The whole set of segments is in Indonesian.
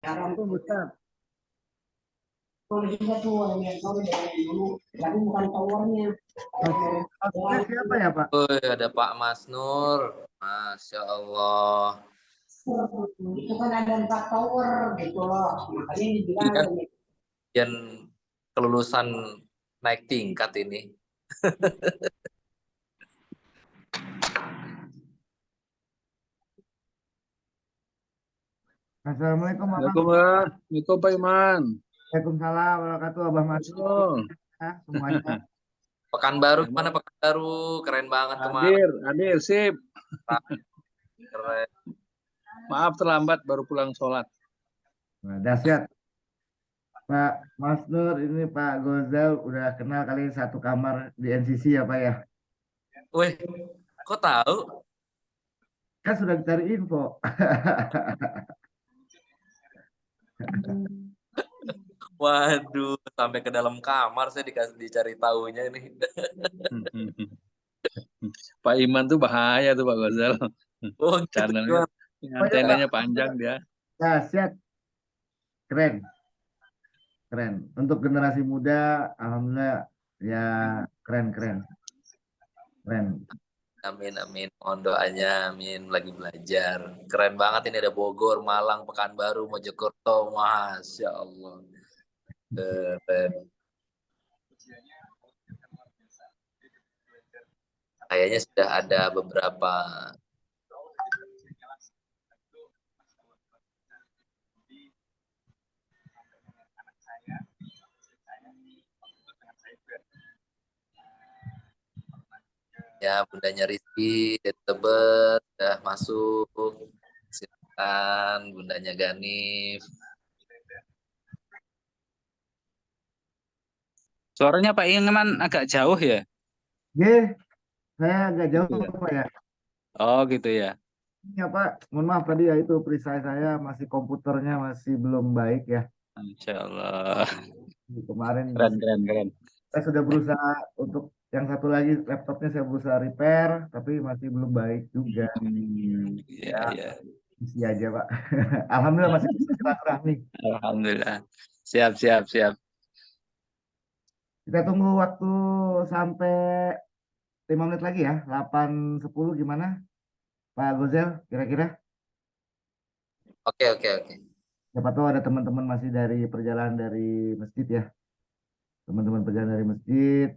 Assalamualaikum Ustaz. Juga tuh yang tahu dari dulu, tapi bukan towernya. Maksudnya siapa ya Pak? Oh, ada Pak Mas Nur. Masya Allah. Itu kan ada 4 tower gitu loh. Makanya dibilang Iya, yang kelulusan naik tingkat ini. Assalamualaikum Pak Mas. Assalamualaikum Pak Iman. Waalaikumsalam warahmatullahi wabarakatuh. Oh, Semuanya. Pekanbaru mana Pekanbaru? Keren banget kemarin. hadir, sip. Keren. Maaf terlambat, baru pulang sholat. Nah, dahsyat. Pak Mas Nur, ini Pak Gozal udah kenal kali satu kamar di NCC ya Pak ya? Wih, kok tahu? Kan sudah dicari info. Waduh, sampai ke dalam kamar saya dicari tahunya ini. Pak Iman tuh bahaya tuh Pak Gozal. Oh, gitu. Channelnya, antenanya panjang dia. Dahsyat. Keren. Keren. Untuk generasi muda, alhamdulillah ya keren. Keren. Amin, amin. Mohon doanya, amin. Lagi belajar. Keren banget ini ada Bogor, Malang, Pekanbaru, Mojokerto. Masya Allah. Keren. Kayaknya sudah ada beberapa ya, bundanya Rizky dari Tebet sudah masuk. Silakan bundanya Ganif. Suaranya Pak Iman agak jauh ya? Ye, saya agak jauh Gitu ya? Pak ya. Oh gitu ya. Ya Pak, mohon maaf tadi ya itu perisai saya masih komputernya masih belum baik ya. Insya Allah. Kemarin Keren. saya sudah berusaha untuk yang satu lagi laptopnya saya berusaha repair tapi masih belum baik juga. Iya. Isi aja Pak. Alhamdulillah masih bisa silaturahmi. Alhamdulillah. Siap. Kita tunggu waktu sampai 5 menit lagi ya. 8.10 gimana? Pak Gozel kira-kira? Oke. Siapa tahu ada teman-teman masih dari perjalanan dari masjid ya. Teman-teman perjalanan dari masjid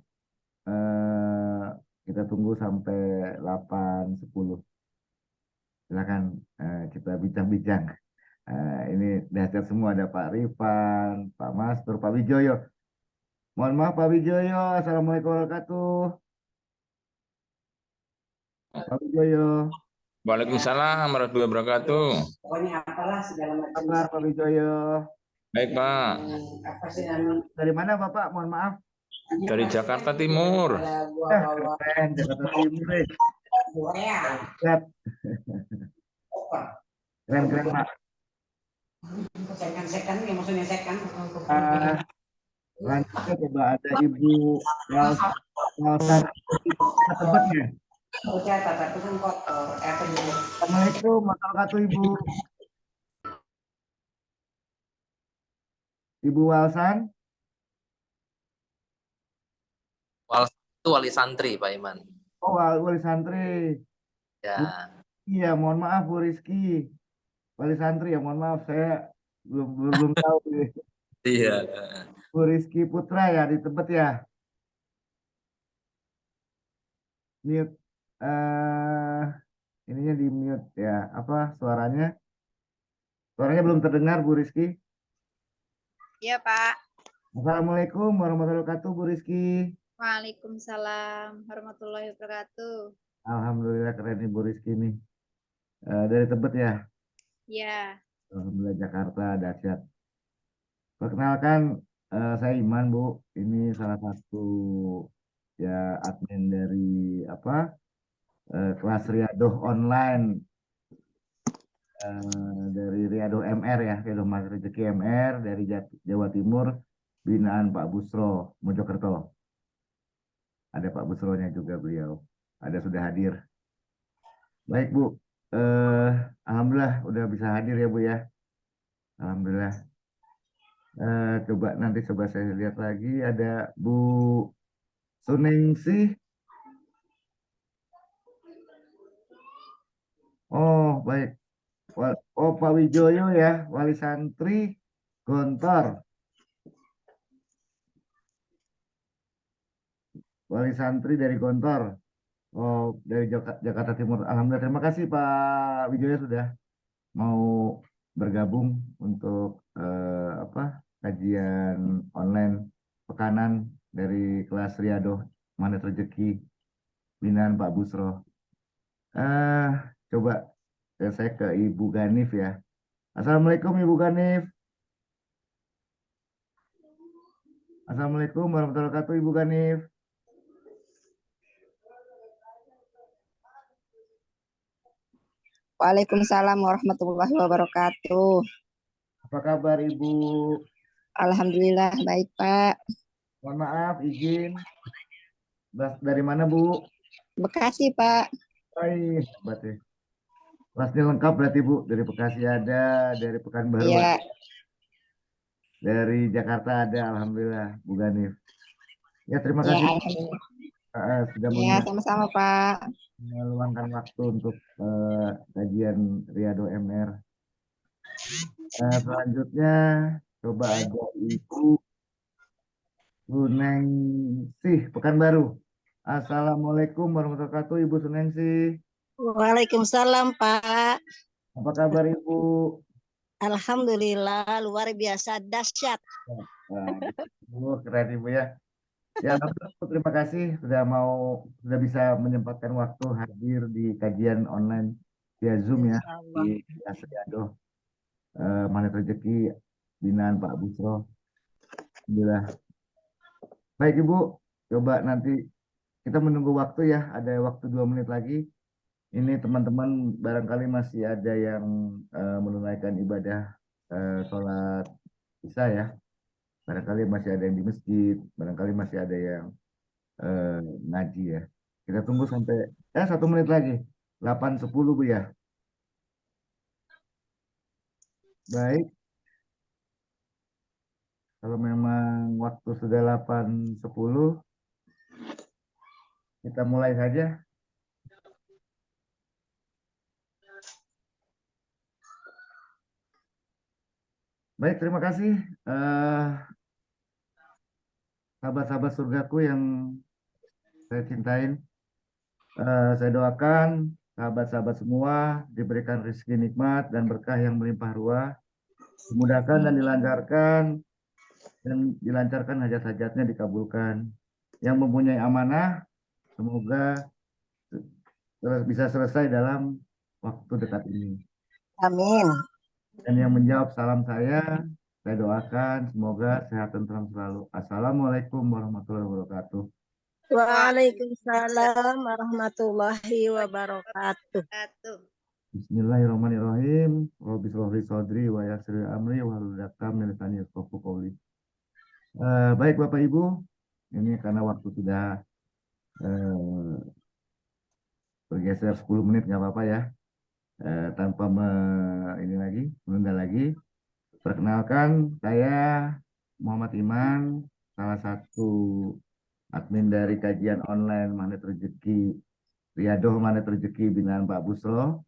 eh, kita tunggu sampai 8.10. Silakan kita bincang-bincang. Ini dahsyat semua ada Pak Rifan, Pak Mastur, Pak Wijoyo. Mohon maaf Pak Wijoyo. Assalamualaikum warahmatullahi wabarakatuh. Pak Wijoyo. Waalaikumsalam warahmatullahi wabarakatuh. Pokoknya apalah segala macam. Kabar Pak Wijoyo. Baik Pak, Apa sih namanya? Dari mana Bapak? Mohon maaf. dari Jakarta Timur. Keren, Jakarta Timur. Korea. Siap. Keren Pak. Second, yang maksudnya second. Selanjutnya coba ada Ibu Walsan Tebetnya. Tapi kan kotor. Assalamualaikum warahmatullahi wabarakatuh Ibu. Ibu Walsan. Itu wali santri Pak Iman. Oh, wali santri. Ya. Iya, mohon maaf Bu Rizky. Wali santri ya, mohon maaf saya belum tahu nih. Iya. Bu Rizky Putra ya di Tebet ya. Mute. Ininya di mute ya. Apa suaranya? Suaranya belum terdengar Bu Rizky. Iya Pak. Assalamualaikum warahmatullahi wabarakatuh Bu Rizky. Waalaikumsalam warahmatullahi wabarakatuh. Alhamdulillah keren nih Bu Rizky nih. Dari Tebet ya. Iya. Alhamdulillah Jakarta dahsyat. Perkenalkan saya Iman Bu. Ini salah satu ya admin dari kelas Riadoh online dari Riadoh MR ya, Riadoh Mas Rezeki MR dari Jawa Timur, binaan Pak Busro Mojokerto. Ada Pak Busronya juga beliau. Ada sudah hadir. Baik Bu, alhamdulillah udah bisa hadir ya Bu ya. Alhamdulillah. Coba saya lihat lagi ada Bu Suningsih. Oh, baik. Oh, Pak Wijoyo ya, Wali Santri Gontor. Wali Santri dari Gontor. Oh, dari Jakarta Timur. Alhamdulillah, terima kasih Pak Wijoyo sudah mau bergabung untuk kajian online pekanan dari kelas Riado Manet Rezeki binaan Pak Busro. Coba saya ke Ibu Ganif ya. Assalamualaikum Ibu Ganif. Assalamualaikum warahmatullahi wabarakatuh Ibu Ganif. Waalaikumsalam warahmatullahi wabarakatuh. Apa kabar Ibu? Alhamdulillah baik Pak. Mohon maaf izin. Dari mana Bu? Bekasi Pak. Baik, berarti. Kelasnya lengkap berarti Bu. Dari Bekasi ada, dari Pekanbaru Iya. ada, dari Jakarta ada. Alhamdulillah Bu Ganif. Ya terima Ya, kasih alhamdulillah. sudah Ya, sama-sama Pak. meluangkan waktu untuk kajian Riado MR. Selanjutnya coba ada Ibu Sunengsih Pekanbaru. Assalamualaikum warahmatullahi wabarakatuh Ibu Sunengsih. Waalaikumsalam Pak. Apa kabar Ibu? Alhamdulillah luar biasa dahsyat. Keren Ibu ya. Ya, terima kasih sudah bisa menyempatkan waktu hadir di kajian online via Zoom ya di Asriado Manet Rezeki binaan Pak Busro. Alhamdulillah. Baik Ibu, coba nanti kita menunggu waktu ya, ada waktu 2 menit lagi. Ini teman-teman barangkali masih ada yang menunaikan ibadah sholat isya ya. Barangkali masih ada yang di masjid, barangkali masih ada yang ngaji ya. Kita tunggu sampai 1 menit lagi, 8.10 Bu ya. Baik. Kalau memang waktu sudah 8.10, kita mulai saja. Baik, terima kasih sahabat-sahabat surgaku yang saya cintain. Saya doakan sahabat-sahabat semua diberikan rezeki nikmat dan berkah yang melimpah ruah, dimudahkan dan dilancarkan hajat-hajatnya dikabulkan. Yang mempunyai amanah semoga bisa selesai dalam waktu dekat ini. Amin. Dan yang menjawab salam saya doakan semoga sehat dan tenang selalu. Assalamualaikum warahmatullahi wabarakatuh. Waalaikumsalam warahmatullahi wabarakatuh. Bismillahirrahmanirrahim. Rabbi shrah li sadri wa yassir li amri wahlul 'uqdatam min lisani yafqahu qawli. Baik Bapak Ibu, ini karena waktu sudah bergeser 10 menit nggak apa-apa ya. Tanpa menunda lagi. Perkenalkan, saya Muhammad Iman, salah satu admin dari kajian online Manet Rezeki Riado Manet Rezeki binaan Pak Busro.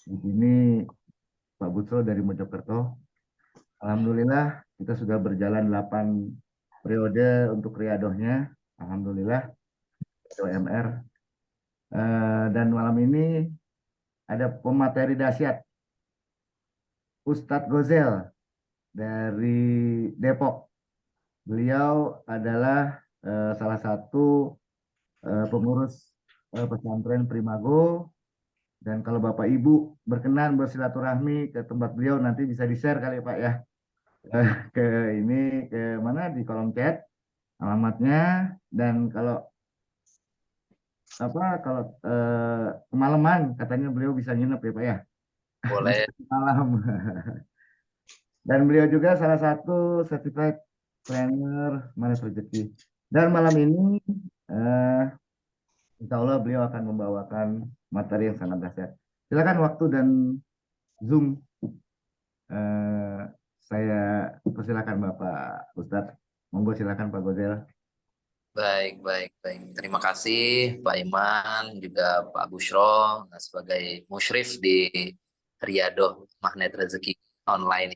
Di sini Pak Busro dari Mojokerto. Alhamdulillah kita sudah berjalan 8 periode untuk riadohnya. Alhamdulillah MR. Dan malam ini ada pemateri dahsyat Ustadz Gozel dari Depok. Beliau adalah salah satu pengurus pesantren Primago. Dan kalau Bapak Ibu berkenan bersilaturahmi ke tempat beliau, nanti bisa di-share kali Pak ya. Ke mana di kolom chat alamatnya. Dan kalau kemalaman katanya beliau bisa nginep ya Pak ya. Boleh. Malam. Dan beliau juga salah satu certified planner Manet Rezeki. Dan malam ini insya Allah beliau akan membawakan materi yang sangat dahsyat. Silakan waktu dan Zoom. Eh, saya persilakan Bapak Ustadz. Monggo silakan Pak Gozel. Baik, baik, baik. Terima kasih Pak Iman, juga Pak Bushro sebagai musyrif di Riyadoh Magnet Rezeki Online.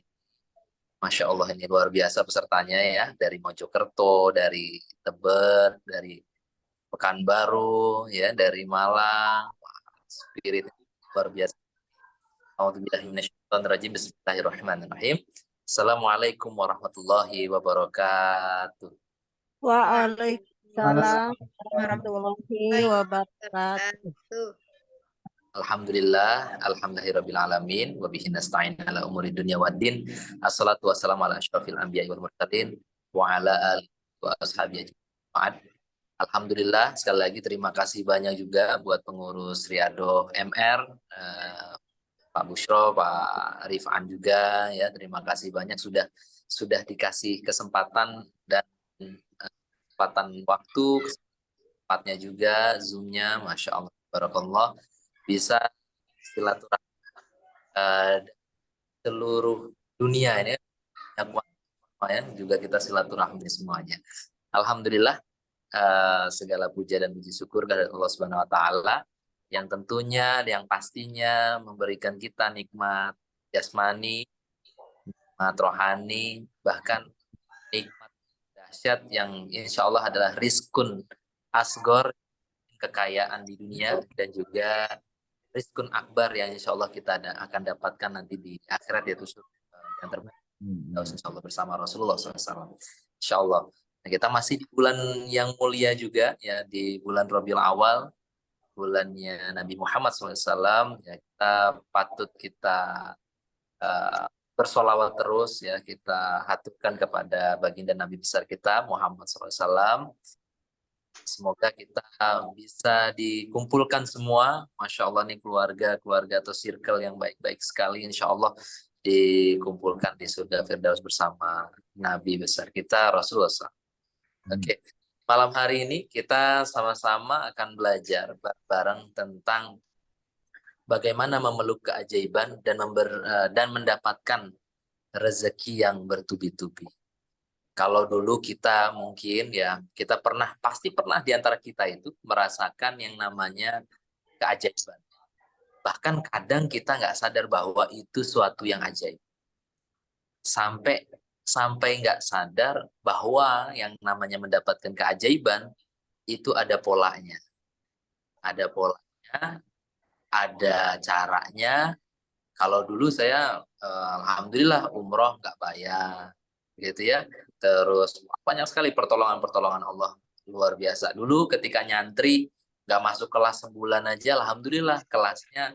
Masya Allah, ini luar biasa pesertanya ya, dari Mojokerto, dari Tebet, dari Pekanbaru, ya, dari Malang. Wah, spirit luar biasa. A'udzubillahiminasyaitonirrajim. Bismillahirrahmanirrahim. Assalamualaikum warahmatullahi wabarakatuh. Waalaikumsalam warahmatullahi wabarakatuh. Alhamdulillah, alhamdulillahirabbil alamin, wa bihi nasta'in ala umuri dunya waddin. Assalatu wassalamu ala asyrafil anbiya'i wal mursalin wa ala alihi wa ashabihi ajma'in. Alhamdulillah, sekali lagi terima kasih banyak juga buat pengurus Riyadoh MR, Pak Bushro, Pak Rifan juga ya. Terima kasih banyak sudah dikasih kesempatan dan kesempatan waktu, kesempatnya juga Zoom-nya, Masya Allah, Barakallah, bisa silaturahmi seluruh dunia ini ya, juga kita silaturahmi semuanya. Alhamdulillah, segala puja dan puji syukur kepada Allah Subhanahu wa taala yang tentunya, yang pastinya memberikan kita nikmat jasmani, nikmat rohani, bahkan nikmat dahsyat yang insya Allah adalah rizkun asgor, kekayaan di dunia, dan juga rizkun akbar yang insya Allah kita akan dapatkan nanti di akhirat, yaitu yang terbaik. Insya Allah bersama Rasulullah SAW. Insya Allah. Nah, kita masih di bulan yang mulia juga ya, di bulan Rabiul Awal, bulannya Nabi Muhammad SAW. Ya, kita patut bersolawat terus ya, kita haturkan kepada baginda Nabi besar kita Muhammad SAW. Semoga kita bisa dikumpulkan semua, Masya Allah nih, keluarga atau circle yang baik-baik sekali, Insya Allah dikumpulkan di surga Firdaus bersama Nabi besar kita Rasulullah SAW. Oke. Malam hari ini kita sama-sama akan belajar bareng tentang bagaimana memeluk keajaiban dan mendapatkan rezeki yang bertubi-tubi. Kalau dulu kita mungkin ya, pasti pernah di antara kita itu merasakan yang namanya keajaiban. Bahkan kadang kita nggak sadar bahwa itu suatu yang ajaib. Sampai nggak sadar bahwa yang namanya mendapatkan keajaiban itu ada polanya. Ada polanya, ada caranya. Kalau dulu saya alhamdulillah umroh nggak bayar, gitu ya. Terus banyak sekali pertolongan Allah, luar biasa. Dulu ketika nyantri nggak masuk kelas sebulan aja, alhamdulillah kelasnya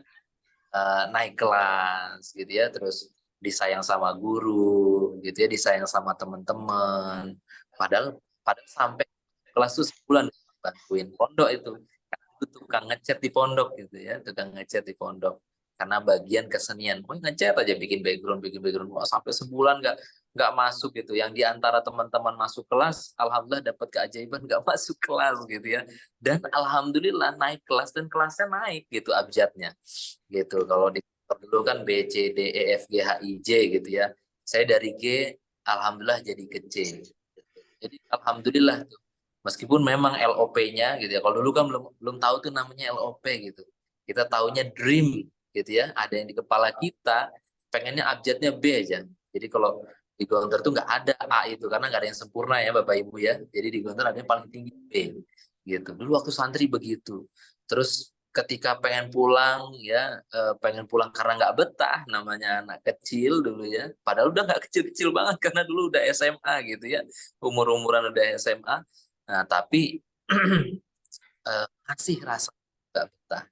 naik kelas, gitu ya. Terus disayang sama guru, gitu ya, disayang sama teman-teman. Padahal sampai kelas itu sebulan bantuin pondok itu. Tukang ngecat di pondok, gitu ya, tukang ngecat di pondok. Karena bagian kesenian, ngecat aja, bikin background, sampai sebulan nggak masuk gitu. Yang diantara teman-teman masuk kelas, alhamdulillah dapat keajaiban nggak masuk kelas, gitu ya. Dan alhamdulillah naik kelas, dan kelasnya naik gitu abjadnya, gitu. Kalau di dulu kan B C D E F G H I J gitu ya. Saya dari G, alhamdulillah jadi ke C. Jadi alhamdulillah tuh. Meskipun memang LOP-nya gitu ya. Kalau dulu kan belum tahu tuh namanya LOP gitu. Kita taunya dream gitu ya. Ada yang di kepala kita, pengennya abjadnya B aja. Jadi kalau di Gontor tuh nggak ada A itu, karena nggak ada yang sempurna ya Bapak Ibu ya. Jadi di Gontor ada yang paling tinggi B gitu. Dulu waktu santri begitu. Terus ketika pengen pulang ya, pengen pulang karena nggak betah, namanya anak kecil dulu ya. Padahal udah nggak kecil-kecil banget karena dulu udah SMA gitu ya. Umur-umuran udah SMA. Nah, tapi masih rasa nggak betah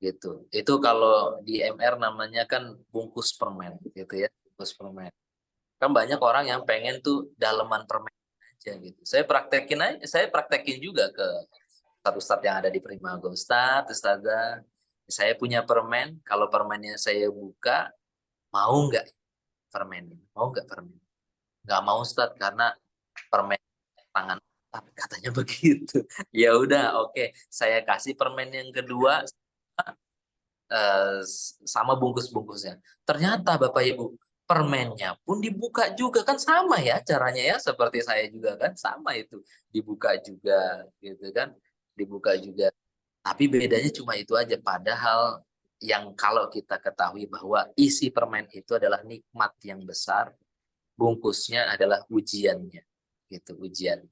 gitu. Itu kalau di MR namanya kan bungkus permen gitu ya, bungkus permen. Kan banyak orang yang pengen tuh daleman permen aja gitu. Saya praktekin juga ke ustadz yang ada di Primago. Ustazah, saya punya permen, kalau permennya saya buka, mau nggak permennya? Mau nggak permen? Nggak mau Ustadz, karena permen tangan katanya begitu. Ya udah, oke. Saya kasih permen yang kedua, sama bungkus-bungkusnya. Ternyata Bapak Ibu, permennya pun dibuka juga, kan sama ya caranya ya, seperti saya juga kan sama itu, dibuka juga gitu kan, dibuka juga. Tapi bedanya cuma itu aja, padahal yang kalau kita ketahui bahwa isi permen itu adalah nikmat yang besar, bungkusnya adalah ujiannya, gitu, ujian.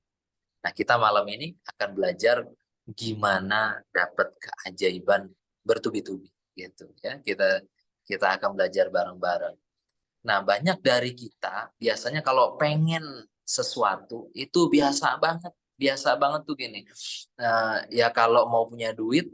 Nah, kita malam ini akan belajar gimana dapat keajaiban bertubi-tubi, gitu ya. Kita akan belajar bareng-bareng. Nah, banyak dari kita biasanya kalau pengen sesuatu itu biasa banget tuh gini. Ya kalau mau punya duit,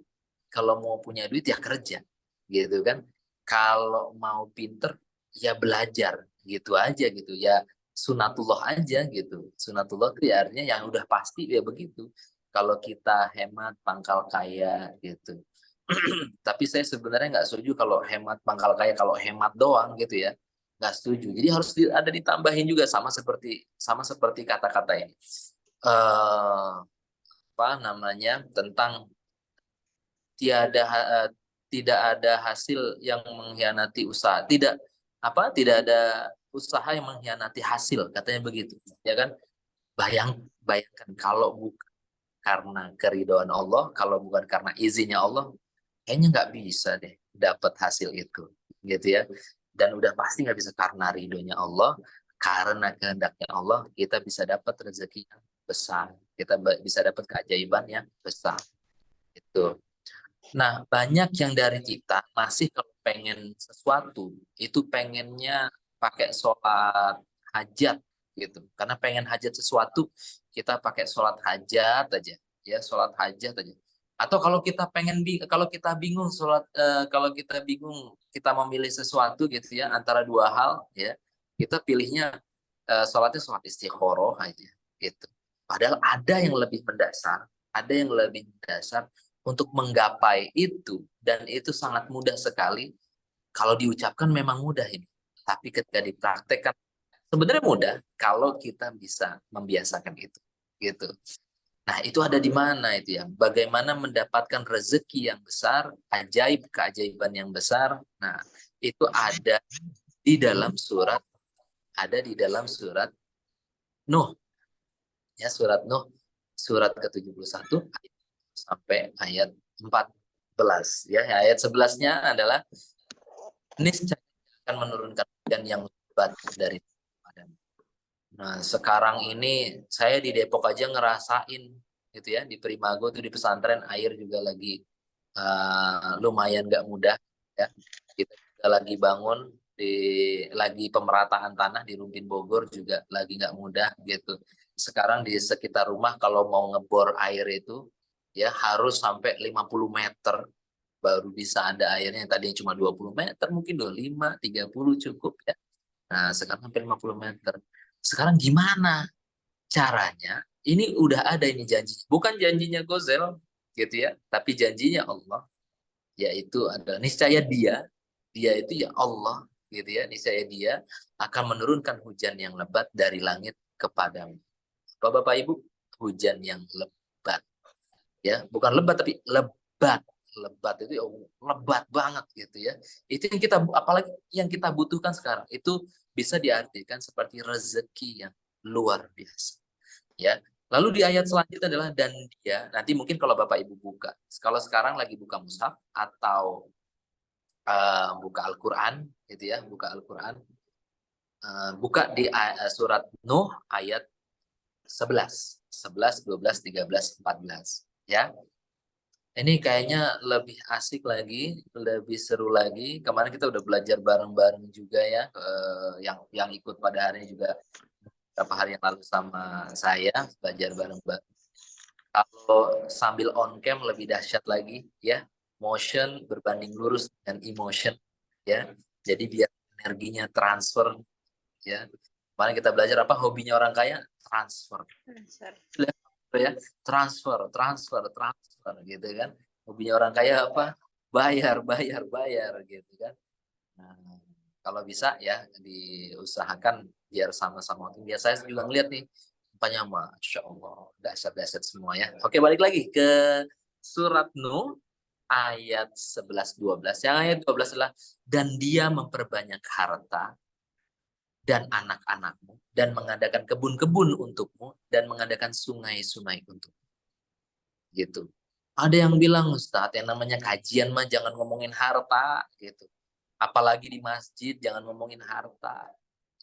ya kerja, gitu kan. Kalau mau pinter, ya belajar, gitu aja gitu ya. Sunatullah aja gitu. Sunatullah itu ya artinya yang udah pasti ya begitu. Kalau kita hemat pangkal kaya gitu. Tapi saya sebenarnya nggak setuju kalau hemat pangkal kaya, kalau hemat doang gitu ya, nggak setuju. Jadi harus ada ditambahin juga, sama seperti kata-kata ini. Apa namanya, tentang tidak ada hasil yang mengkhianati usaha, tidak ada usaha yang mengkhianati hasil, katanya begitu ya kan. Bayangkan kalau bukan karena keridhaan Allah, kalau bukan karena izinnya Allah, kayaknya nggak bisa deh dapat hasil itu, gitu ya. Dan udah pasti nggak bisa karena ridhonya Allah, karena kehendaknya Allah, kita bisa dapat rezeki yang besar, kita bisa dapat keajaiban yang besar. Itu. Nah, banyak yang dari kita masih kalau pengen sesuatu, itu pengennya pakai sholat hajat gitu. Karena pengen hajat sesuatu, kita pakai sholat hajat aja, ya sholat hajat aja. Atau kalau kita bingung kita memilih sesuatu gitu ya antara dua hal ya, kita pilihnya sholatnya sholat istikharah aja gitu. Padahal ada yang lebih mendasar, untuk menggapai itu, dan itu sangat mudah sekali. Kalau diucapkan memang mudah ini, tapi ketika dipraktekkan sebenarnya mudah kalau kita bisa membiasakan itu, gitu. Nah, itu ada di mana itu ya? Bagaimana mendapatkan rezeki yang besar, keajaiban yang besar. Nah, itu di dalam surat Nuh. Ya, surat Nuh, surat ke-71 sampai ayat 14 ya. Ayat 11-nya adalah niscaya akan menurunkan hujan yang lebat dari padamu. Nah, sekarang ini saya di Depok aja ngerasain gitu ya, di Primago tuh di pesantren air juga lagi lumayan nggak mudah ya. Kita juga lagi bangun lagi pemerataan tanah di Rumpin Bogor juga lagi nggak mudah gitu. Sekarang di sekitar rumah kalau mau ngebor air itu ya harus sampai 50 meter baru bisa ada airnya. Yang tadinya cuma 20 meter mungkin 25, 30 cukup ya. Nah, sekarang hampir 50 meter. Sekarang gimana caranya? Ini udah ada ini janji. Bukan janjinya Gozel gitu ya, tapi janjinya Allah, yaitu adalah niscaya dia itu ya Allah gitu ya, niscaya dia akan menurunkan hujan yang lebat dari langit kepadamu. Bapak Ibu, hujan yang lebat. Ya, bukan lebat tapi lebat. Lebat itu ya, lebat banget gitu ya. Itu yang apalagi yang kita butuhkan sekarang itu bisa diartikan seperti rezeki yang luar biasa. Ya. Lalu di ayat selanjutnya adalah dan dia, nanti mungkin kalau Bapak Ibu buka, kalau sekarang lagi buka mushaf atau buka Al-Qur'an gitu ya, buka Al-Qur'an. Buka di surat Nuh ayat 11, 12, 13, 14 ya. Ini kayaknya lebih asik lagi, lebih seru lagi. Kemarin kita udah belajar bareng-bareng juga ya, yang ikut pada hari ini juga beberapa hari yang lalu sama saya belajar bareng-bareng. Kalau sambil on cam lebih dahsyat lagi ya, motion berbanding lurus dengan emotion ya. Jadi biar energinya transfer ya. Kemarin kita belajar apa hobinya orang kaya? Transfer. Ya, transfer gitu kan. Hobinya orang kaya apa? Bayar gitu kan. Nah, kalau bisa ya diusahakan biar sama-sama. Biar saya juga ngeliat nih, banyak Masya Allah, dahsyat semua ya. Oke, balik lagi ke surat Nuh ayat 11-12. Yang ayat 12 adalah, dan dia memperbanyak harta dan anak-anakmu, dan mengadakan kebun-kebun untukmu, dan mengadakan sungai-sungai untukmu. Gitu. Ada yang bilang, Ustadz, yang namanya kajian mah jangan ngomongin harta, gitu. Apalagi di masjid jangan ngomongin harta,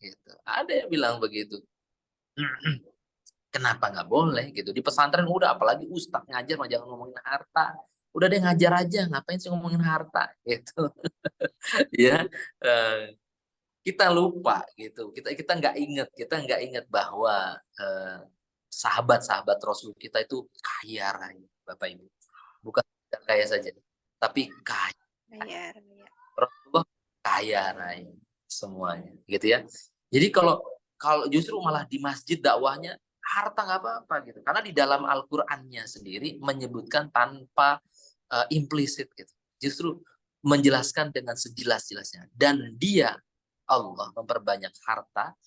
gitu. Ada yang bilang begitu. Kenapa nggak boleh gitu? Di pesantren udah, apalagi Ustadz ngajar mah jangan ngomongin harta. Udah deh ngajar aja, ngapain sih ngomongin harta, gitu. Ya, kita lupa gitu. Kita nggak ingat bahwa sahabat-sahabat Rasul kita itu kaya raya, Bapak Ibu. Bukan kaya saja, tapi kaya. Bayar. Rasulullah kaya raya semuanya, gitu ya. Jadi kalau justru malah di masjid dakwahnya harta nggak apa-apa gitu, karena di dalam Al-Qur'annya sendiri menyebutkan tanpa implisit gitu. Justru menjelaskan dengan sejelas-jelasnya. Dan dia Allah memperbanyak harta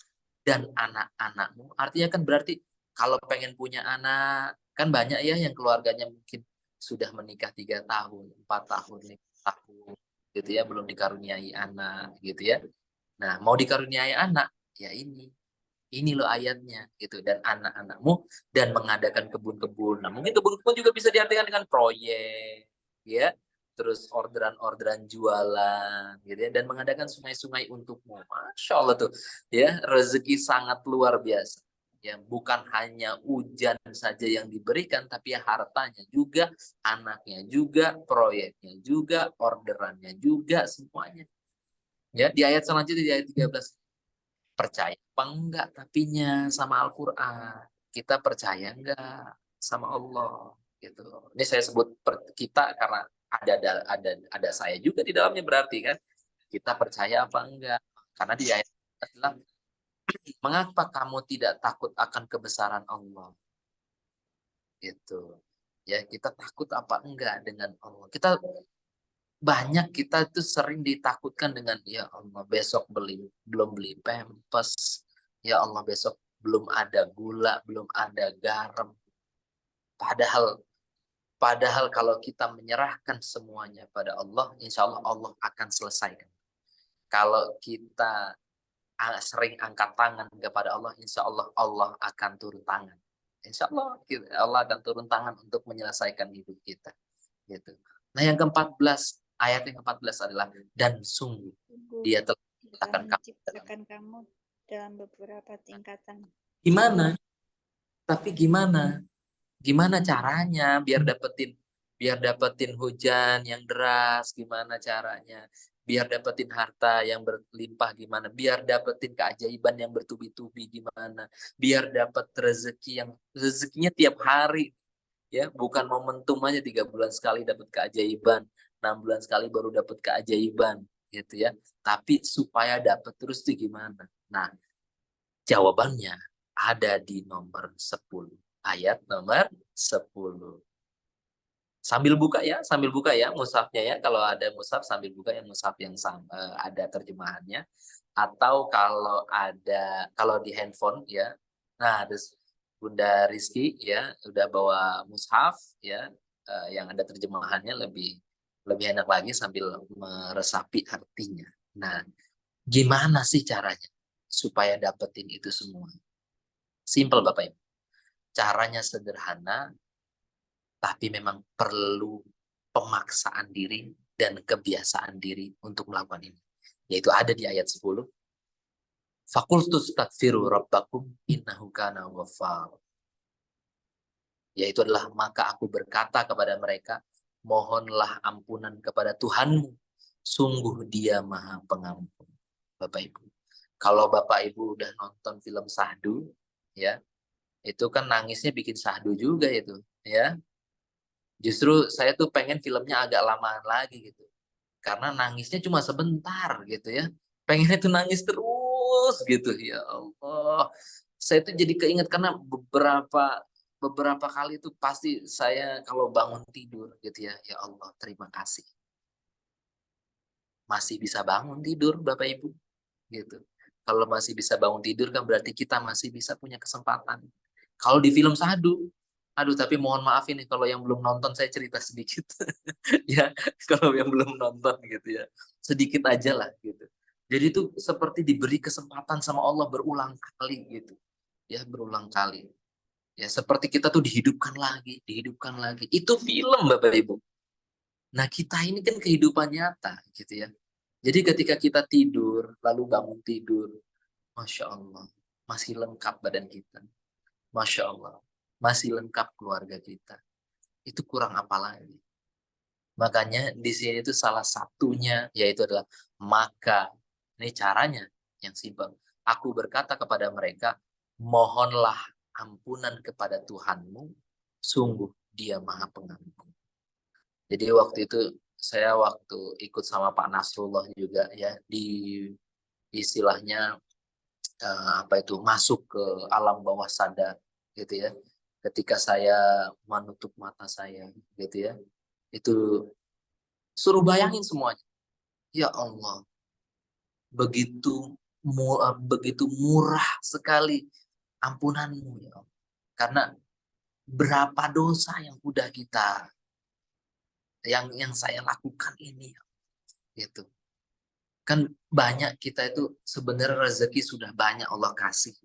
dan anak-anakmu. Artinya kan berarti kalau pengen punya anak, kan banyak ya yang keluarganya mungkin sudah menikah 3 tahun, 4 tahun, 5 tahun, gitu ya, belum dikaruniai anak, gitu ya. Nah, mau dikaruniai anak, ya ini loh ayatnya, gitu. Dan anak-anakmu, dan mengadakan kebun-kebun. Nah, mungkin kebun-kebun juga bisa diartikan dengan proyek, ya. Terus orderan-orderan jualan, gitu ya. Dan mengadakan sungai-sungai untukmu. Masya Allah tuh, ya, rezeki sangat luar biasa. Ya, bukan hanya hujan saja yang diberikan, tapi hartanya juga, anaknya juga, proyeknya juga, orderannya juga, semuanya. Ya, di ayat selanjutnya, di ayat 13. Percaya apa enggak tapinya sama Al-Quran? Kita percaya enggak sama Allah? Gitu. Ini saya sebut kita karena ada saya juga di dalamnya, berarti kan kita percaya apa enggak? Karena di ayat adalah, mengapa kamu tidak takut akan kebesaran Allah? Gitu. Ya, kita takut apa enggak dengan Allah? Kita tuh sering ditakutkan dengan, ya Allah besok belum beli pampers, ya Allah besok belum ada gula, belum ada garam. Padahal kalau kita menyerahkan semuanya pada Allah, insya Allah Allah akan selesaikan. Kalau kita sering angkat tangan kepada Allah, insya Allah Allah akan turun tangan. Insya Allah Allah akan turun tangan untuk menyelesaikan hidup kita. Gitu. Nah, yang ke-14, ayat yang ke-14 adalah, dan sungguh dia telah menciptakan kamu dalam beberapa tingkatan. Gimana? Tapi gimana caranya biar dapetin hujan yang deras, gimana caranya? Biar dapetin harta yang berlimpah, gimana? Biar dapetin keajaiban yang bertubi-tubi, gimana? Biar dapat rezekinya tiap hari, ya, bukan momentum aja 3 bulan sekali dapat keajaiban, 6 bulan sekali baru dapat keajaiban, gitu ya. Tapi supaya dapat terus itu gimana? Nah, jawabannya ada di nomor 10. Ayat nomor 10. Sambil buka ya mushafnya ya. Kalau ada mushaf sambil buka yang mushaf yang ada terjemahannya. Atau kalau di handphone ya. Nah, terus Bunda Rizky ya udah bawa mushaf ya, yang ada terjemahannya lebih enak lagi sambil meresapi artinya. Nah, gimana sih caranya supaya dapetin itu semua? Simple Bapak Ibu. Caranya sederhana, tapi memang perlu pemaksaan diri dan kebiasaan diri untuk melakukan ini. Yaitu ada di ayat 10. Fakultu astaghfiru rabbakum innahu kana ghaffar. Yaitu adalah, maka aku berkata kepada mereka, mohonlah ampunan kepada Tuhanmu, sungguh Dia Maha Pengampun. Bapak Ibu, kalau Bapak Ibu udah nonton film Sahdu, ya, itu kan nangisnya bikin Sahdu juga itu, ya. Justru saya tuh pengen filmnya agak lamaan lagi gitu, karena nangisnya cuma sebentar gitu ya. Pengennya tuh nangis terus gitu, ya Allah. Saya tuh jadi keinget karena beberapa kali itu pasti saya kalau bangun tidur gitu ya Allah terima kasih masih bisa bangun tidur Bapak Ibu gitu. Kalau masih bisa bangun tidur kan berarti kita masih bisa punya kesempatan. Kalau di film Sahdu Aduh, tapi mohon maaf ini kalau yang belum nonton saya cerita sedikit. Ya, kalau yang belum nonton gitu ya. Sedikit aja lah gitu. Jadi itu seperti diberi kesempatan sama Allah berulang kali gitu. Ya, berulang kali. Ya, seperti kita tuh dihidupkan lagi, dihidupkan lagi. Itu film Bapak Ibu. Nah, kita ini kan kehidupan nyata gitu ya. Jadi ketika kita tidur, lalu bangun tidur, Masya Allah, masih lengkap badan kita. Masya Allah, masih lengkap keluarga kita. Itu kurang apa lagi? Makanya di sini itu salah satunya yaitu adalah maka. Ini caranya yang simpel. Aku berkata kepada mereka, mohonlah ampunan kepada Tuhanmu, sungguh Dia Maha Pengampun. Jadi waktu itu saya ikut sama Pak Nasrullah juga ya di istilahnya apa itu masuk ke alam bawah sadar gitu ya. Ketika saya menutup mata saya gitu ya. Itu suruh bayangin semuanya. Ya Allah, begitu murah sekali ampunanmu ya Allah. Karena berapa dosa yang udah yang saya lakukan ini gitu. Kan banyak kita itu sebenarnya rezeki sudah banyak Allah kasih.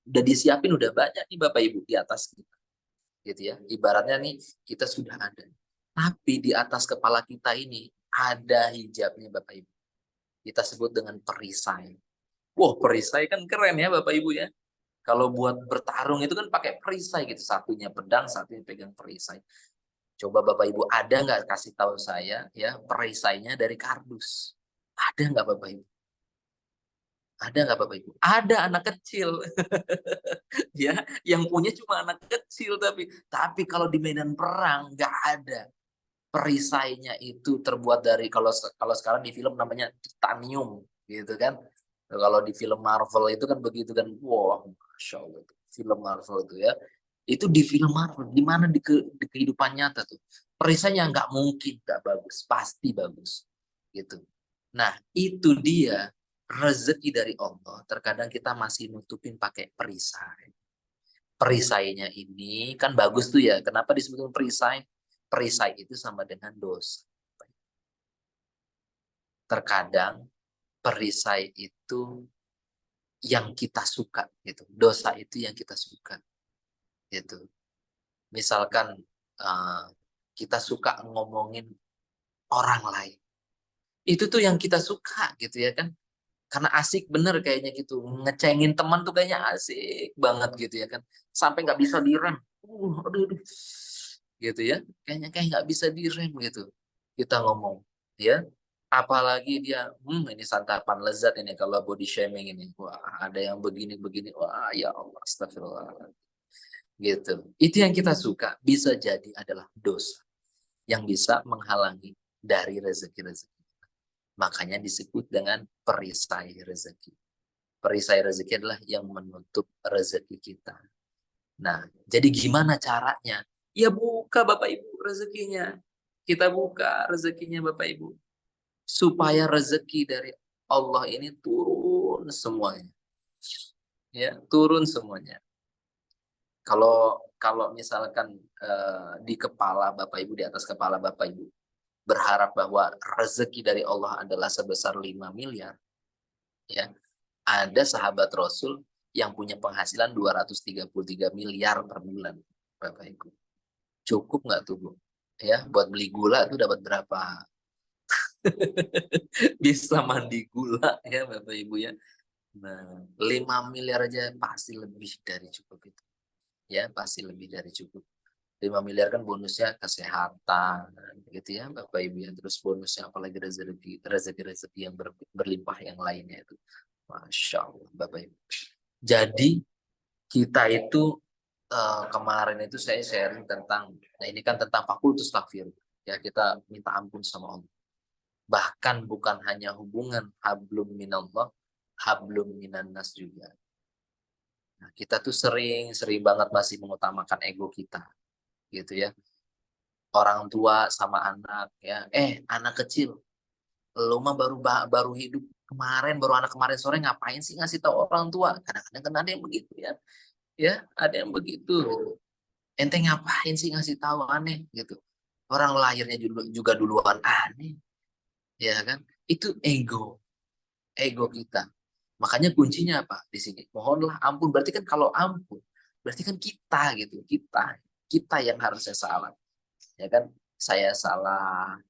Udah disiapin udah banyak nih Bapak Ibu di atas kita. Gitu ya. Ibaratnya nih kita sudah ada. Tapi di atas kepala kita ini ada hijabnya Bapak Ibu. Kita sebut dengan perisai. Wah, perisai kan keren ya Bapak Ibu ya. Kalau buat bertarung itu kan pakai perisai gitu. Satunya pedang, satunya pegang perisai. Coba Bapak Ibu ada nggak kasih tahu saya ya perisainya dari kardus? Ada nggak Bapak Ibu? Ada nggak Bapak Ibu? Ada anak kecil. Ya, yang punya cuma anak kecil tapi kalau di medan perang nggak ada. Perisainya itu terbuat dari kalau sekarang di film namanya titanium gitu kan. Kalau di film Marvel itu kan begitu kan. Wah, Masya Allah. Film Marvel itu ya. Itu di film Marvel. Di mana di kehidupan nyata tuh. Perisainya nggak mungkin nggak bagus. Pasti bagus. Gitu. Nah, itu dia rezeki dari Allah. Terkadang kita masih nutupin pakai perisai. Perisainya ini kan bagus tuh ya. Kenapa disebut perisai? Perisai itu sama dengan dosa. Terkadang perisai itu yang kita suka gitu. Dosa itu yang kita suka gitu. Misalkan kita suka ngomongin orang lain. Itu tuh yang kita suka gitu ya kan. Karena asik bener kayaknya gitu. Ngecengin teman tuh kayaknya asik banget gitu ya kan. Sampai nggak bisa direm. Aduh. Gitu ya. Kayaknya kayak nggak bisa direm gitu. Kita ngomong. Ya. Apalagi dia, ini santapan lezat ini kalau body shaming ini. Wah, ada yang begini-begini. Wah, ya Allah, astagfirullah. Gitu. Itu yang kita suka. Bisa jadi adalah dosa. Yang bisa menghalangi dari rezeki-rezeki. Makanya disebut dengan perisai rezeki. Perisai rezeki adalah yang menutup rezeki kita. Nah, jadi gimana caranya? Ya buka Bapak Ibu rezekinya. Kita buka rezekinya Bapak Ibu. Supaya rezeki dari Allah ini turun semuanya. Ya, turun semuanya. Kalau misalkan di kepala Bapak Ibu, di atas kepala Bapak Ibu, berharap bahwa rezeki dari Allah adalah sebesar 5 miliar. Ya, ada sahabat Rasul yang punya penghasilan 233 miliar per bulan, Bapak Ibu. Cukup nggak tuh, Bu? Ya, buat beli gula tuh dapat berapa? Bisa mandi gula ya, Bapak Ibu ya. Nah, 5 miliar aja pasti lebih dari cukup itu. Ya, pasti lebih dari cukup. 5 miliar kan bonusnya kesehatan gitu ya Bapak Ibu ya. Terus bonusnya apalagi rezeki yang berlimpah yang lainnya itu. Masya Allah Bapak Ibu. Jadi kita itu kemarin itu saya sharing tentang, nah ini kan tentang fakultas takfir. Ya, kita minta ampun sama Allah. Bahkan bukan hanya hubungan hablum minallah, hablum minannas juga. Nah, kita tuh sering banget masih mengutamakan ego kita. Gitu ya. Orang tua sama anak ya. Anak kecil. Lu mah baru hidup kemarin, baru anak kemarin sore ngapain sih ngasih tahu orang tua? Kadang-kadang kan ada yang begitu ya. Ya, ada yang begitu. Ente ngapain sih ngasih tahu aneh gitu? Orang lahirnya juga duluan aneh, ya kan? Itu ego kita. Makanya kuncinya apa di sini? Mohonlah ampun. Berarti kan kalau ampun, berarti kan kita gitu, kita yang harusnya salah, ya kan? Saya salah,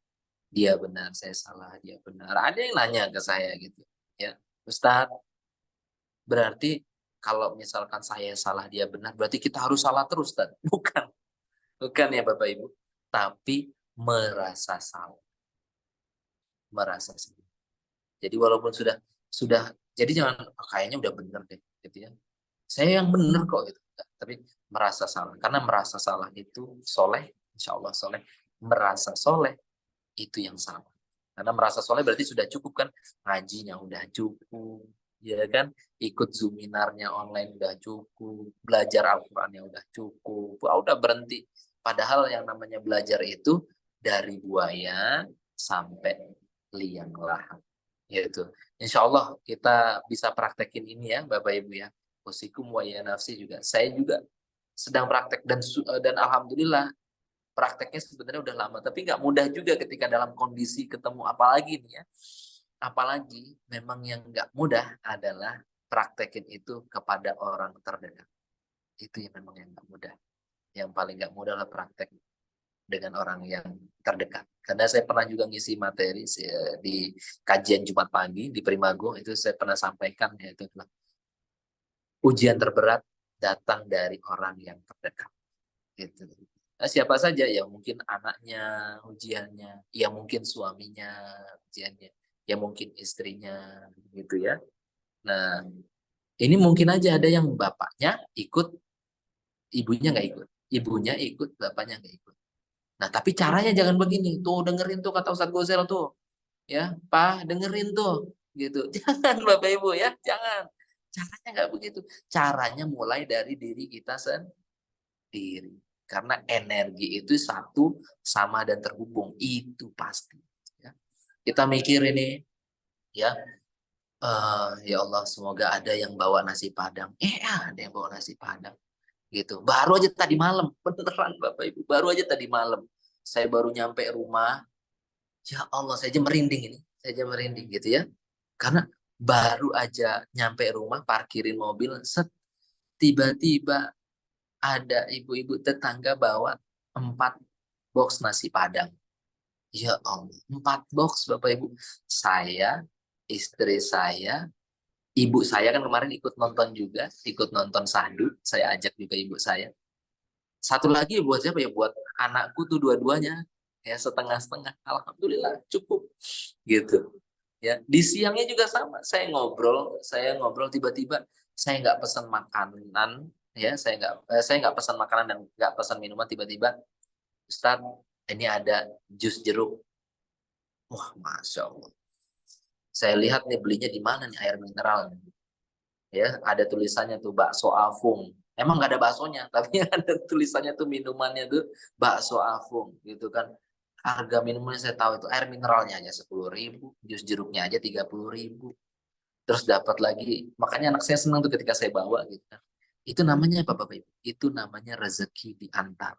dia benar, saya salah, dia benar. Ada yang nanya ke saya gitu, ya, Ustadz, berarti kalau misalkan saya salah, dia benar, berarti kita harus salah terus, Ustadz? Bukan, bukan ya Bapak Ibu. Tapi merasa salah, merasa salah. Jadi walaupun sudah, jadi jangan kayaknya udah benar deh, gitu ya. Saya yang benar kok gitu. Tapi merasa salah, karena merasa salah itu soleh, insya Allah soleh. Merasa soleh itu yang salah. Karena merasa soleh berarti sudah cukup kan, ngajinya udah cukup, ya kan, ikut Zoominarnya online udah cukup, belajar Al-Qurannya udah cukup, udah berhenti. Padahal yang namanya belajar itu dari buaya sampai liang lahat. Yaitu, insya Allah kita bisa praktekin ini ya Bapak Ibu ya. Usikum wa ya nafsi juga. Saya juga sedang praktek dan alhamdulillah prakteknya sebenarnya udah lama, tapi nggak mudah juga ketika dalam kondisi ketemu, apalagi nih ya, apalagi memang yang nggak mudah adalah praktekin itu kepada orang terdekat. Itu yang memang yang nggak mudah. Yang paling nggak mudah lah praktek dengan orang yang terdekat. Karena saya pernah juga ngisi materi di kajian Jumat pagi di Primago, itu saya pernah sampaikan, yaitu ujian terberat datang dari orang yang terdekat. Gitu. Nah, siapa saja, ya mungkin anaknya ujiannya, ya mungkin suaminya ujiannya, ya mungkin istrinya, gitu ya. Nah, ini mungkin aja ada yang bapaknya ikut, ibunya nggak ikut, ibunya ikut, bapaknya nggak ikut. Nah, tapi caranya jangan begini, tuh dengerin tuh kata Ustadz Gozel tuh, ya, Pak dengerin tuh, gitu. Jangan Bapak Ibu ya, jangan. Caranya nggak begitu. Caranya mulai dari diri kita sendiri. Karena energi itu satu, sama dan terhubung, itu pasti. Ya. Kita mikir ini, ya, ya Allah semoga ada yang bawa nasi Padang. Ada yang bawa nasi Padang, gitu. Baru aja tadi malam, beneran Bapak Ibu, baru aja tadi malam. Saya baru nyampe rumah, ya Allah, saya aja merinding ini, saya aja merinding gitu ya. Karena baru aja nyampe rumah, parkirin mobil, tiba-tiba ada ibu-ibu tetangga bawa 4 box nasi Padang. Ya Allah, 4 box Bapak Ibu. Saya, istri saya, ibu saya kan kemarin ikut nonton juga, ikut nonton Sahdu. Saya ajak juga ibu saya. Satu lagi buat siapa ya? Buat anakku tuh dua-duanya. Ya setengah-setengah. Alhamdulillah cukup. Gitu. Ya, di siangnya juga sama. Saya ngobrol tiba-tiba saya nggak pesan makanan, ya, saya nggak pesan makanan dan nggak pesan minuman, tiba-tiba, Ustadz, ini ada jus jeruk. Wah, Masya Allah. Saya lihat nih belinya di mana nih, air mineral. Ya, ada tulisannya tuh bakso Afung. Emang nggak ada baksonya, tapi ada tulisannya tuh minumannya tuh bakso Afung, gitu kan. Harga minumannya saya tahu itu air mineralnya aja 10.000, jus jeruknya aja 30.000. Terus dapat lagi, makanya anak saya senang tuh ketika saya bawa gitu. Itu namanya apa Bapak Ibu? Itu namanya rezeki diantar.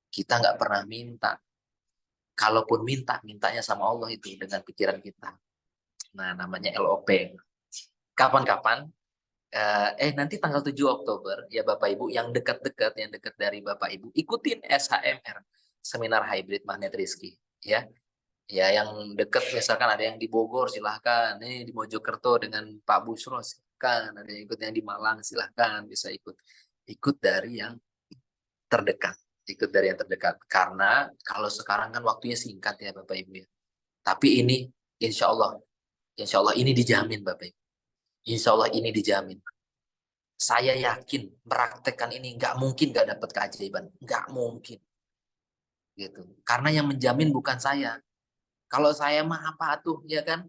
Kita nggak pernah minta. Kalaupun minta, mintanya sama Allah itu dengan pikiran kita. Nah, namanya LOP. Kapan-kapan, nanti tanggal 7 Oktober, ya Bapak Ibu, yang dekat-dekat, yang dekat dari Bapak Ibu, ikutin SHMR, Seminar Hybrid Magnet Rizki. Ya, ya yang dekat, misalkan ada yang di Bogor, silahkan. Ini di Mojokerto dengan Pak Bushro, silahkan. Ada yang ikut yang di Malang, silahkan bisa ikut. Ikut dari yang terdekat. Ikut dari yang terdekat. Karena kalau sekarang kan waktunya singkat ya Bapak Ibu ya. Tapi ini insya Allah ini dijamin Bapak Ibu. Insya Allah ini dijamin. Saya yakin meraktekkan ini nggak mungkin nggak dapat keajaiban. Nggak mungkin. Gitu. Karena yang menjamin bukan saya. Kalau saya mah apa tuh, ya kan?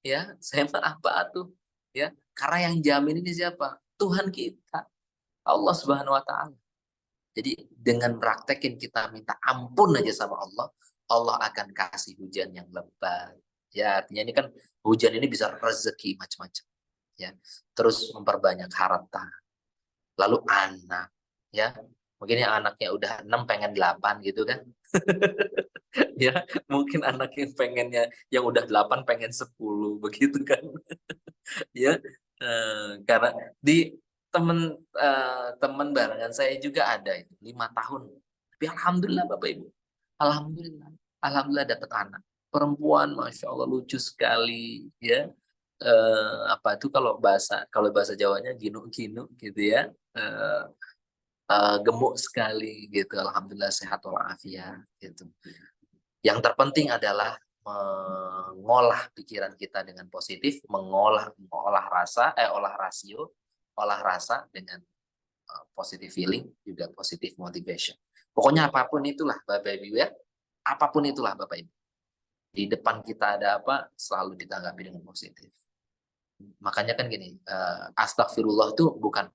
Ya, saya mah apa tuh? Ya, karena yang jamin ini siapa? Tuhan kita. Allah Subhanahu wa taala. Jadi dengan praktekin kita minta ampun aja sama Allah, Allah akan kasih hujan yang lebat. Ya, artinya ini kan hujan ini bisa rezeki macam-macam. Ya, terus memperbanyak harta. Lalu anak, ya, Mungkin yang anaknya udah 6 pengen 8 gitu kan. Ya, mungkin anak yang pengennya yang udah 8 pengen 10 begitu kan. Ya, karena di teman barengan saya juga ada itu 5 tahun. Tapi alhamdulillah Bapak Ibu. Alhamdulillah. Alhamdulillah dapat anak. Perempuan, Masya Allah lucu sekali ya. Apa itu kalau bahasa Jawanya ginu-ginu gitu ya. Gemuk sekali gitu. Alhamdulillah sehat walafiat gitu. Yang terpenting adalah mengolah pikiran kita dengan positif, olah rasa dengan positive feeling, juga positive motivation. Pokoknya apapun itulah Bapak Ibu ya, apapun itulah Bapak Ibu. Di depan kita ada apa, selalu ditanggapi dengan positif. Makanya kan gini, astagfirullah tuh bukan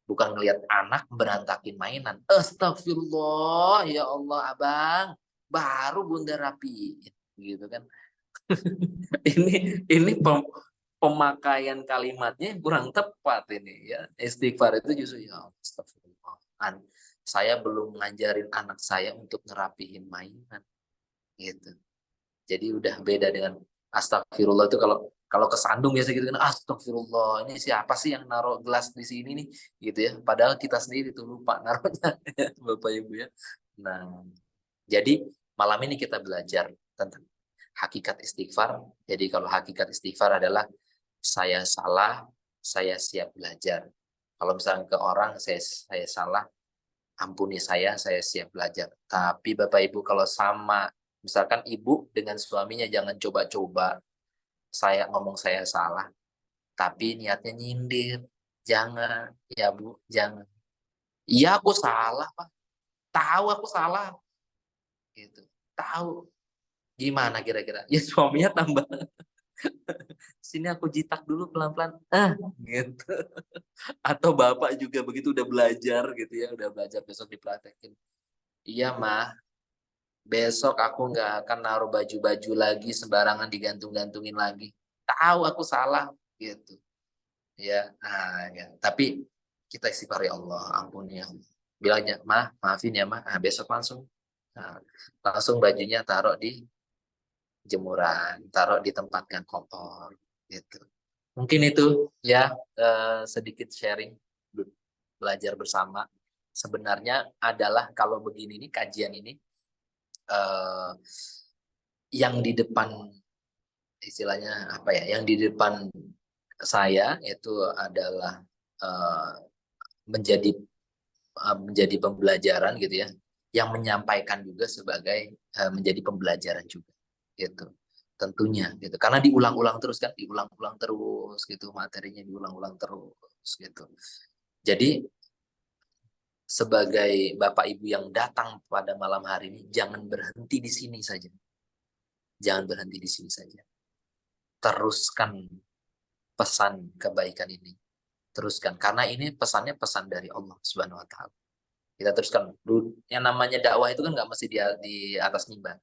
ngelihat anak berantakin mainan. Astagfirullah, ya Allah abang, baru bunda rapi, gitu kan. ini pemakaian kalimatnya kurang tepat ini ya. Istighfar itu justru ya astagfirullah. Saya belum ngajarin anak saya untuk ngerapihin mainan, gitu. Jadi udah beda dengan astagfirullah itu kalau kesandung biasa gitu kan, astagfirullah, ini siapa sih yang naruh gelas di sini nih, gitu ya. Padahal kita sendiri tuh lupa naruhnya, ya, Bapak Ibu ya. Nah, jadi malam ini kita belajar tentang hakikat istighfar. Jadi kalau hakikat istighfar adalah saya salah, saya siap belajar. Kalau misalnya ke orang saya salah, ampuni saya siap belajar. Tapi Bapak Ibu kalau sama, misalkan ibu dengan suaminya jangan coba-coba saya ngomong saya salah, tapi niatnya nyindir. Jangan, ya Bu, jangan. Iya aku salah, Pak. Tahu aku salah. Gitu. Tahu. Gimana kira-kira? Ya suaminya tambah. Sini aku jitak dulu pelan-pelan. Gitu. Atau bapak juga begitu udah belajar gitu ya, udah belajar besok dipraktekin. Iya, Mah. Besok aku nggak akan naruh baju-baju lagi sembarangan digantung-gantungin lagi. Tahu aku salah gitu. Ya, ya. Tapi kita istighfar ya Allah, ampuni ya Allah. Bilang aja, Mah, maafin ya, Mah. Besok langsung bajunya taruh di jemuran, taruh di tempat yang kotor gitu. Mungkin itu ya sedikit sharing belajar bersama. Sebenarnya adalah kalau begini nih kajian ini yang di depan istilahnya apa ya? Yang di depan saya itu adalah menjadi pembelajaran gitu ya. Yang menyampaikan juga sebagai menjadi pembelajaran juga gitu. Tentunya gitu. Karena diulang-ulang terus kan, diulang-ulang terus gitu, materinya diulang-ulang terus gitu. Jadi sebagai Bapak Ibu yang datang pada malam hari ini, jangan berhenti di sini saja. Jangan berhenti di sini saja. Teruskan pesan kebaikan ini. Teruskan. Karena ini pesannya pesan dari Allah Subhanahu wa Ta'ala. Kita teruskan. Yang namanya dakwah itu kan nggak mesti di atas mimbar.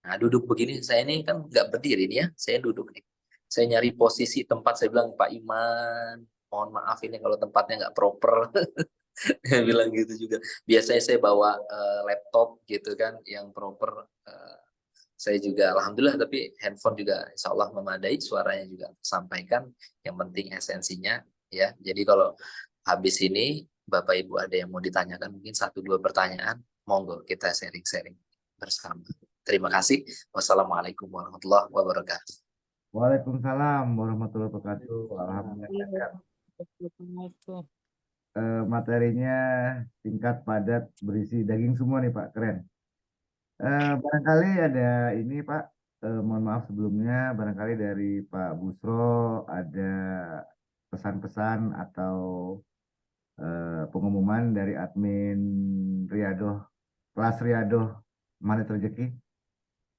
Nah, duduk begini, saya ini kan nggak berdiri nih ya, saya duduk nih. Saya nyari posisi tempat, saya bilang, Pak Iman, mohon maaf ini kalau tempatnya nggak proper. Saya bilang gitu juga. Biasanya saya bawa laptop gitu kan, yang proper. Saya juga, alhamdulillah, tapi handphone juga insya Allah memadai, suaranya juga sampaikan. Yang penting esensinya, ya. Jadi kalau habis ini, Bapak Ibu ada yang mau ditanyakan, mungkin 1-2 pertanyaan, monggo kita sharing-sharing bersama. Terima kasih. Wassalamualaikum warahmatullahi wabarakatuh. Waalaikumsalam warahmatullahi wabarakatuh. Alhamdulillah. Materinya singkat, padat, berisi daging semua nih Pak, keren. Barangkali ada ini Pak, mohon maaf sebelumnya, barangkali dari Pak Busro ada pesan-pesan atau pengumuman dari admin Riyadoh, kelas Riyadoh Manet Rezeki.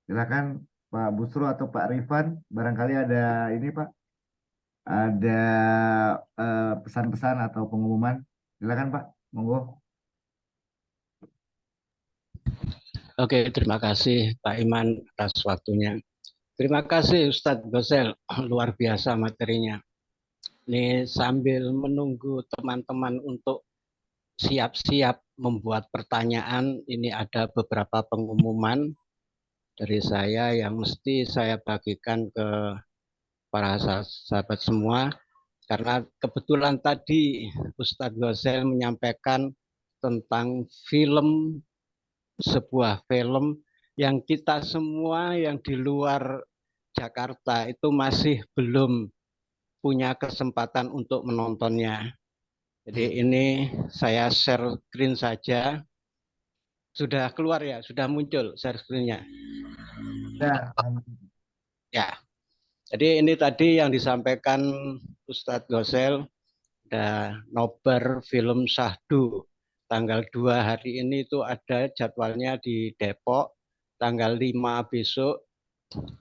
Silakan Pak Busro atau Pak Rifan, barangkali ada ini Pak, ada pesan-pesan atau pengumuman. Silakan Pak, monggo. Oke, terima kasih Pak Iman atas waktunya. Terima kasih Ustadz Gosel, luar biasa materinya. Ini sambil menunggu teman-teman untuk siap-siap membuat pertanyaan. Ini ada beberapa pengumuman dari saya yang mesti saya bagikan ke para sahabat semua. Karena kebetulan tadi Ustadz Gosel menyampaikan tentang film, sebuah film yang kita semua yang di luar Jakarta itu masih belum punya kesempatan untuk menontonnya. Jadi ini saya share screen saja. Sudah keluar ya, sudah muncul share screen-nya. Ya. Jadi ini tadi yang disampaikan Ustadz Gosel, ada nobar film Syahdu. Tanggal 2 hari ini itu ada jadwalnya di Depok, tanggal 5 besok,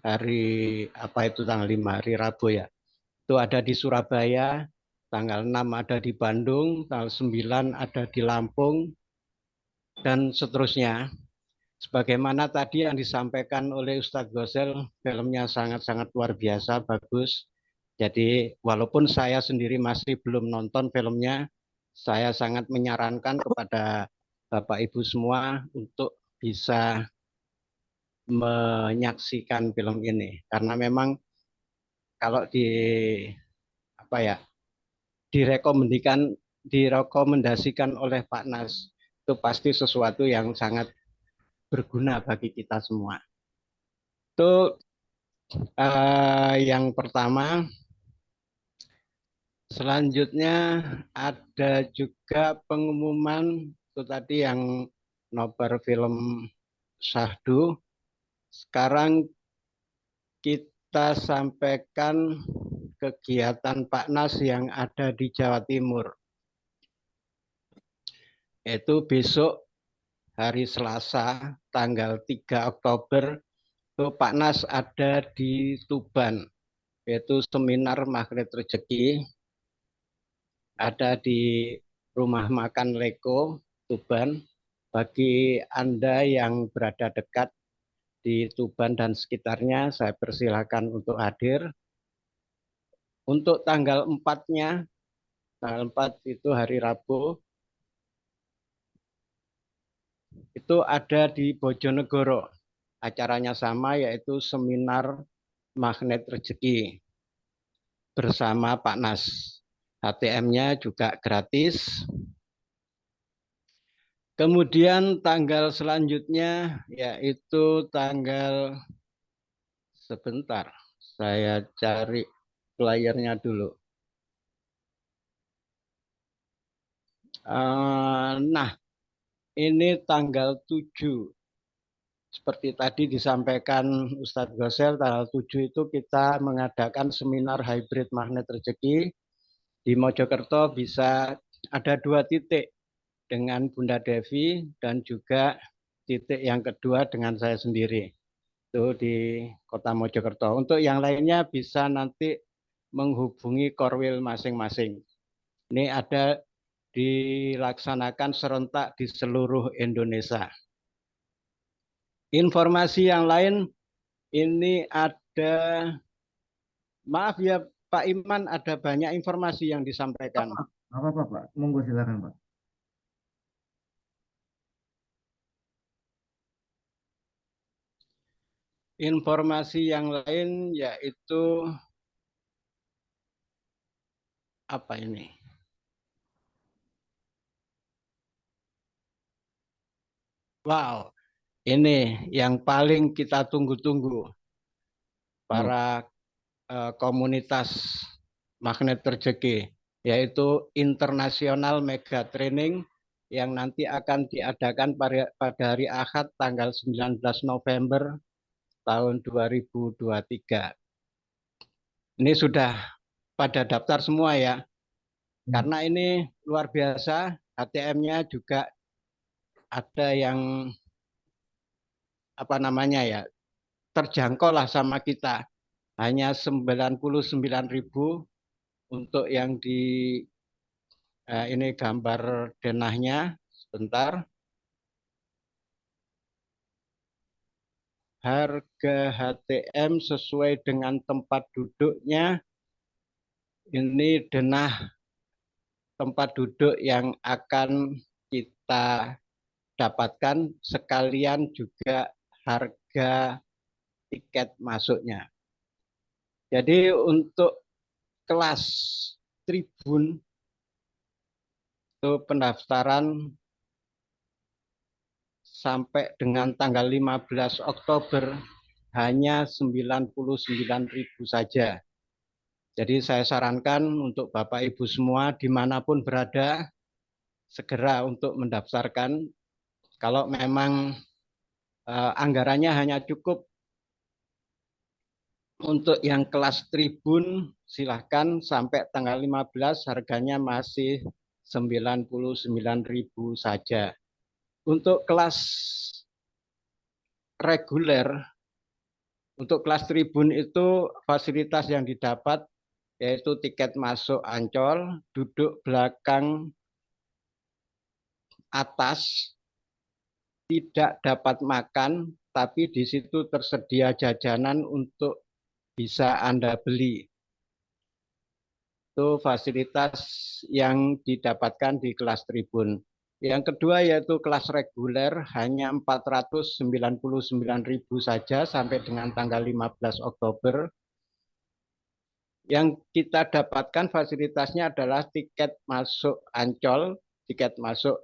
hari apa itu tanggal 5, hari Rabu ya. Itu ada di Surabaya, tanggal 6 ada di Bandung, tanggal 9 ada di Lampung, dan seterusnya. Sebagaimana tadi yang disampaikan oleh Ustadz Gosel, filmnya sangat-sangat luar biasa, bagus. Jadi walaupun saya sendiri masih belum nonton filmnya, saya sangat menyarankan kepada Bapak Ibu semua untuk bisa menyaksikan film ini. Karena memang kalau direkomendasikan oleh Pak Nas, itu pasti sesuatu yang sangat berguna bagi kita semua. Itu yang pertama. Selanjutnya ada juga pengumuman itu tadi yang nobar film Syahdu. Sekarang kita sampaikan kegiatan Pak Nas yang ada di Jawa Timur. Itu besok hari Selasa tanggal 3 Oktober itu Pak Nas ada di Tuban, yaitu seminar Magnet Rezeki. Ada di Rumah Makan Leko, Tuban. Bagi Anda yang berada dekat di Tuban dan sekitarnya, saya persilakan untuk hadir. Untuk tanggal 4-nya, tanggal 4 itu hari Rabu, itu ada di Bojonegoro. Acaranya sama, yaitu seminar Magnet Rezeki bersama Pak Nas. HTM-nya juga gratis. Kemudian tanggal selanjutnya yaitu tanggal, sebentar, saya cari flyernya dulu. Nah, ini tanggal 7. Seperti tadi disampaikan Ustadz Gosel, tanggal 7 itu kita mengadakan seminar hybrid Magnet Rezeki. Di Mojokerto bisa ada 2 titik dengan Bunda Devi dan juga titik yang kedua dengan saya sendiri. Itu di Kota Mojokerto. Untuk yang lainnya bisa nanti menghubungi Korwil masing-masing. Ini ada dilaksanakan serentak di seluruh Indonesia. Informasi yang lain ini ada, maaf ya Pak Iman, ada banyak informasi yang disampaikan. Apa Pak? Monggo silakan Pak. Informasi yang lain yaitu apa ini? Wow, ini yang paling kita tunggu-tunggu. Para komunitas Magnet Rezeki, yaitu International Mega Training yang nanti akan diadakan pada hari Ahad tanggal 19 November tahun 2023. Ini sudah pada daftar semua ya, karena ini luar biasa, HTM-nya juga ada yang apa namanya ya, terjangkau lah sama kita. Hanya 99.000 untuk yang di ini gambar denahnya, sebentar. Harga HTM sesuai dengan tempat duduknya. Ini denah tempat duduk yang akan kita dapatkan sekalian juga harga tiket masuknya. Jadi untuk kelas tribun itu pendaftaran sampai dengan tanggal 15 Oktober hanya 99.000 saja. Jadi saya sarankan untuk Bapak Ibu semua dimanapun berada segera untuk mendaftarkan. Kalau memang anggarannya hanya cukup untuk yang kelas tribun, silahkan sampai tanggal 15 harganya masih 99.000 saja. Untuk kelas reguler, untuk kelas tribun itu fasilitas yang didapat yaitu tiket masuk Ancol, duduk belakang atas, tidak dapat makan, tapi di situ tersedia jajanan untuk bisa Anda beli. Itu fasilitas yang didapatkan di kelas tribun. Yang kedua yaitu kelas reguler hanya 499.000 saja sampai dengan tanggal 15 Oktober. Yang kita dapatkan fasilitasnya adalah tiket masuk Ancol, tiket masuk,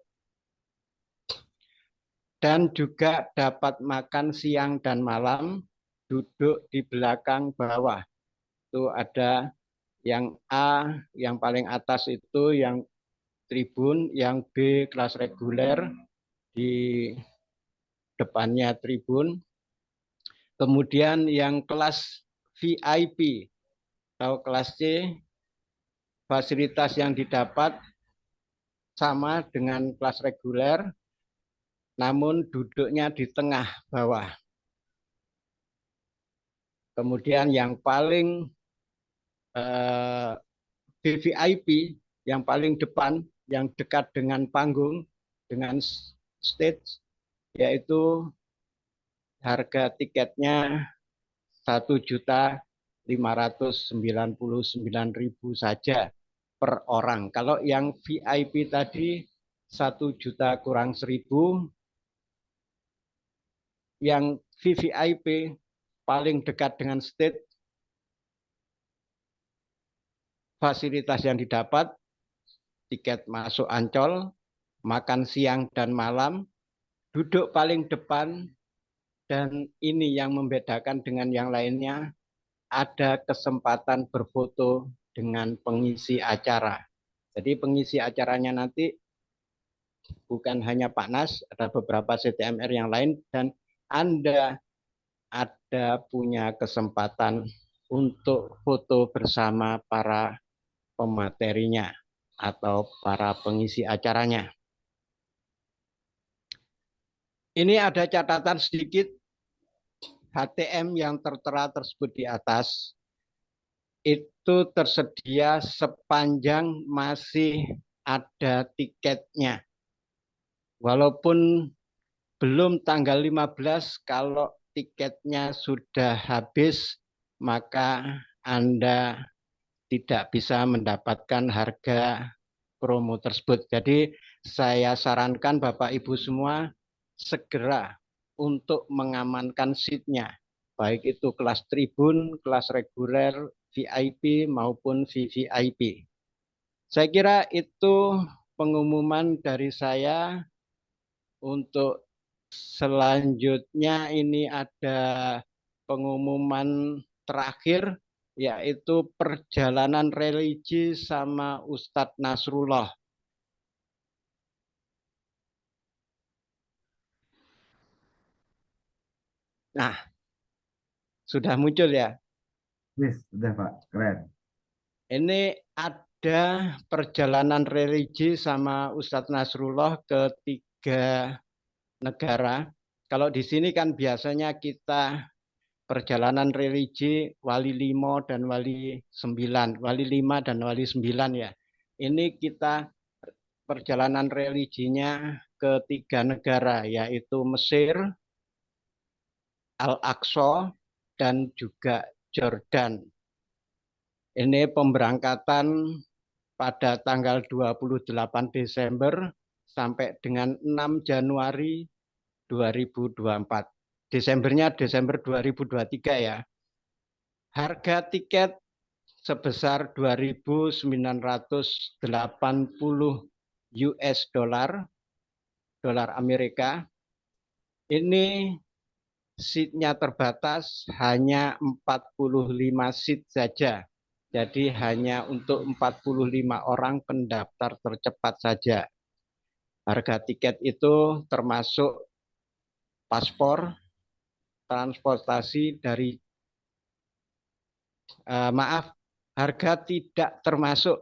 dan juga dapat makan siang dan malam, duduk di belakang bawah. Itu ada yang A, yang paling atas itu yang tribun, yang B kelas reguler di depannya tribun. Kemudian yang kelas VIP atau kelas C, fasilitas yang didapat sama dengan kelas reguler, namun duduknya di tengah bawah. Kemudian yang paling VVIP, yang paling depan, yang dekat dengan panggung, dengan stage, yaitu harga tiketnya 1.599.000 saja per orang. Kalau yang VIP tadi 1 juta kurang 1.000, yang VVIP paling dekat dengan stage, fasilitas yang didapat, tiket masuk Ancol, makan siang dan malam, duduk paling depan, dan ini yang membedakan dengan yang lainnya, ada kesempatan berfoto dengan pengisi acara. Jadi pengisi acaranya nanti bukan hanya Pak Nas, ada beberapa CTMR yang lain, dan Anda ada punya kesempatan untuk foto bersama para pematerinya atau para pengisi acaranya. Ini ada catatan sedikit, HTM yang tertera tersebut di atas itu tersedia sepanjang masih ada tiketnya. Walaupun belum tanggal 15, kalau tiketnya sudah habis, maka Anda tidak bisa mendapatkan harga promo tersebut. Jadi saya sarankan Bapak Ibu semua segera untuk mengamankan seatnya, baik itu kelas tribun, kelas reguler, VIP maupun VVIP. Saya kira itu pengumuman dari saya. Untuk selanjutnya ini ada pengumuman terakhir, yaitu perjalanan religi sama Ustadz Nasrullah. Nah, sudah muncul ya? Yes, sudah Pak, keren. Ini ada perjalanan religi sama Ustadz Nasrullah ke 3 negara. Kalau di sini kan biasanya kita perjalanan religi Wali 5 dan Wali 9, Wali 5 dan Wali 9 ya. Ini kita perjalanan religinya ke 3 negara, yaitu Mesir, Al-Aqsa, dan juga Jordan. Ini pemberangkatan pada tanggal 28 Desember sampai dengan 6 Januari 2024. Desembernya Desember 2023 ya. Harga tiket sebesar 2.980 US dollar, dolar Amerika. Ini seatnya terbatas, hanya 45 seat saja. Jadi hanya untuk 45 orang pendaftar tercepat saja. Harga tiket itu termasuk paspor, transportasi dari harga tidak termasuk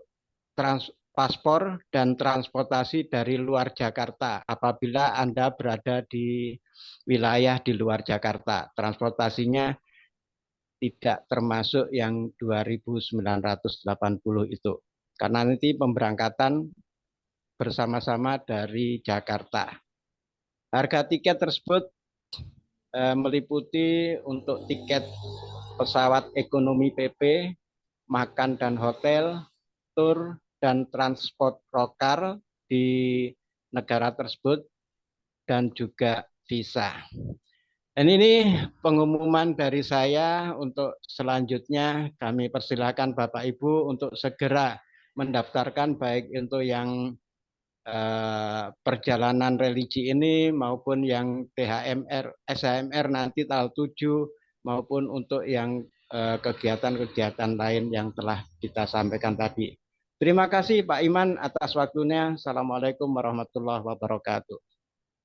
paspor dan transportasi dari luar Jakarta. Apabila Anda berada di wilayah di luar Jakarta, transportasinya tidak termasuk yang 2.980 itu. Karena nanti pemberangkatan bersama-sama dari Jakarta. Harga tiket tersebut meliputi untuk tiket pesawat ekonomi PP, makan dan hotel, tur dan transport lokal di negara tersebut, dan juga visa. Dan ini pengumuman dari saya. Untuk selanjutnya kami persilakan Bapak Ibu untuk segera mendaftarkan, baik untuk yang perjalanan religi ini maupun yang THMR, SHMR nanti tanggal 7, maupun untuk yang kegiatan-kegiatan lain yang telah kita sampaikan tadi. Terima kasih Pak Iman atas waktunya. Assalamualaikum warahmatullahi wabarakatuh.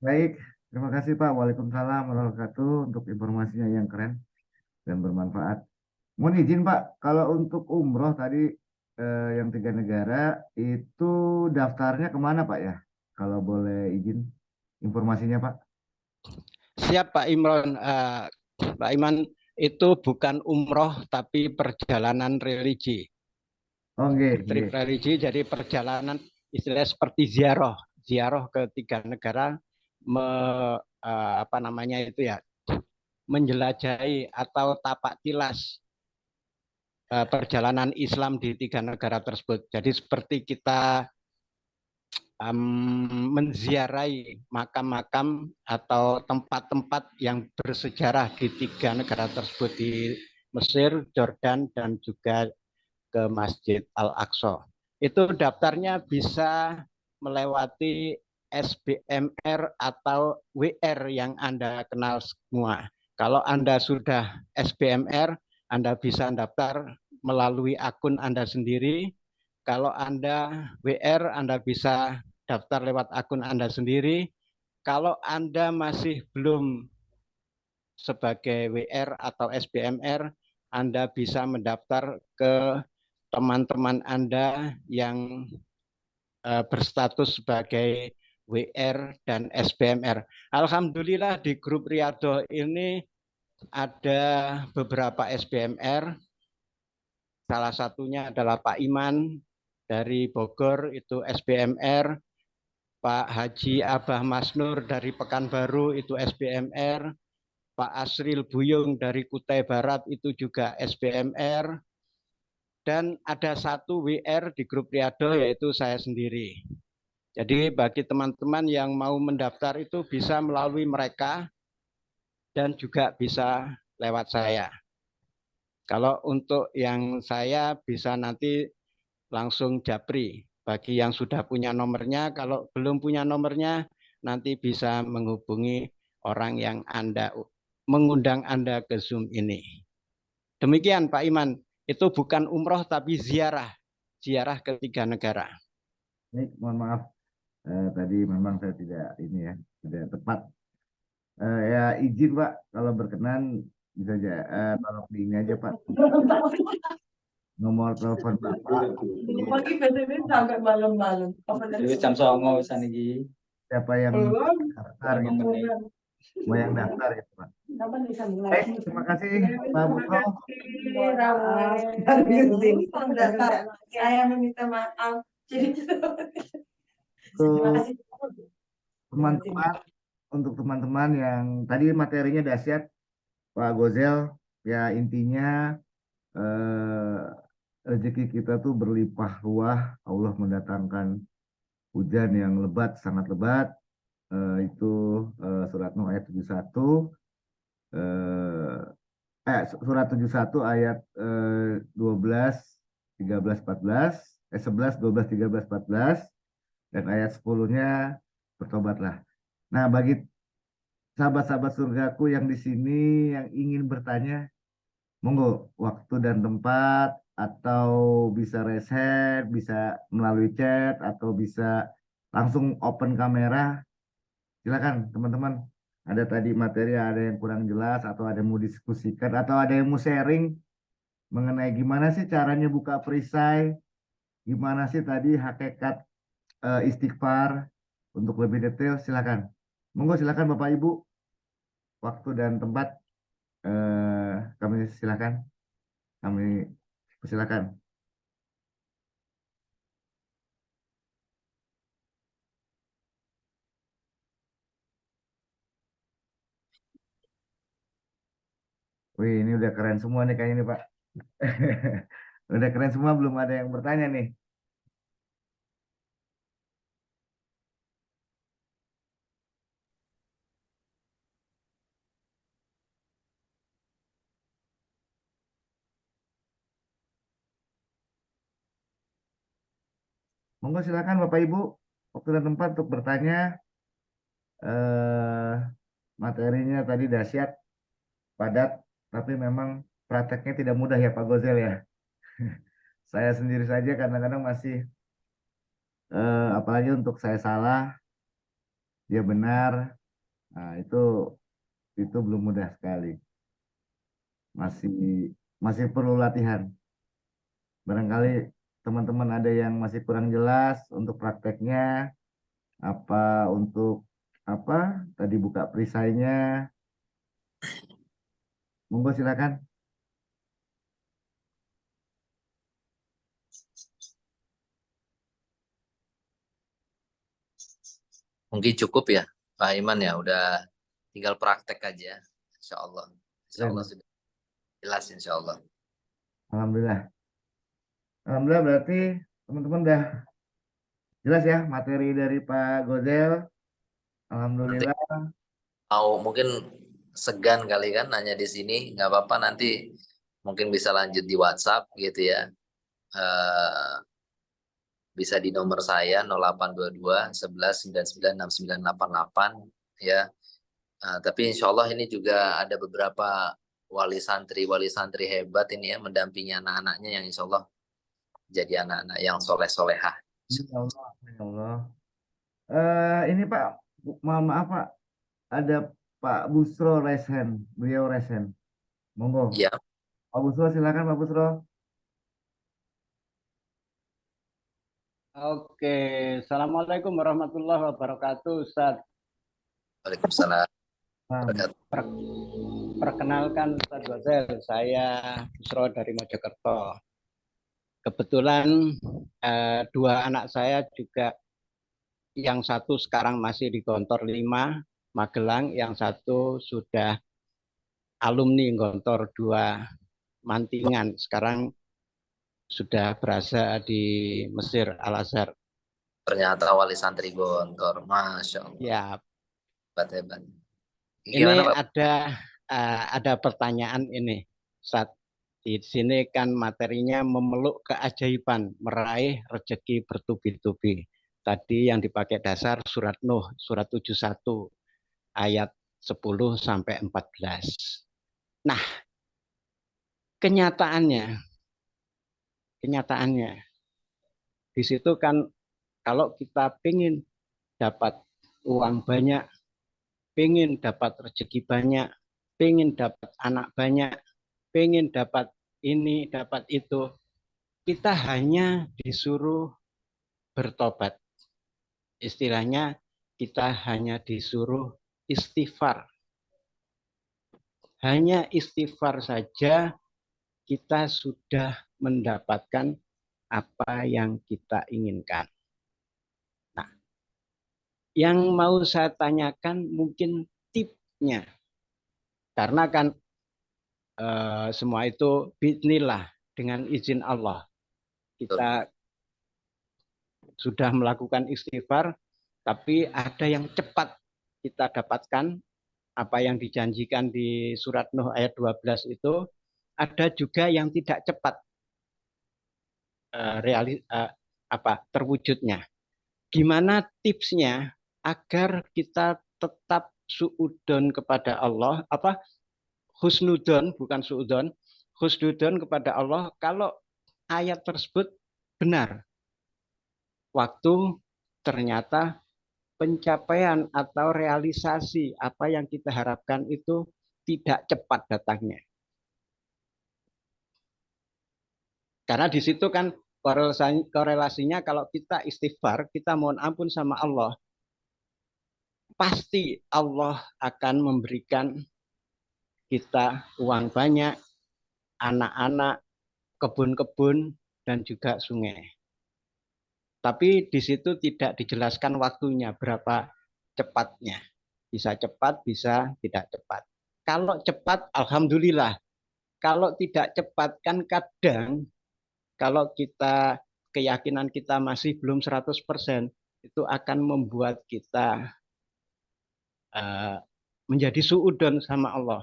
Baik, terima kasih Pak. Waalaikumsalam warahmatullahi wabarakatuh untuk informasinya yang keren dan bermanfaat. Mohon izin Pak, kalau untuk umroh tadi yang 3 negara itu daftarnya kemana Pak ya? Kalau boleh izin informasinya Pak. Siap Pak Imron. Pak Iman, itu bukan umroh tapi perjalanan religi. Oh, Trip religi, jadi perjalanan istilahnya seperti ziarah ke 3 negara, menjelajahi atau tapak tilas perjalanan Islam di 3 negara tersebut. Jadi seperti kita menziarahi makam-makam atau tempat-tempat yang bersejarah di 3 negara tersebut, di Mesir, Jordan, dan juga ke Masjid Al-Aqsa. Itu daftarnya bisa melewati SBMR atau WR yang Anda kenal semua. Kalau Anda sudah SBMR, Anda bisa daftar melalui akun Anda sendiri. Kalau Anda WR, Anda bisa daftar lewat akun Anda sendiri. Kalau Anda masih belum sebagai WR atau SBMR, Anda bisa mendaftar ke teman-teman Anda yang berstatus sebagai WR dan SBMR. Alhamdulillah di grup Riyadhah ini ada beberapa SBMR. Salah satunya adalah Pak Iman dari Bogor, itu SBMR. Pak Haji Abah Masnur dari Pekanbaru, itu SBMR. Pak Asril Buyung dari Kutai Barat, itu juga SBMR. Dan ada 1 WR di grup Riyadhah, yaitu saya sendiri. Jadi bagi teman-teman yang mau mendaftar itu bisa melalui mereka dan juga bisa lewat saya. Kalau untuk yang saya bisa nanti langsung japri. Bagi yang sudah punya nomornya, kalau belum punya nomornya nanti bisa menghubungi orang yang mengundang Anda ke Zoom ini. Demikian Pak Iman. Itu bukan umroh tapi ziarah ke 3 negara. Baik, mohon maaf. Tadi memang saya tidak tepat. Ya izin Pak, kalau berkenan bisa aja tolong di ini aja Pak. Nomor telepon Bapak. Pagi biasanya sampai malam-malam. Jam 09.00 wisan iki. Siapa yang daftar gitu. Mau yang daftar gitu Pak. Baik, terima kasih Pak Butro. Saya meminta maaf. Untuk teman-teman yang tadi materinya dahsyat Pak Gozel, ya intinya rezeki kita tuh berlimpah ruah, Allah mendatangkan hujan yang lebat, sangat lebat. Itu surat Nuh ayat 71. Surat 71 ayat 12, 13, 14, 11, 12, 13, 14, dan ayat 10-nya bertobatlah. Nah, bagi sahabat-sahabat surgaku yang di sini yang ingin bertanya, monggo waktu dan tempat, atau bisa raise hand, bisa melalui chat, atau bisa langsung open kamera. Silakan teman-teman. Ada tadi materi, ada yang kurang jelas, atau ada yang mau diskusikan, atau ada yang mau sharing mengenai gimana sih caranya buka perisai, gimana sih tadi hakikat istighfar. Untuk lebih detail silakan. Monggo silakan Bapak Ibu. Waktu dan tempat kami silakan. Kami silakan. Wih, ini udah keren semua nih kayaknya nih Pak. Udah keren semua, belum ada yang bertanya nih. Monggo silakan Bapak Ibu, waktu dan tempat untuk bertanya. Eh, Materinya tadi dahsyat, padat, tapi memang prakteknya tidak mudah ya Pak Gozel ya. Saya sendiri saja kadang-kadang masih, apalagi untuk saya salah, dia benar. Nah, itu belum mudah sekali. Masih masih perlu latihan. Barangkali teman-teman ada yang masih kurang jelas untuk prakteknya, apa untuk apa tadi buka perisainya. Monggo silakan. Mungkin cukup ya Pak Iman ya, udah tinggal praktek aja. Insya Allah. Insya Allah Keren. sudah jelas insya Allah. Alhamdulillah. Alhamdulillah berarti teman-teman udah jelas ya materi dari Pak Gozel. Nanti Alhamdulillah. mungkin segan kali kan nanya di sini, nggak apa-apa, nanti mungkin bisa lanjut di WhatsApp gitu ya. Bisa di nomor saya 0822 11 99 69 88 ya. Tapi insya Allah ini juga ada beberapa wali santri hebat ini ya, mendampingi anak-anaknya yang insya Allah jadi anak-anak yang soleh-solehah. Ya Allah, ya Allah. Ini Pak, mohon maaf Pak, ada Pak Busro Resen, beliau Resen. Monggo. Ya, Pak Busro silakan Pak Busro. Oke, Assalamualaikum warahmatullahi wabarakatuh, Ustaz. Waalaikumsalam. Perkenalkan Ustaz Gozel, saya Busro dari Mojokerto. Kebetulan dua anak saya juga, yang satu sekarang masih di Gontor 5, Magelang, yang satu sudah alumni Gontor 2, Mantingan. Sekarang sudah berasa di Mesir, Al-Azhar. Ternyata wali santri Gontor, Masya Allah. Ya. Hebat-hebat. Ini ada pertanyaan ini, Ustaz. Di sini kan materinya memeluk keajaiban, meraih rezeki bertubi-tubi. Tadi yang dipakai dasar surat Nuh, surat 71, ayat 10 sampai 14. Nah, kenyataannya di situ kan kalau kita ingin dapat uang banyak, ingin dapat rezeki banyak, ingin dapat anak banyak, ingin dapat ini, dapat itu, kita hanya disuruh bertobat. Istilahnya kita hanya disuruh istighfar. Hanya istighfar saja kita sudah mendapatkan apa yang kita inginkan. Nah, yang mau saya tanyakan mungkin tipsnya. Karena kan semua itu bismillah, dengan izin Allah. sudah melakukan istighfar, tapi ada yang cepat kita dapatkan, apa yang dijanjikan di surat Nuh ayat 12 itu, ada juga yang tidak cepat terwujudnya. Gimana tipsnya agar kita tetap suudon kepada Allah, husnudon, bukan suudon, husnudon kepada Allah kalau ayat tersebut benar. Waktu ternyata pencapaian atau realisasi apa yang kita harapkan itu tidak cepat datangnya. Karena di situ kan korelasinya kalau kita istighfar, kita mohon ampun sama Allah, pasti Allah akan memberikan kita uang banyak, anak-anak, kebun-kebun, dan juga sungai. Tapi di situ tidak dijelaskan waktunya, berapa cepatnya. Bisa cepat, bisa tidak cepat. Kalau cepat, alhamdulillah. Kalau tidak cepat, kan kadang kalau kita keyakinan kita masih belum 100%, itu akan membuat kita menjadi suudon sama Allah.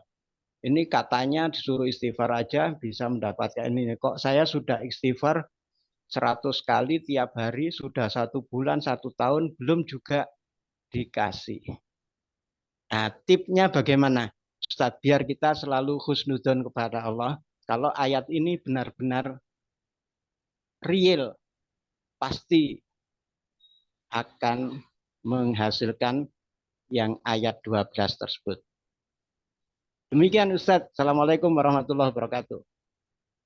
Ini katanya disuruh istighfar aja bisa mendapatkan ini. Kok saya sudah istighfar 100 kali tiap hari, sudah 1 bulan, 1 tahun, belum juga dikasih. Nah, tipnya bagaimana? Ustadz, biar kita selalu husnudon kepada Allah. Kalau ayat ini benar-benar real, pasti akan menghasilkan yang ayat 12 tersebut. Demikian Ustadz. Assalamualaikum warahmatullahi wabarakatuh.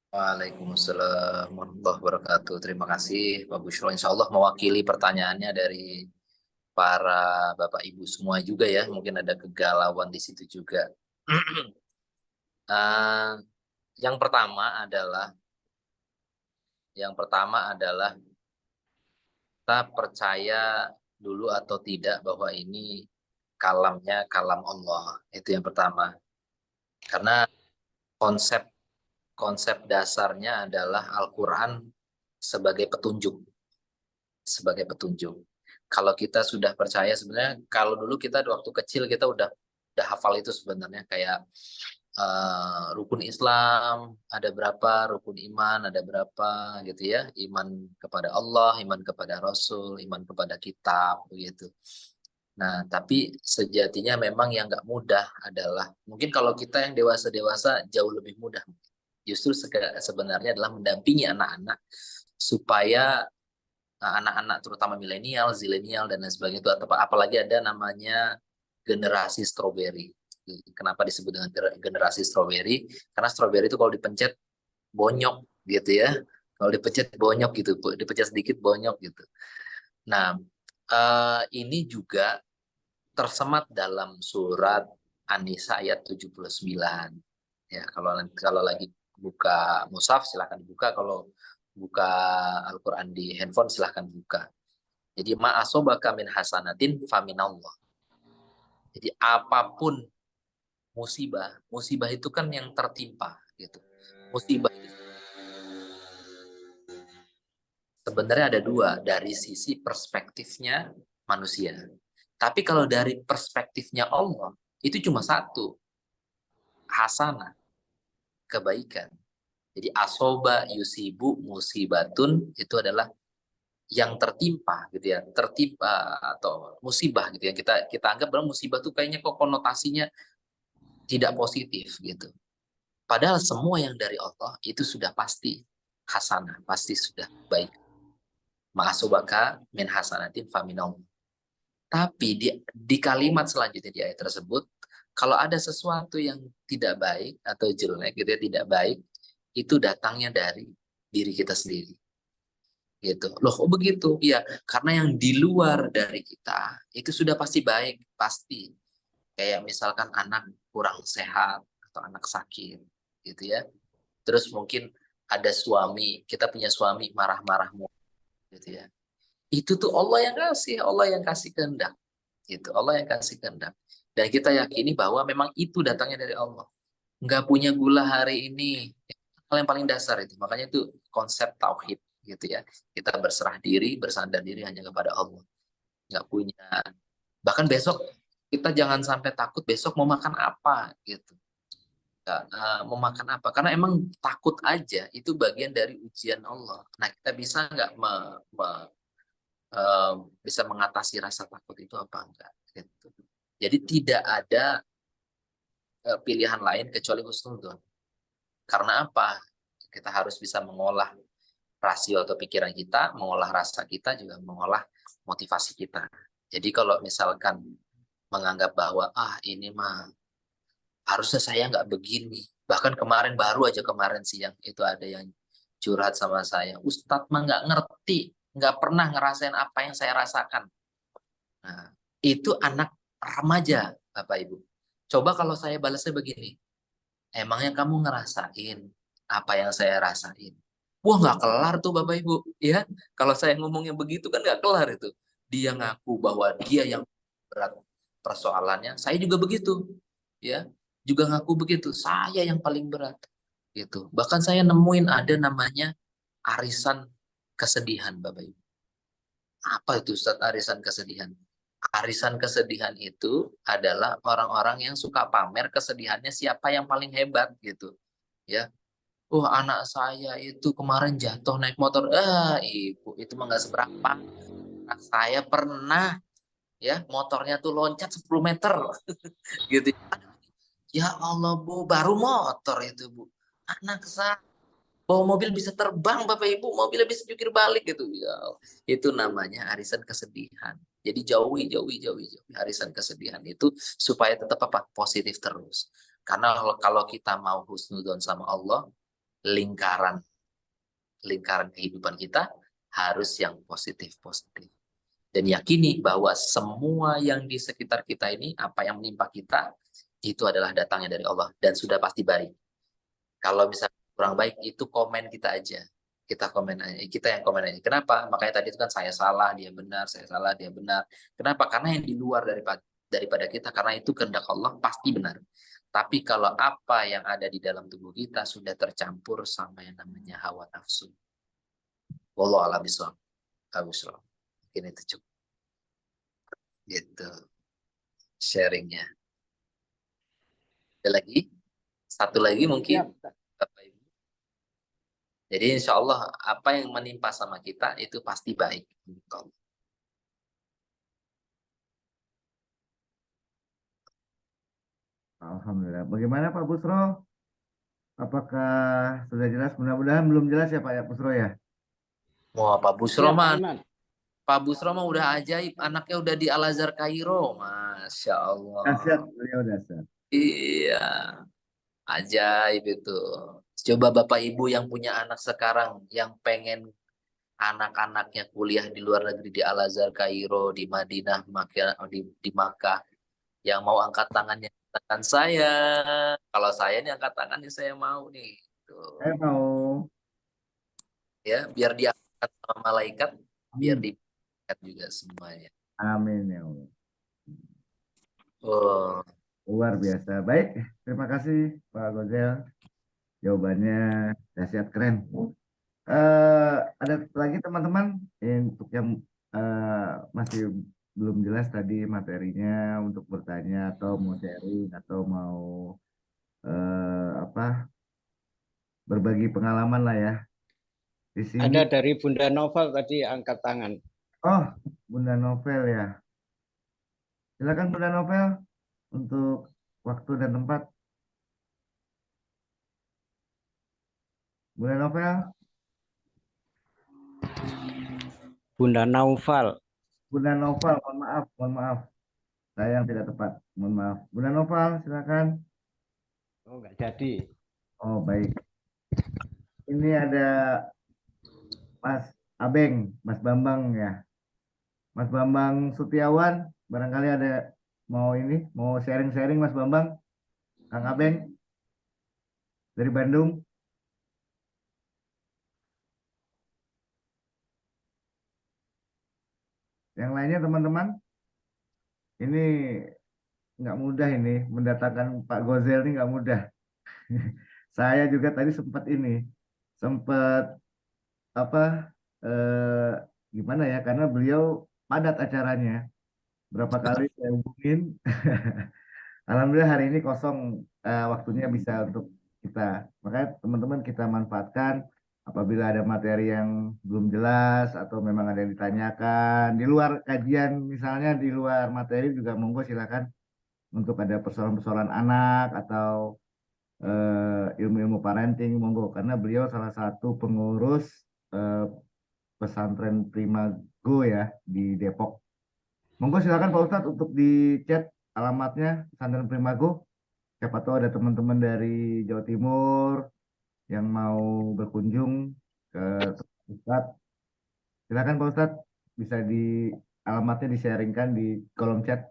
Waalaikumsalam warahmatullahi wabarakatuh. Terima kasih Pak Bushro. Insya Allah mewakili pertanyaannya dari para Bapak Ibu semua juga ya. Mungkin ada kegalauan di situ juga. Yang pertama adalah kita percaya dulu atau tidak bahwa ini kalamnya kalam Allah. Itu yang pertama. Karena konsep dasarnya adalah Al-Quran sebagai petunjuk. Sebagai petunjuk. Kalau kita sudah percaya, sebenarnya kalau dulu kita waktu kecil kita udah hafal itu sebenarnya, kayak rukun Islam ada berapa, rukun iman ada berapa gitu ya. Iman kepada Allah, iman kepada Rasul, iman kepada kitab begitu. Nah, tapi sejatinya memang yang nggak mudah adalah, mungkin kalau kita yang dewasa-dewasa jauh lebih mudah. Justru sebenarnya adalah mendampingi anak-anak supaya anak-anak terutama milenial, zilenial dan lain sebagainya itu, atau apalagi ada namanya generasi strawberry. Kenapa disebut dengan generasi strawberry? Karena strawberry itu kalau dipencet bonyok gitu ya. Kalau dipencet bonyok gitu, dipencet sedikit bonyok gitu. Nah, ini juga tersemat dalam surat An-Nisa ayat 79. Ya, kalau lagi buka mushaf silahkan dibuka, kalau buka Al-Qur'an di handphone silahkan buka. Jadi ma asobaka min hasanatin faminallah. Jadi apapun musibah itu kan yang tertimpa gitu. Musibah itu sebenarnya ada dua, dari sisi perspektifnya manusia. Tapi kalau dari perspektifnya Allah, itu cuma satu. Hasanah, kebaikan. Jadi asoba yusibu musibatun itu adalah yang tertimpa gitu ya, tertimpa atau musibah gitu ya. Kita anggap bahwa musibah itu kayaknya kok konotasinya tidak positif gitu. Padahal semua yang dari Allah itu sudah pasti hasanah, pasti sudah baik. Ma'asobaka min hasanatin faminallah. Tapi di kalimat selanjutnya di ayat tersebut, kalau ada sesuatu yang tidak baik atau jelek gitu ya, tidak baik, itu datangnya dari diri kita sendiri. Gitu. Loh, kok begitu? Ya, karena yang di luar dari kita itu sudah pasti baik, pasti. Kayak misalkan anak kurang sehat atau anak sakit gitu ya. Terus mungkin ada suami, kita punya suami marah-marah gitu ya. Itu tuh Allah yang kasih kehendak. Gitu, Allah yang kasih kehendak. Dan kita yakini bahwa memang itu datangnya dari Allah. Nggak punya gula hari ini. Hal yang paling dasar itu. Makanya itu konsep tauhid. gitu ya. Kita berserah diri, bersandar diri hanya kepada Allah. Nggak punya. Bahkan besok kita jangan sampai takut besok mau makan apa gitu. Nggak, mau makan apa? Karena emang takut aja itu bagian dari ujian Allah. Nah, kita bisa nggak bisa mengatasi rasa takut itu apa enggak? Gitu. Jadi tidak ada pilihan lain kecuali husnudzon. Karena apa? Kita harus bisa mengolah rasio atau pikiran kita, mengolah rasa kita, juga mengolah motivasi kita. Jadi kalau misalkan menganggap bahwa ini mah harusnya saya nggak begini. Bahkan baru aja kemarin siang itu ada yang curhat sama saya. Ustadz mah nggak ngerti, nggak pernah ngerasain apa yang saya rasakan. Nah, itu anak remaja, Bapak Ibu. Coba kalau saya balasnya begini, emangnya kamu ngerasain apa yang saya rasain? Wah, nggak kelar tuh Bapak Ibu. Ya, kalau saya ngomongnya begitu kan nggak kelar itu. Dia ngaku bahwa dia yang berat persoalannya, saya juga begitu. Ya, juga ngaku begitu. Saya yang paling berat. Gitu. Bahkan saya nemuin ada namanya arisan kesedihan, Bapak Ibu. Apa itu Ustaz arisan kesedihan? Arisan kesedihan itu adalah orang-orang yang suka pamer kesedihannya siapa yang paling hebat gitu. Ya, anak saya itu kemarin jatuh naik motor. Ibu, itu mah nggak seberapa. Anak saya pernah ya motornya tuh loncat 10 meter gitu. Ya Allah Bu, baru motor itu Bu. Anak saya bawa mobil bisa terbang Bapak Ibu, mobilnya bisa jungkir balik gitu. Ya, itu namanya arisan kesedihan. Jadi jauhi arisan kesedihan itu supaya tetap positif terus. Karena kalau kita mau husnuzon sama Allah, lingkaran kehidupan kita harus yang positif. Dan yakini bahwa semua yang di sekitar kita ini, apa yang menimpa kita, itu adalah datangnya dari Allah dan sudah pasti baik. Kalau misalnya kurang baik, itu komen kita aja. Kita komen aja, kita yang komen aja. Kenapa? Makanya tadi itu kan saya salah, dia benar, saya salah, dia benar. Kenapa? Karena yang di luar daripada kita, karena itu kehendak Allah pasti benar. Tapi kalau apa yang ada di dalam tubuh kita sudah tercampur sama yang namanya hawa nafsu. Wallahu a'lam bishawab. Mungkin itu cukup. Gitu. Sharingnya. Ada lagi? Satu lagi mungkin. Bapak Ibu. Jadi insya Allah apa yang menimpa sama kita itu pasti baik. Alhamdulillah. Bagaimana Pak Busro? Apakah sudah jelas? Mudah-mudahan belum jelas ya Pak ya Busro ya? Wah, Pak Busro Siap, mah Pak Iman. Pak Busro mah udah ajaib, anaknya udah di Al-Azhar Kairo, Masya Allah. Dahsyat, beliau dahsyat. Iya, ajaib itu. Coba Bapak Ibu yang punya anak sekarang, yang pengen anak-anaknya kuliah di luar negeri, di Al-Azhar Kairo, di Madinah, di Makkah, yang mau angkat tangannya, katakan saya. Kalau saya nih angkat tangannya, saya mau nih. Tuh. Saya mau. Ya, biar diangkat sama malaikat, biar diangkat juga semuanya. Amin ya Allah. Oh. Luar biasa. Baik, terima kasih Pak Gozel. Jawabannya dahsyat keren. Ada lagi teman-teman untuk yang masih belum jelas tadi materinya untuk bertanya atau mau sharing atau mau berbagi pengalaman lah ya. Di sini. Ada dari Bunda Novel tadi angkat tangan. Oh, Bunda Novel ya. Silakan Bunda Novel untuk waktu dan tempat. Bunda Novel. Bunda Naufal. Bunda Novel, mohon maaf. Saya yang tidak tepat, mohon maaf. Bunda Novel, silakan. Oh, nggak jadi. Oh, baik. Ini ada Mas Abeng, Mas Bambang ya. Mas Bambang Sutiawan, barangkali ada mau sharing-sharing Mas Bambang. Kang Abeng dari Bandung. Yang lainnya teman-teman, ini nggak mudah ini mendatangkan Pak Gozel ini nggak mudah. Saya juga tadi sempat eh, gimana ya, karena beliau padat acaranya. Berapa kali saya hubungin. Alhamdulillah hari ini kosong, waktunya bisa untuk kita. Makanya teman-teman kita manfaatkan apabila ada materi yang belum jelas atau memang ada yang ditanyakan di luar kajian, misalnya di luar materi juga monggo silakan, untuk ada persoalan-persoalan anak atau ilmu-ilmu parenting monggo, karena beliau salah satu pengurus eh, pesantren Primago ya di Depok. Monggo silakan Pak Ustadz untuk di chat alamatnya pesantren Primago. Siapa tahu ada teman-teman dari Jawa Timur yang mau berkunjung ke Ustadz. Silakan Pak Ustadz, bisa di alamatnya di-sharingkan di kolom chat.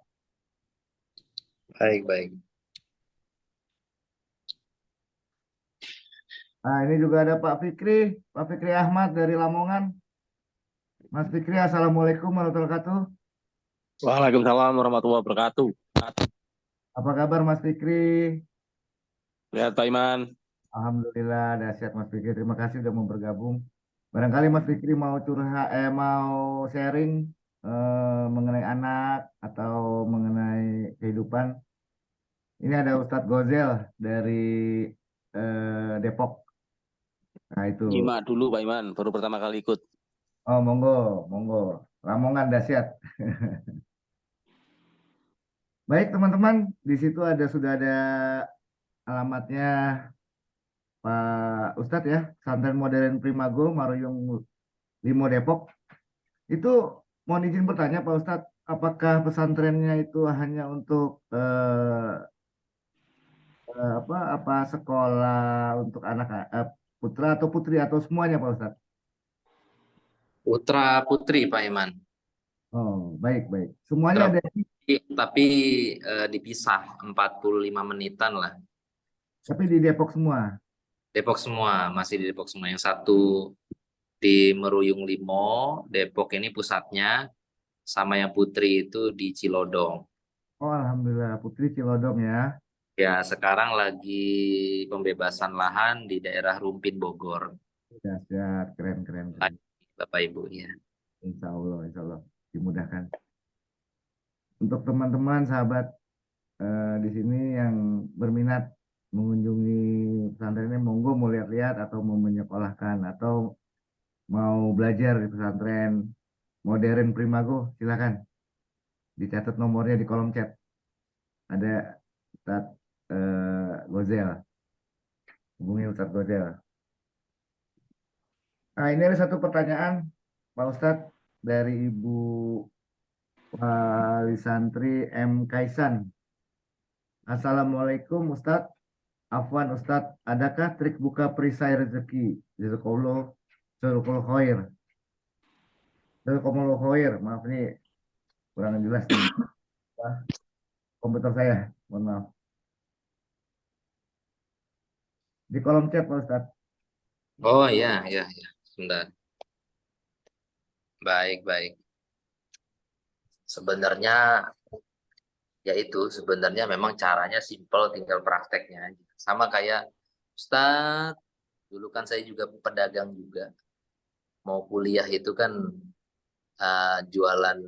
Baik, baik. Nah, ini juga ada Pak Fikri Ahmad dari Lamongan. Mas Fikri, Assalamualaikum warahmatullahi wabarakatuh. Waalaikumsalam warahmatullahi wabarakatuh. Apa kabar Mas Fikri? Lihat Pak Iman. Alhamdulillah, dahsyat Mas Fikri. Terima kasih sudah mau bergabung. Barangkali Mas Fikri mau mau sharing mengenai anak atau mengenai kehidupan. Ini ada Ustadz Gozel dari Depok. Nah itu. Nyimak dulu Pak Iman, baru pertama kali ikut. Oh monggo, monggo. Lamongan dahsyat. Baik teman-teman, di situ sudah ada alamatnya Pak Ustadz ya, Pesantren Modern Primago Maruyung Limo Depok. Itu mau izin bertanya Pak Ustadz, apakah pesantrennya itu hanya untuk apa sekolah untuk anak putra atau putri atau semuanya Pak Ustadz? Putra putri Pak Iman. Oh, baik, baik. Semuanya ada. Tapi dipisah 45 menitan lah. Tapi di Depok semua. Depok semua, masih di Depok semua. Yang satu di Meruyung Limo, Depok ini pusatnya, sama yang putri itu di Cilodong. Oh, alhamdulillah, putri Cilodong ya. Ya, sekarang lagi pembebasan lahan di daerah Rumpin Bogor. Dahsyat, keren, keren, keren. Bapak Ibu ya. Insya Allah dimudahkan. Untuk teman-teman sahabat di sini yang berminat mengunjungi pesantren ini, monggo mau lihat-lihat atau mau menyekolahkan atau mau belajar di pesantren modern Primago, silakan dicatat nomornya di kolom chat. Ada Ustadz Gozel, hubungi Ustadz Gozel. Nah, ini ada satu pertanyaan Pak Ustadz dari Ibu Wali Santri M. Kaisan. Assalamualaikum Ustadz. Afwan Ustadz, adakah trik buka perisai rezeki? Jazakallah khair. Jazakallah khair. Maaf nih kurang jelas nih. Komputer saya, mohon maaf. Di kolom chat Pak Ustadz. Oh iya, iya, iya. Sebentar. Baik, baik. Sebenarnya sebenarnya memang caranya simple, tinggal prakteknya. Sama kayak Ustadz, dulu kan saya juga pedagang juga. Mau kuliah itu kan jualan.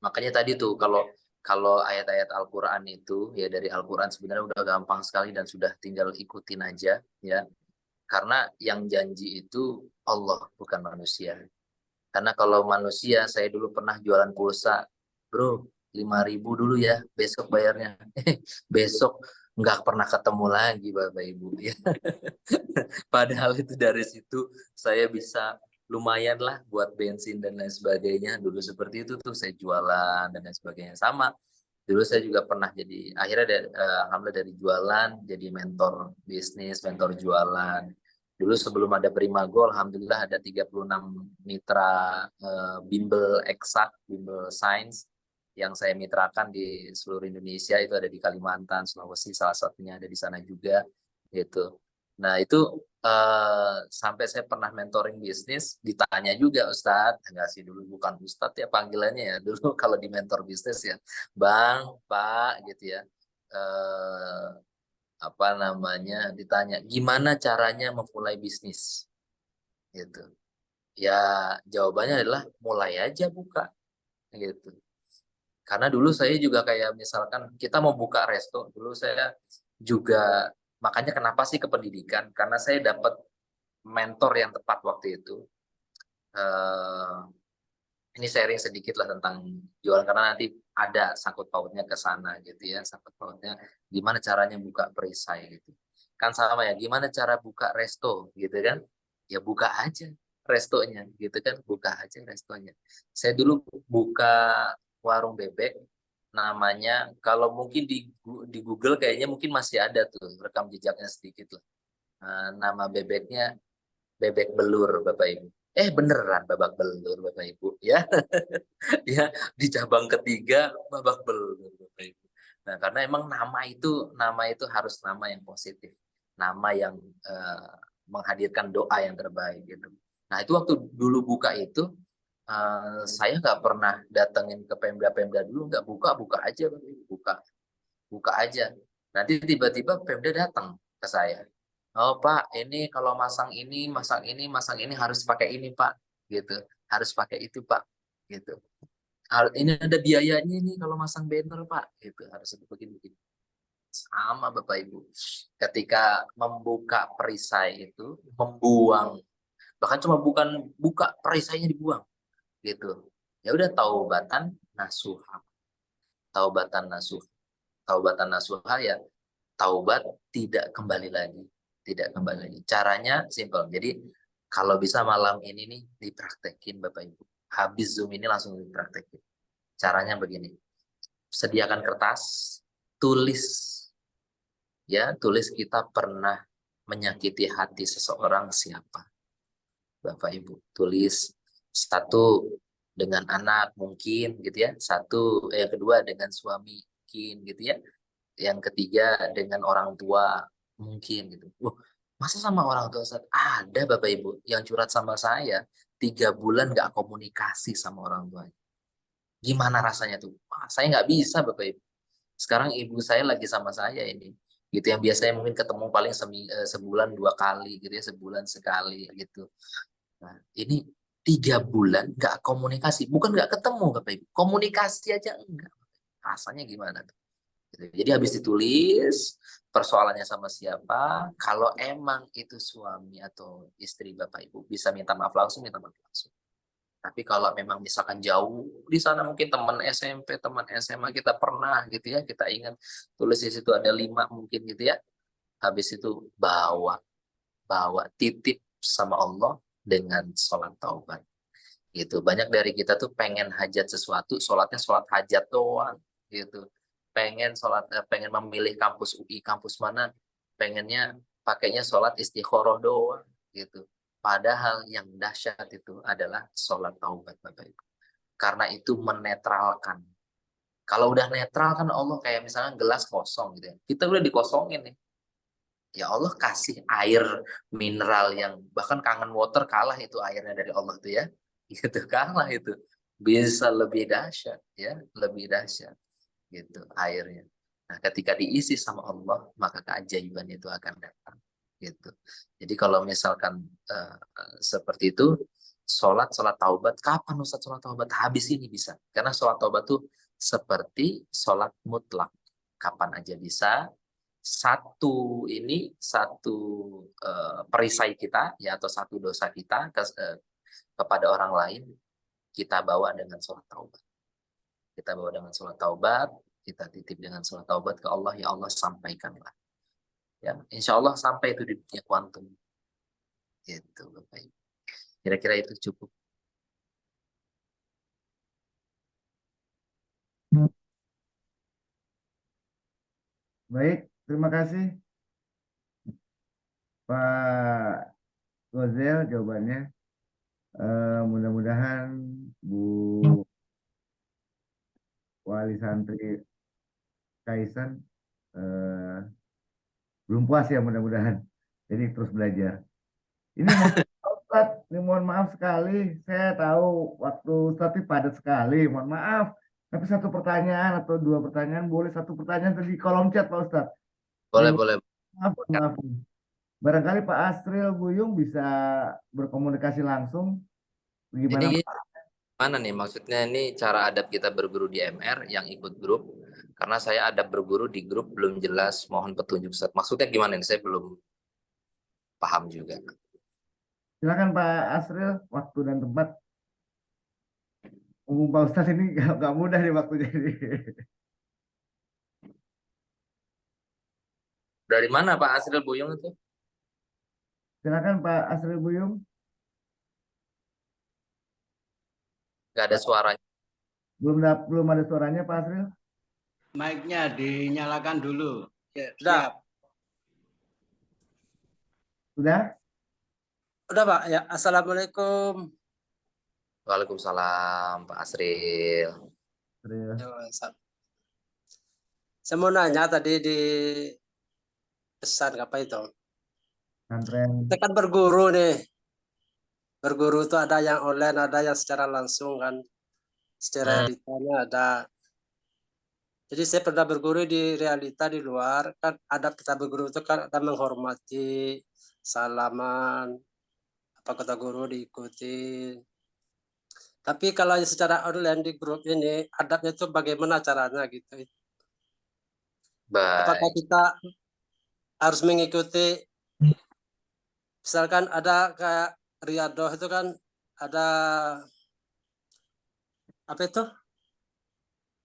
Makanya tadi tuh kalau ayat-ayat Al-Quran itu ya, dari Al-Quran sebenarnya udah gampang sekali dan sudah tinggal ikutin aja ya. Karena yang janji itu Allah, bukan manusia. Karena kalau manusia, saya dulu pernah jualan pulsa, bro, 5.000 dulu ya, besok bayarnya. Besok nggak pernah ketemu lagi Bapak Ibu ya. Padahal itu dari situ saya bisa lumayan lah buat bensin dan lain sebagainya. Dulu seperti itu tuh saya jualan dan lain sebagainya. Sama dulu saya juga pernah jadi, akhirnya alhamdulillah dari jualan jadi mentor bisnis, mentor jualan. Dulu sebelum ada Primago, alhamdulillah ada 36 mitra bimbel eksak, bimbel sains yang saya mitrakan di seluruh Indonesia. Itu ada di Kalimantan, Sulawesi, salah satunya ada di sana juga gitu. Nah itu sampai saya pernah mentoring bisnis, ditanya juga Ustadz, enggak sih dulu bukan Ustadz ya panggilannya ya, dulu kalau di mentor bisnis ya Bang, Pak gitu ya, apa namanya, ditanya gimana caranya memulai bisnis gitu. Ya jawabannya adalah mulai aja buka gitu. Karena dulu saya juga kayak misalkan kita mau buka resto, dulu saya juga makanya kenapa sih ke pendidikan? Karena saya dapat mentor yang tepat waktu itu. Eh, ini sharing sedikit lah tentang jualan karena nanti ada sangkut pautnya ke sana gitu ya, sangkut pautnya gimana caranya buka perisai gitu. Kan sama ya, gimana cara buka resto gitu kan? Ya buka aja restonya gitu kan, buka aja restonya. Saya dulu buka warung bebek namanya kalau mungkin di Google kayaknya mungkin masih ada tuh rekam jejaknya sedikit lah. Nama bebeknya Bebek Belur Bapak Ibu. Beneran babak belur Bapak Ibu ya. Ya, di cabang ketiga babak belur Bapak Ibu. Nah, karena emang nama itu harus nama yang positif. Nama yang menghadirkan doa yang terbaik gitu. Nah, itu waktu dulu buka itu saya nggak pernah datengin ke Pemda-Pemda dulu, nggak buka aja Bapak Ibu. Buka aja. Nanti tiba-tiba Pemda datang ke saya. Oh Pak, ini kalau masang ini harus pakai ini Pak, gitu. Harus pakai itu Pak, gitu. Ini ada biayanya nih kalau masang banner Pak, gitu. Harus begini-begini. Sama Bapak Ibu. Ketika membuka perisai itu, membuang, bahkan cuma bukan buka perisainya dibuang, gitu. Ya udah taubatan nasuha. Taubatan nasuha. Taubatan nasuha ya taubat tidak kembali lagi. Tidak kembali lagi. Caranya simple. Jadi kalau bisa malam ini nih dipraktekin Bapak Ibu. Habis Zoom ini langsung dipraktekin. Caranya begini. Sediakan kertas, tulis. Ya, tulis kita pernah menyakiti hati seseorang siapa. Bapak Ibu, tulis satu dengan anak mungkin gitu ya. Yang kedua dengan suami mungkin gitu ya. Yang ketiga dengan orang tua mungkin gitu. Masa sama orang tua Ustaz? Ada Bapak Ibu yang curhat sama saya 3 bulan nggak komunikasi sama orang tuanya. Gimana rasanya tuh? Saya nggak bisa Bapak Ibu. Sekarang ibu saya lagi sama saya ini. Gitu yang biasanya mungkin ketemu paling sebulan 2 kali gitu ya, sebulan sekali gitu. Nah, ini 3 bulan nggak komunikasi. Bukan nggak ketemu Bapak Ibu. Komunikasi aja enggak. Rasanya gimana tuh? Jadi habis ditulis persoalannya sama siapa, kalau emang itu suami atau istri Bapak Ibu bisa minta maaf langsung, minta maaf langsung. Tapi kalau memang misalkan jauh di sana mungkin teman SMP, teman SMA kita pernah gitu ya, kita ingat tulis di situ ada 5 mungkin gitu ya. Habis itu bawa titip sama Allah dengan sholat taubat. Gitu. Banyak dari kita tuh pengen hajat sesuatu, sholatnya sholat hajat doang gitu. Pengen memilih kampus UI, kampus mana, pengennya pakainya sholat istikharah doang gitu. Padahal yang dahsyat itu adalah sholat taubat Bapak Ibu. Karena itu menetralkan. Kalau udah netral kan Allah kayak misalnya gelas kosong gitu ya. Kita udah dikosongin nih. Ya Allah kasih air mineral yang bahkan kangen water kalah itu airnya dari Allah tuh ya. Gitu kalah itu. Bisa lebih dahsyat ya, lebih dahsyat gitu airnya. Nah, ketika diisi sama Allah, maka keajaiban itu akan datang gitu. Jadi kalau misalkan seperti itu, sholat taubat, kapan Ustaz sholat taubat? Habis ini bisa. Karena sholat taubat itu seperti sholat mutlak. Kapan aja bisa. Satu perisai kita ya atau satu dosa kita kepada orang lain kita bawa dengan sholat taubat. Kita bawa dengan sholat taubat, kita titip dengan sholat taubat ke Allah, ya Allah sampaikanlah. Ya, insya Allah sampai itu di dunia kuantum. Gitu, Bapak Ibu. Kira-kira itu cukup. Baik, terima kasih Pak Gozel jawabannya. Mudah-mudahan Bu Wali Santri Kaisan belum puas ya mudah-mudahan. Jadi terus belajar. Ini mohon maaf sekali. Saya tahu waktu tapi padat sekali. Mohon maaf. Tapi satu pertanyaan atau 2 pertanyaan boleh, satu pertanyaan tadi di kolom chat Pak Ustadz. Boleh. Maaf. Barangkali Pak Asril Buyung bisa berkomunikasi langsung Gimana Jadi Pak? mana nih maksudnya ini cara adab kita berguru di MR yang ikut grup, karena saya adab berguru di grup belum jelas, mohon petunjuk Ustaz. Maksudnya gimana nih, saya belum paham juga. Silakan Pak Asril, waktu dan tempat. Umum Pak Ustadz ini nggak mudah nih waktunya ini. Dari mana Pak Asril Buyung itu? Silakan Pak Asril Buyung. Nggak ada suaranya. Belum ada suaranya Pak Asril. Mic-nya dinyalakan dulu. Ya, Sudah. siap. Sudah? Udah Pak, ya. Assalamualaikum. Waalaikumsalam Pak Asril. Saya mau nanya tadi di pesan apa itu? Pesantren. Kita kan berguru nih. Berguru itu ada yang online, ada yang secara langsung kan. Secara realitanya ada. Jadi saya pernah berguru di realita di luar, kan adab kita berguru itu kan ada menghormati, salaman, apa kata guru diikuti. Tapi kalau secara online di grup ini, adabnya itu bagaimana caranya gitu. Apakah kita harus mengikuti, misalkan ada kayak Riyadoh itu kan ada apa itu?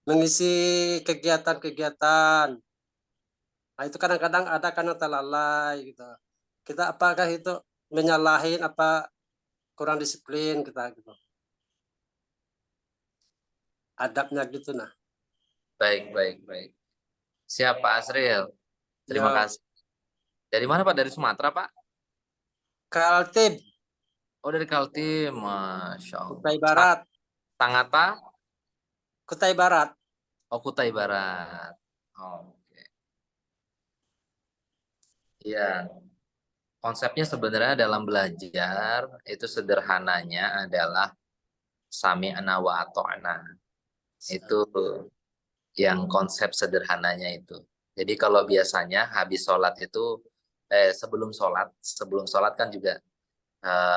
Mengisi kegiatan-kegiatan. Nah itu kadang-kadang ada karena terlalai gitu. Kita apakah itu menyalahin apa kurang disiplin kita gitu. Adabnya gitu nah. Baik. Siap Pak Asril. Terima Ya. kasih. Dari mana Pak? Dari Sumatera Pak? Kaltim. Oh dari Kaltim, Masya Allah. Kutai Barat. Sangatta? Kutai Barat. Oh Kutai Barat. Oke. Iya. Konsepnya sebenarnya dalam belajar itu sederhananya adalah sami'na wa ata'na. Itu yang konsep sederhananya itu. Jadi kalau biasanya habis sholat itu sebelum sholat kan juga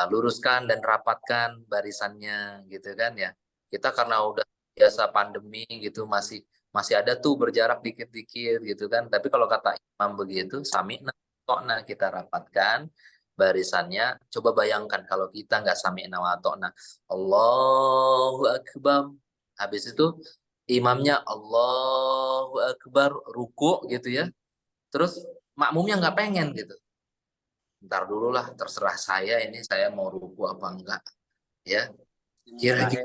luruskan dan rapatkan barisannya gitu kan ya. Kita karena udah biasa pandemi gitu masih ada tuh berjarak dikit-dikit gitu kan. Tapi kalau kata imam begitu, sami'na wa kita rapatkan barisannya. Coba bayangkan kalau kita nggak sami'na wa ta'na. Allahu Akbar. Habis itu imamnya Allahu Akbar ruku gitu ya. Terus makmumnya nggak pengen gitu. Ntar dulu lah, terserah saya ini saya mau ruku apa enggak ya. Kira-kira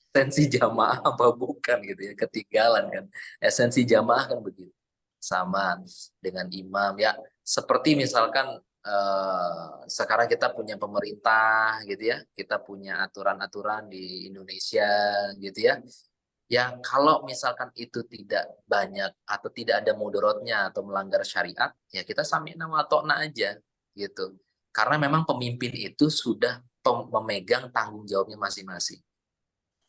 esensi jamaah apa bukan gitu ya, ketinggalan kan. Esensi jamaah kan begitu. Sama dengan imam ya. Seperti misalkan sekarang kita punya pemerintah gitu ya. Kita punya aturan-aturan di Indonesia gitu ya. Ya kalau misalkan itu tidak banyak atau tidak ada mudorotnya atau melanggar syariat, ya kita sami'na wa ta'na aja gitu. Karena memang pemimpin itu sudah memegang tanggung jawabnya masing-masing.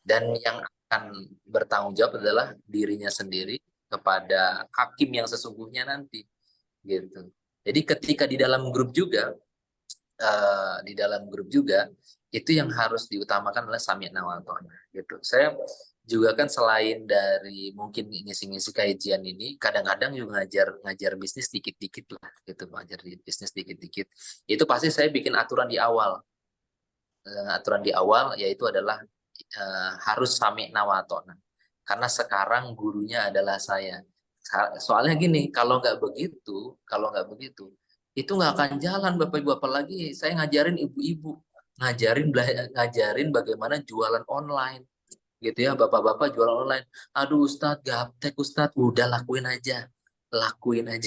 Dan yang akan bertanggung jawab adalah dirinya sendiri kepada hakim yang sesungguhnya nanti gitu. Jadi ketika di dalam grup juga itu yang harus diutamakan adalah sami'na wa ta'na gitu. Saya juga kan selain dari mungkin ngisi-ngisi kajian ini, kadang-kadang juga ngajar bisnis dikit-dikit lah gitu, ngajar bisnis dikit-dikit. Itu pasti saya bikin aturan di awal. Aturan di awal yaitu adalah harus sami'na wa ta'na. Karena sekarang gurunya adalah saya. Soalnya gini, kalau nggak begitu, itu nggak akan jalan Bapak Ibu. Apalagi saya ngajarin ibu-ibu, ngajarin bagaimana jualan online. Gitu ya, bapak-bapak jualan online. Aduh Ustadz, gaptek Ustadz, udah lakuin aja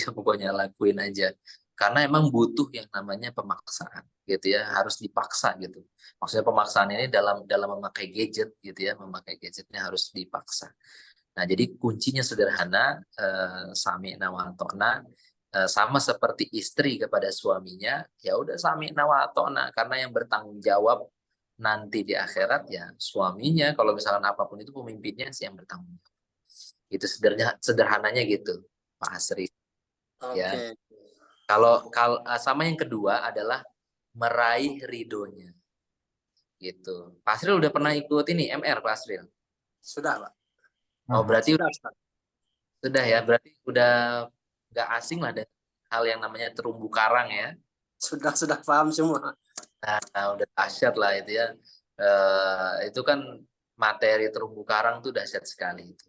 pokoknya lakuin aja. Karena emang butuh yang namanya pemaksaan, gitu ya, harus dipaksa gitu. Maksudnya pemaksaan ini dalam memakai gadget, gitu ya, memakai gadgetnya harus dipaksa. Nah, jadi kuncinya sederhana, sami'na wa ta'na, sama seperti istri kepada suaminya, ya udah sami'na wa ta'na, karena yang bertanggung jawab nanti di akhirat ya suaminya, kalau misalkan apapun itu pemimpinnya sih yang bertanggung jawab. Itu sederhananya gitu Pak Asri. Ya. Kalau sama yang kedua adalah meraih ridhonya. gitu. Pak Asril udah pernah ikut ini MR, Pak Asril? Sudah, Pak. Oh, berarti Sudah, Ustaz. sudah ya, berarti udah nggak asing lah dengan hal yang namanya terumbu karang ya. Sudah paham semua. Nah, udah dahsyat lah itu ya. Itu kan materi terumbu karang tuh dahsyat sekali itu.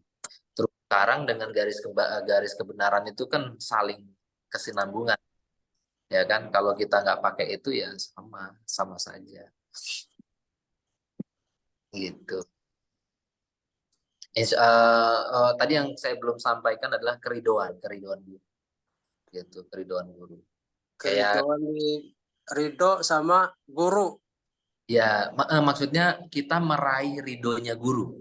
Terumbu karang dengan garis kebenaran itu kan saling kesinambungan. Ya kan, kalau kita nggak pakai itu ya sama saja. Gitu. Tadi yang saya belum sampaikan adalah keridoan guru. Gitu, keridoan guru. Kayak Keridoan di ridho sama guru. ya, maksudnya kita meraih ridhonya guru.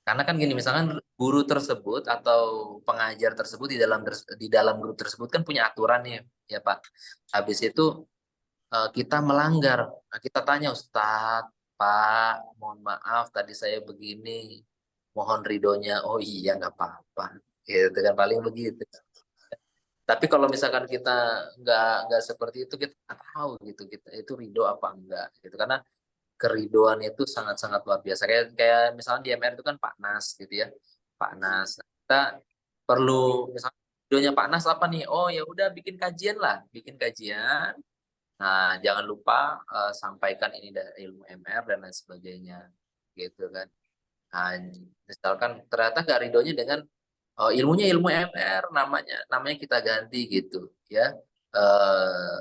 Karena kan gini, misalkan guru tersebut atau pengajar tersebut di dalam grup tersebut kan punya aturan ya Pak. Habis itu kita melanggar. Nah, kita tanya Ustadz, Pak, mohon maaf tadi saya begini, mohon ridhonya. Oh iya nggak apa-apa. Gitu kan paling begitu. Tapi kalau misalkan kita nggak seperti itu, kita nggak tahu gitu kita itu ridho apa enggak gitu. Karena keridoan itu sangat-sangat luar biasa. Kayak misalnya di MR itu kan Pak Nas gitu ya. Pak Nas. Nah, kita perlu misalnya ridhonya Pak Nas apa nih? Oh ya udah bikin kajian lah, bikin kajian. Nah, jangan lupa sampaikan ini dari ilmu MR dan lain sebagainya gitu kan. Nah, misalkan ternyata nggak ridhonya dengan ilmunya ilmu MR, namanya kita ganti gitu ya.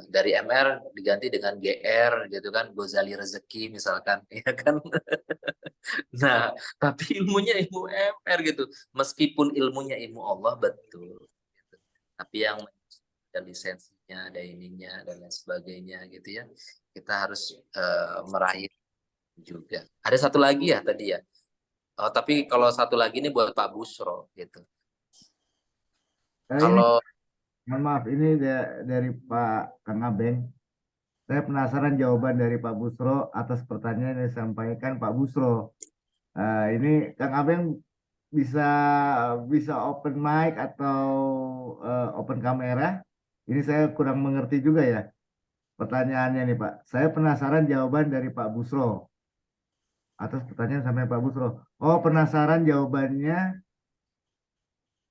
Dari MR diganti dengan GR gitu kan, Gozali Rezeki misalkan ya kan. Nah, tapi ilmunya ilmu MR gitu. Meskipun ilmunya ilmu Allah betul gitu. Tapi yang ada lisensinya, ada ininya dan lain sebagainya gitu ya. Kita harus meraih juga. Ada satu lagi ya tadi ya. Tapi kalau satu lagi ini buat Pak Busro gitu. Ini, Kalau mohon maaf, ini dari Pak Kang Abeng. Saya penasaran jawaban dari Pak Busro atas pertanyaan yang disampaikan Pak Busro. Ini Kang Abeng bisa open mic atau open kamera. Ini saya kurang mengerti juga ya pertanyaannya nih Pak. Saya penasaran jawaban dari Pak Busro atas pertanyaan sampai Pak Busro. Oh, penasaran jawabannya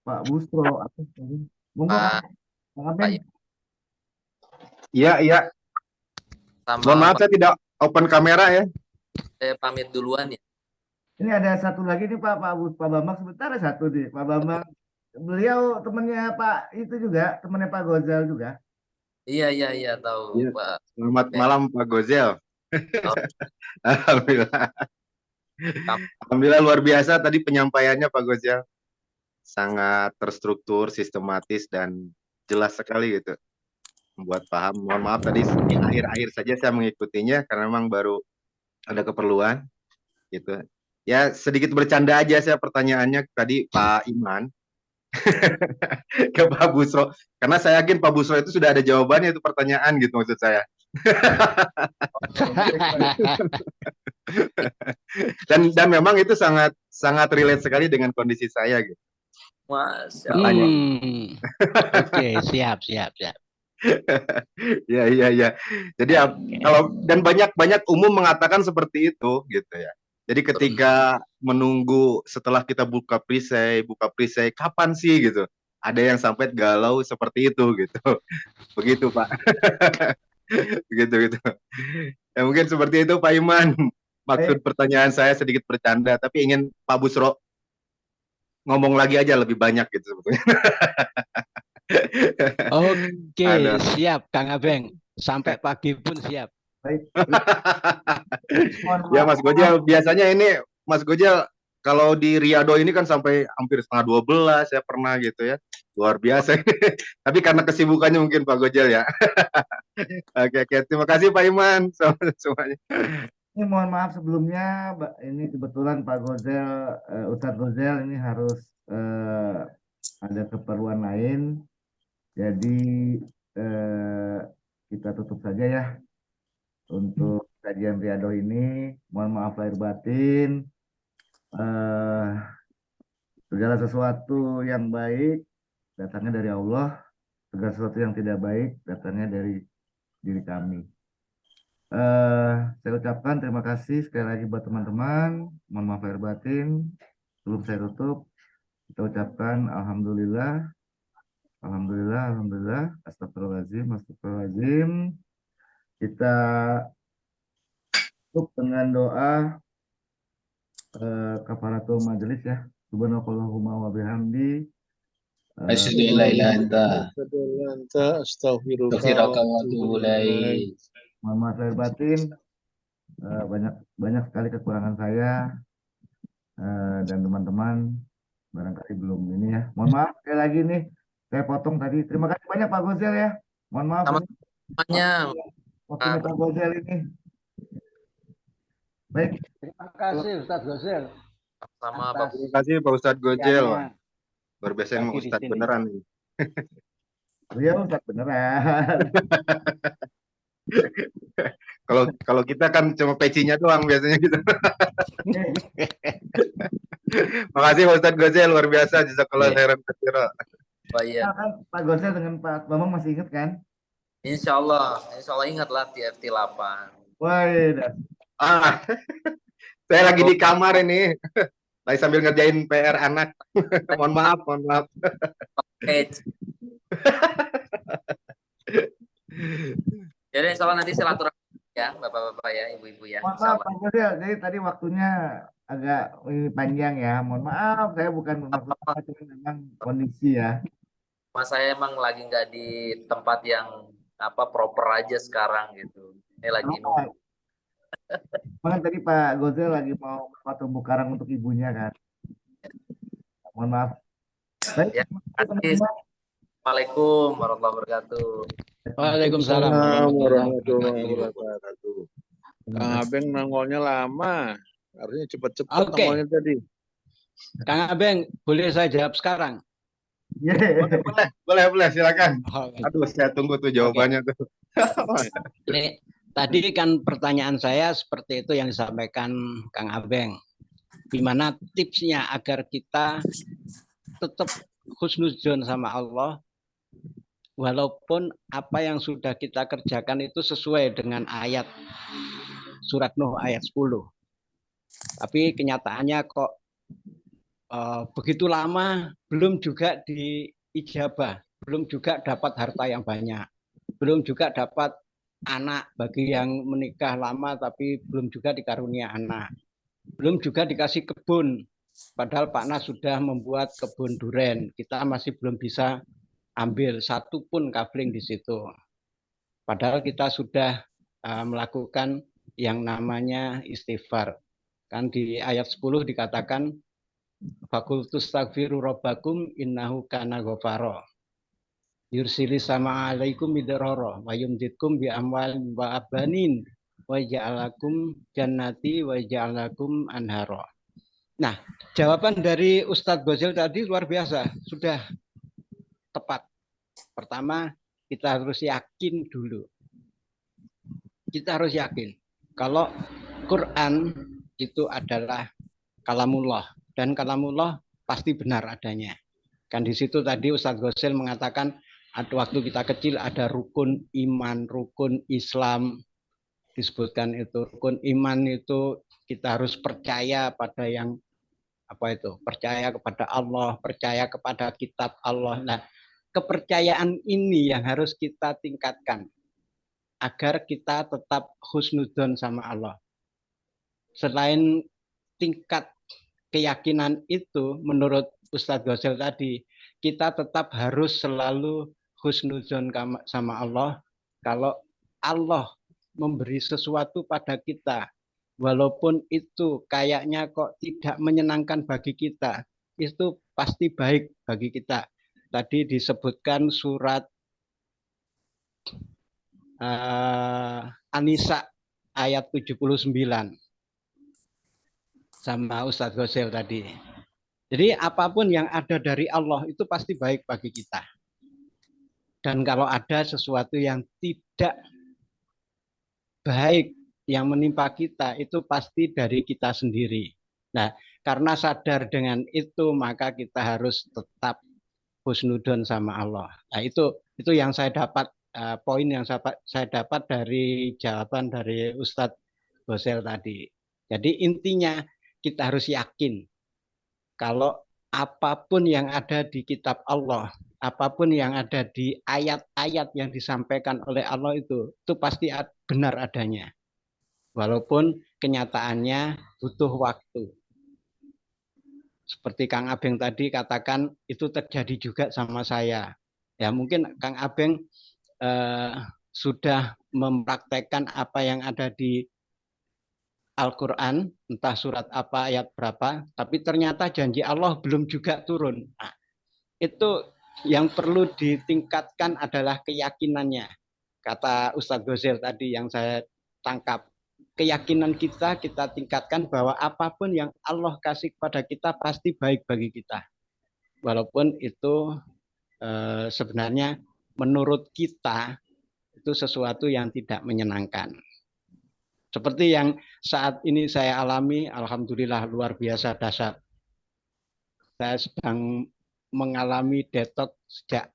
Pak Busro atas monggo Kang Abeng. Iya. sama Mohon maaf saya tidak open kamera ya. saya pamit duluan ya. Ini ada satu lagi nih Pak Bambang, sebentar ada satu nih Pak Bambang. Beliau temannya Pak itu juga, temannya Pak Gozal juga. Iya tahu Iya. Pak. Selamat malam Pak Gozel. Alhamdulillah. Alhamdulillah luar biasa tadi penyampaiannya Pak Gozel. Sangat terstruktur, sistematis dan jelas sekali gitu. Membuat paham. Mohon maaf tadi di akhir-akhir saja saya mengikutinya karena memang baru ada keperluan gitu. Ya sedikit bercanda aja saya pertanyaannya tadi Pak Iman ke Pak Busro karena saya yakin Pak Busro itu sudah ada jawabannya itu pertanyaan gitu maksud saya. dan memang itu sangat relate sekali dengan kondisi saya gitu. Masya Allah. Oke, siap. Ya. Jadi kalau dan banyak umum mengatakan seperti itu gitu ya. Jadi ketika menunggu setelah kita buka perisai kapan sih gitu. Ada yang sampai galau seperti itu gitu. Begitu Pak. Begitu. Ya mungkin seperti itu Pak Iman. Maksud pertanyaan saya sedikit bercanda tapi ingin Pak Busro ngomong lagi aja lebih banyak gitu sebetulnya. Oke, siap Kang Abeng. Sampai pagi pun siap. Ya Mas Gojel, biasanya ini Mas Gojel kalau di Riyadh ini kan sampai hampir setengah 12 ya pernah gitu ya. Luar biasa. Tapi karena kesibukannya mungkin Pak Gojel ya. Oke. Terima kasih Pak Iman semuanya. Ini mohon maaf sebelumnya, ini kebetulan Pak Gozel, Ustadz Gozel ini harus ada keperluan lain. Jadi kita tutup saja ya untuk kajian Riyadh ini. Mohon maaf lahir batin. Segala sesuatu yang baik datangnya dari Allah. Segala sesuatu yang tidak baik datangnya dari diri kami. Saya ucapkan terima kasih sekali lagi buat teman-teman. Mohon maaf lahir batin. Sebelum saya tutup, kita ucapkan alhamdulillah, alhamdulillah, alhamdulillah, astagfirullahaladzim, astagfirullahaladzim. Kita tutup dengan doa kafaratul majelis ya. Subhanakallahumma wa bihamdi. Asyhadu an la ilaha illa anta Astaghfirullah. astaghfiruka wa atubu ilaik. Mohon maaf lahir batin. Banyak sekali kekurangan saya dan teman-teman barangkali belum ini ya. Mohon maaf sekali lagi nih. Saya potong tadi. Terima kasih banyak Pak Gozel ya. Mohon maaf ini. Semuanya. Waktunya Pak Gozel ini. Baik. Terima kasih Ustadz Gozel. Sama Pak. Terima kasih Pak Ustadz Gojel. Ya, Luar biasa emang Bagi di Ustadz sini. beneran nih. Iya Ustadz beneran. Kalau kita kan cuma pecinya doang biasanya gitu. Makasih Pak Ustadz Gojel, luar biasa. Jazakallah khairan katsira. Oh iya. Kan Pak Gozel dengan Pak Bambang masih ingat kan? Insya Allah ingatlah TFT 8. Wah, iya. Saya lagi di kamar ini. Lagi sambil ngerjain PR anak. Mohon maaf. Oke. Jadi insya Allah nanti silaturahmi ya Bapak-bapak ya, Ibu-ibu ya. Mohon maaf Pak Gozel, jadi tadi waktunya agak panjang ya. Mohon maaf, saya bukan bermaksud apa, cuma memang kondisi ya. Mas saya emang lagi nggak di tempat yang proper aja sekarang gitu. Ini lagi nunggu. Makanya tadi Pak Gozel lagi mau terumbu karang untuk ibunya kan. Mohon maaf. Baik, Ya, terima kasih. Assalamualaikum warahmatullahi wabarakatuh. Waalaikumsalam warahmatullahi wabarakatuh. Kang Abeng nongolnya lama. Harusnya cepat-cepat Oke. nongolnya tadi. Kang Abeng, boleh saya jawab sekarang? Boleh, silakan. Oh, Aduh, saya tunggu tuh jawabannya tuh. Ini tadi kan pertanyaan saya seperti itu yang disampaikan Kang Abeng. Gimana tipsnya agar kita tetap husnudzon sama Allah, walaupun apa yang sudah kita kerjakan itu sesuai dengan ayat surat Nuh ayat 10. Tapi kenyataannya kok begitu lama belum juga diijabah, belum juga dapat harta yang banyak, belum juga dapat anak bagi yang menikah lama tapi belum juga dikarunia anak, belum juga dikasih kebun, padahal Pak Nas sudah membuat kebun duren, kita masih belum bisa ambil satu pun kabling di situ. Padahal kita sudah melakukan yang namanya istighfar. Kan di ayat 10 dikatakan fakultus taghfiru rabbakum innahu kana ghafara. Yursili sama alaikum midrara wa yumditkum bi amwalin wa abanin wa ja'alakum jannati wa ja'alakum anhara. Nah, jawaban dari Ustadz Gozel tadi luar biasa, sudah tepat. Pertama, kita harus yakin dulu. Kita harus yakin kalau Quran itu adalah kalamullah dan kalamullah pasti benar adanya. Kan di situ tadi Ustadz Gozel mengatakan waktu kita kecil ada rukun iman, rukun Islam disebutkan itu. Rukun iman itu kita harus percaya pada yang percaya kepada Allah, percaya kepada kitab Allah. Nah, kepercayaan ini yang harus kita tingkatkan agar kita tetap husnudzon sama Allah. Selain tingkat keyakinan itu, menurut Ustadz Gozel tadi, kita tetap harus selalu husnudzon sama Allah. Kalau Allah memberi sesuatu pada kita, walaupun itu kayaknya kok tidak menyenangkan bagi kita, itu pasti baik bagi kita. Tadi disebutkan surat An-Nisa ayat 79 sama Ustadz Gozel tadi. Jadi apapun yang ada dari Allah itu pasti baik bagi kita. Dan kalau ada sesuatu yang tidak baik yang menimpa kita, itu pasti dari kita sendiri. Nah, karena sadar dengan itu, maka kita harus tetap husnudon sama Allah. Nah, itu yang saya dapat poin yang saya dapat dari jawaban dari Ustadz Gosel tadi. Jadi intinya kita harus yakin kalau apapun yang ada di kitab Allah, apapun yang ada di ayat-ayat yang disampaikan oleh Allah itu pasti benar adanya. Walaupun kenyataannya butuh waktu. Seperti Kang Abeng tadi katakan itu terjadi juga sama saya. Ya mungkin Kang Abeng sudah mempraktekkan apa yang ada di Al-Quran, entah surat apa, ayat berapa, tapi ternyata janji Allah belum juga turun. Nah, itu yang perlu ditingkatkan adalah keyakinannya. Kata Ustadz Gosel tadi yang saya tangkap. Keyakinan kita tingkatkan bahwa apapun yang Allah kasih kepada kita pasti baik bagi kita. Walaupun itu sebenarnya menurut kita itu sesuatu yang tidak menyenangkan. Seperti yang saat ini saya alami, alhamdulillah luar biasa dahsyat. Saya sedang mengalami detox sejak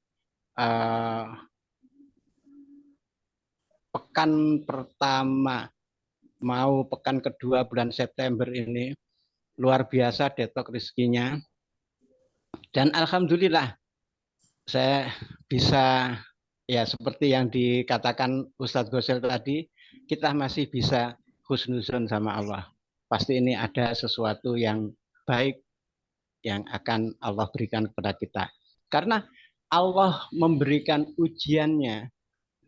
pekan pertama mau pekan kedua bulan September ini. Luar biasa detox rezekinya. Dan alhamdulillah saya bisa, ya seperti yang dikatakan Ustadz Gosel tadi, kita masih bisa husnuzon sama Allah. Pasti ini ada sesuatu yang baik yang akan Allah berikan kepada kita. Karena Allah memberikan ujiannya,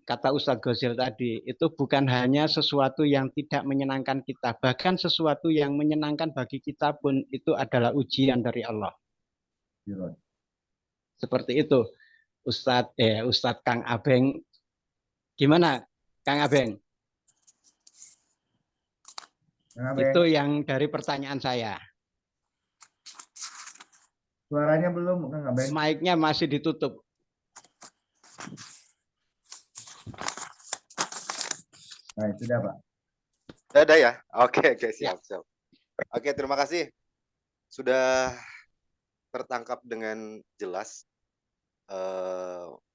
kata Ustadz Gosel tadi, itu bukan hanya sesuatu yang tidak menyenangkan kita, bahkan sesuatu yang menyenangkan bagi kita pun itu adalah ujian dari Allah. Seperti itu, Ustadz Kang Abeng. Gimana, Kang Abeng? Itu yang dari pertanyaan saya. Suaranya belum, Kang Abeng. Mic-nya masih ditutup. Nah, sudah Pak. Sudah ya? Oke, siap. Oke, terima kasih. Sudah tertangkap dengan jelas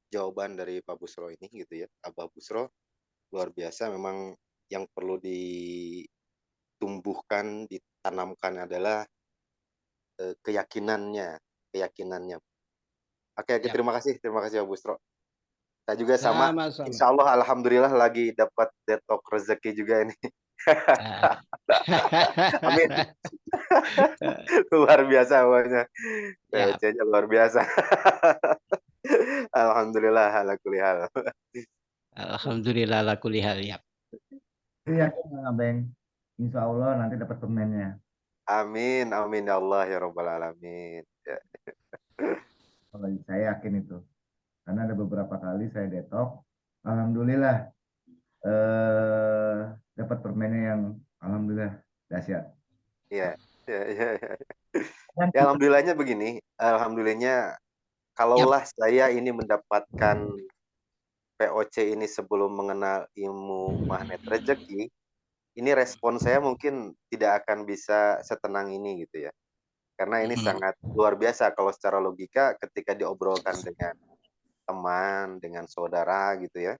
jawaban dari Pak Busro ini gitu ya. Abah Busro luar biasa, memang yang perlu ditumbuhkan, ditanamkan adalah keyakinannya. Oke, terima kasih Pak Busro. Saya juga sama. Insya Allah alhamdulillah lagi dapat detox rezeki juga ini. Amin. Luar biasa pokoknya. POC-nya luar biasa. Alhamdulillah ala kulli hal. Alhamdulillah ala kulli hal, ya. Iya, Kang Abeng. Insya Allah nanti dapat permennya. Amin ya Allah ya rabbal alamin. Ya. Saya yakin itu. Karena ada beberapa kali saya detox, alhamdulillah dapat permennya yang alhamdulillah dahsyat. Iya. Ya, alhamdulillahnya begini, alhamdulillahnya kalaulah saya ini mendapatkan POC ini sebelum mengenal ilmu magnet rezeki, ini respon saya mungkin tidak akan bisa setenang ini gitu ya. Karena ini sangat luar biasa kalau secara logika ketika diobrolkan dengan teman, dengan saudara gitu ya,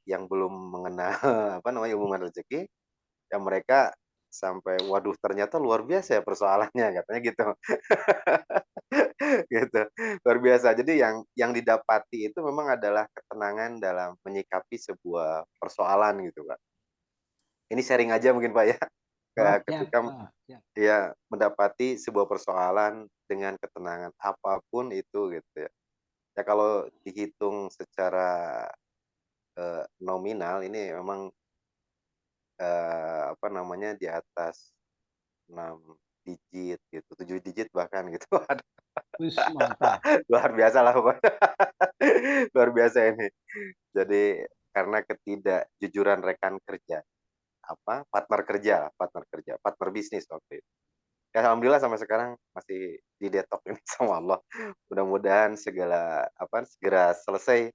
yang belum mengenal ilmu magnet rezeki, yang mereka sampai waduh ternyata luar biasa ya persoalannya katanya gitu. Gitu. Luar biasa. Jadi yang didapati itu memang adalah ketenangan dalam menyikapi sebuah persoalan gitu, Pak. Ini sharing aja mungkin Pak ya. Ketika ya mendapati sebuah persoalan dengan ketenangan apapun itu gitu ya. Ya kalau dihitung secara nominal ini memang di atas 6 digit gitu, 7 digit bahkan gitu. Luar biasa lah pokoknya. Luar biasa ini. Jadi karena ketidakjujuran rekan kerja, partner bisnis waktu itu. Ya alhamdulillah sampai sekarang masih di detox ini sama Allah. Mudah-mudahan segera selesai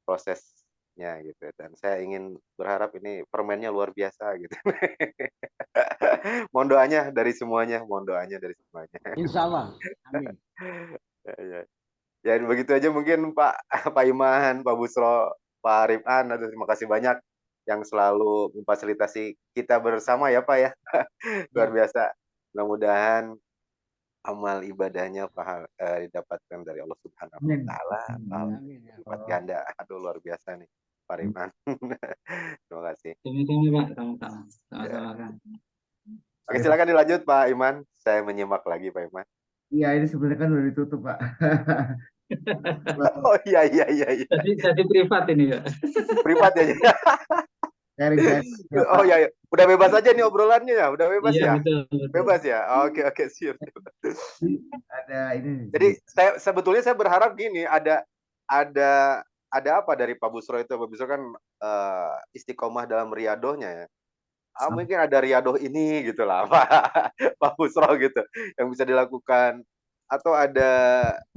prosesnya gitu. Dan saya ingin berharap ini permennya luar biasa gitu. Mohon doanya dari semuanya, Insya Allah. Amin. Ya begitu aja mungkin Pak Pak Iman, Pak Busro, Pak Rifan. Aduh, terima kasih banyak yang selalu memfasilitasi kita bersama ya Pak ya. Luar biasa. Mudah-mudahan amal ibadahnya didapatkan dari Allah Subhanahu wa taala, lipat ganda. Aduh, luar biasa nih Pak Rifan. Terima kasih. Sama-sama Pak, sama-sama. Ya. Sama-sama Kang. Oke, silakan dilanjut Pak Iman. Saya menyimak lagi Pak Iman. Iya, ini sebenarnya kan udah ditutup, Pak. Oh iya. Jadi privat ini ya. Privat ya. Sharing. Oh iya. Udah bebas aja nih obrolannya ya. Udah bebas Iya, ya. betul. Bebas ya. Oke, siap. Ada ini. Jadi sebetulnya saya berharap gini, ada apa dari Pak Busro itu? Pak Busro kan istiqomah dalam riadohnya ya. Mungkin ada riadoh ini gitu lah Pak Busro gitu yang bisa dilakukan, atau ada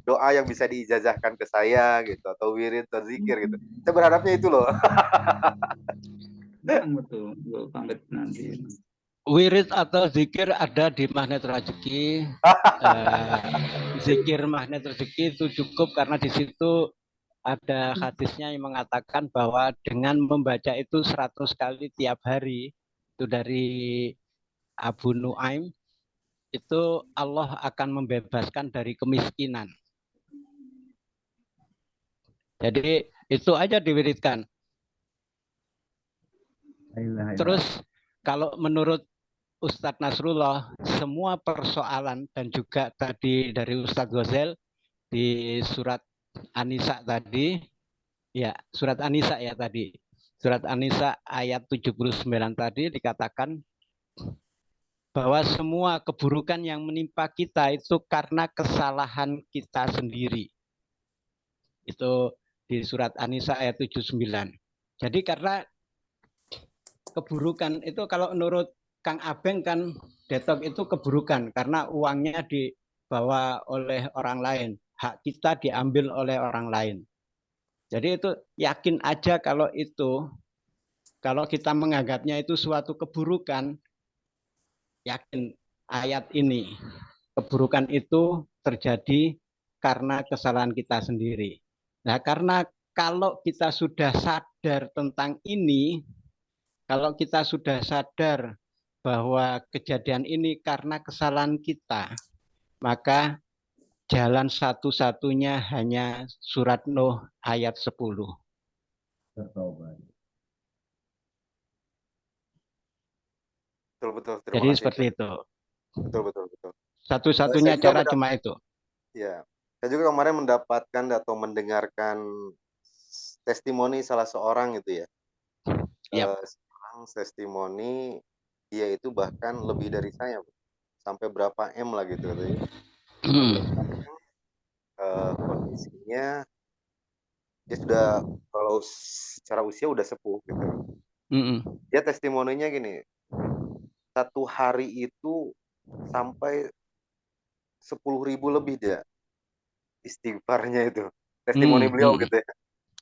doa yang bisa diijazahkan ke saya gitu, atau wirid atau zikir gitu. Saya berharapnya itu loh. Betul, pamit nanti. Wirid atau zikir ada di Magnet Rezeki. Zikir Magnet Rezeki itu cukup karena di situ ada hadisnya yang mengatakan bahwa dengan membaca itu 100 kali tiap hari, itu dari Abu Nuaim, itu Allah akan membebaskan dari kemiskinan. Jadi itu aja diwiridkan. Terus kalau menurut Ustadz Nasrullah, semua persoalan dan juga tadi dari Ustadz Ghazel di surat An-Nisa tadi, ya surat An-Nisa ya tadi, surat An-Nisa ayat 79 tadi dikatakan bahwa semua keburukan yang menimpa kita itu karena kesalahan kita sendiri. Itu di surat An-Nisa ayat 79. Jadi karena keburukan itu kalau menurut Kang Abeng kan detok itu keburukan karena uangnya dibawa oleh orang lain, hak kita diambil oleh orang lain. Jadi itu yakin aja kalau kita menganggapnya itu suatu keburukan, yakin ayat ini keburukan itu terjadi karena kesalahan kita sendiri. Nah, karena kalau kita sudah sadar tentang ini, kalau kita sudah sadar bahwa kejadian ini karena kesalahan kita, maka jalan satu-satunya hanya surat Nuh ayat 10. Betul. Jadi seperti itu. Betul. Satu-satunya cara cuma itu. Ya, saya juga kemarin mendapatkan atau mendengarkan testimoni salah seorang itu ya. Seorang testimoni, dia itu bahkan lebih dari saya, sampai berapa M lah gitu. Kondisinya dia sudah, kalau secara usia udah sepuh gitu. Dia testimoninya gini, satu hari itu sampai 10.000 lebih dia istighfarnya itu. Testimoni beliau gitu ya.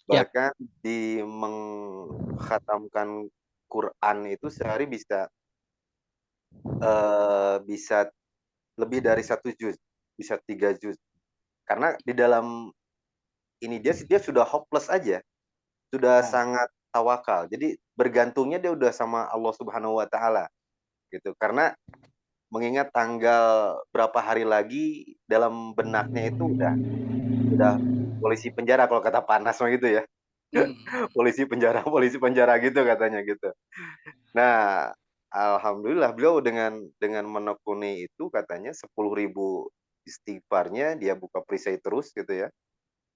Bahkan di mengkhatamkan Quran itu sehari bisa lebih dari 1 juz, bisa 3 juz. Karena di dalam ini dia sudah hopeless aja, sudah sangat tawakal. Jadi bergantungnya dia udah sama Allah Subhanahu wa taala gitu. Karena mengingat tanggal berapa hari lagi dalam benaknya itu udah polisi penjara kalau kata Panas gitu ya. polisi penjara gitu katanya gitu. Nah, alhamdulillah beliau dengan menekuni itu katanya 10.000 istighfarnya, dia buka perisai terus gitu ya.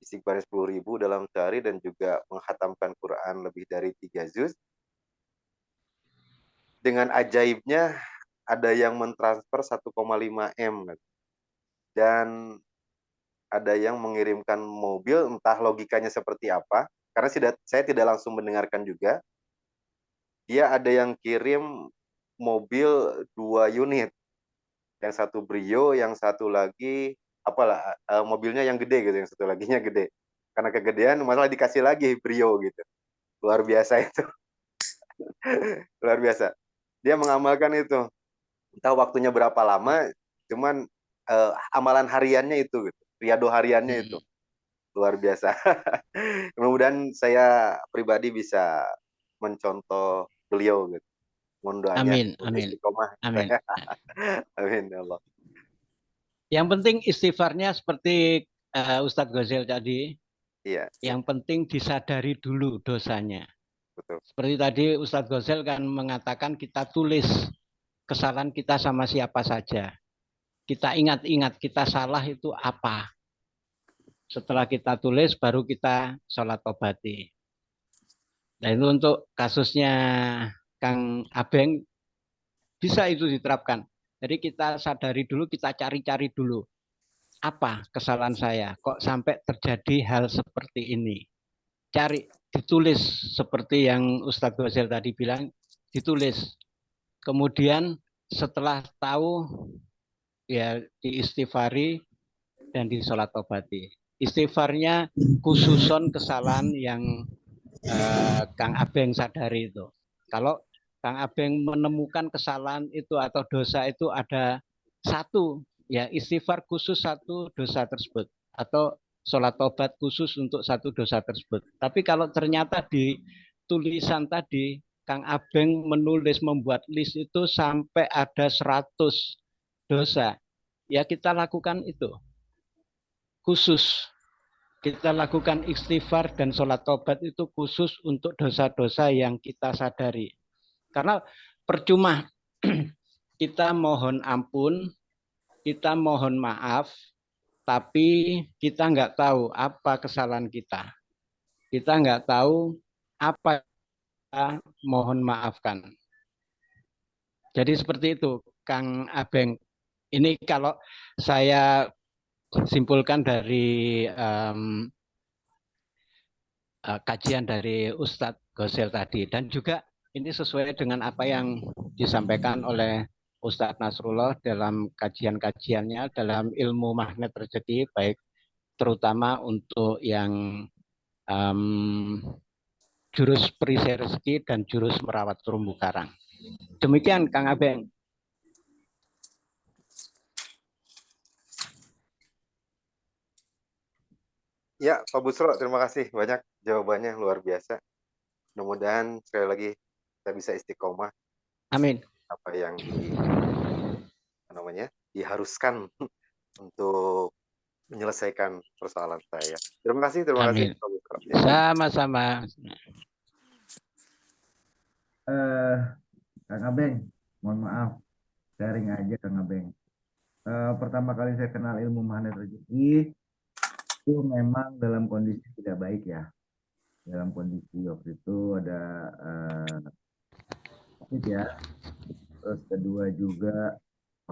Istighfar 10.000 dalam sehari dan juga menghatamkan Quran lebih dari 3 juz. Dengan ajaibnya ada yang mentransfer 1,5 M dan ada yang mengirimkan mobil, entah logikanya seperti apa, karena saya tidak langsung mendengarkan juga. Dia ada yang kirim mobil 2 unit, yang satu Brio, yang satu lagi mobilnya yang gede gitu, yang satu laginya gede. Karena kegedean masalah dikasih lagi Brio gitu. Luar biasa itu. Luar biasa. Dia mengamalkan itu. Entah waktunya berapa lama, cuman amalan hariannya itu gitu. Riado hariannya itu. luar biasa. Mudah-mudahan saya pribadi bisa mencontoh beliau gitu. Mohon doanya Amin, amin, istiqomah. amin. Amin ya Allah. Yang penting istighfarnya seperti Ustadz Ghazel tadi. Iya. Yang penting disadari dulu dosanya. Betul. Seperti tadi Ustadz Ghazel kan mengatakan kita tulis kesalahan kita sama siapa saja. Kita ingat-ingat kita salah itu apa. Setelah kita tulis baru kita sholat tobati. Nah itu untuk kasusnya Kang Abeng bisa itu diterapkan. Jadi kita sadari dulu, kita cari-cari dulu. Apa kesalahan saya? Kok sampai terjadi hal seperti ini? Cari, ditulis seperti yang Ustadz Ghazel tadi bilang, ditulis. Kemudian setelah tahu, ya diistighfari dan di sholat tobati. Istighfarnya khususon kesalahan yang Kang Abeng sadari itu. Kalau Kang Abeng menemukan kesalahan itu atau dosa itu ada satu, ya istighfar khusus satu dosa tersebut. Atau sholat tobat khusus untuk satu dosa tersebut. Tapi kalau ternyata di tulisan tadi, Kang Abeng menulis, membuat list itu sampai ada 100 dosa. Ya kita lakukan itu. Khusus. Kita lakukan istighfar dan sholat tobat itu khusus untuk dosa-dosa yang kita sadari. Karena percuma kita mohon ampun, kita mohon maaf, tapi kita nggak tahu apa kesalahan kita. Kita nggak tahu apa yang mohon maafkan. Jadi seperti itu, Kang Abeng. Ini kalau saya simpulkan dari kajian dari Ustadz Ghazel tadi. Dan juga ini sesuai dengan apa yang disampaikan oleh Ustadz Nasrullah dalam kajian-kajiannya dalam ilmu magnet rezeki, baik terutama untuk yang jurus perisai rezeki dan jurus merawat terumbu karang. Demikian Kang Abeng. Ya, Pak Busro, terima kasih banyak jawabannya luar biasa. Mudah-mudahan sekali lagi kita bisa istiqomah. Amin. Apa yang diharuskan untuk menyelesaikan persoalan saya. Terima kasih Amin. Pak Busro. Sama-sama. Kang Abeng, mohon maaf, sharing aja Kang Abeng. Pertama kali saya kenal ilmu magnet rezeki itu memang dalam kondisi tidak baik ya. Dalam kondisi waktu itu ada COVID ya. Terus kedua juga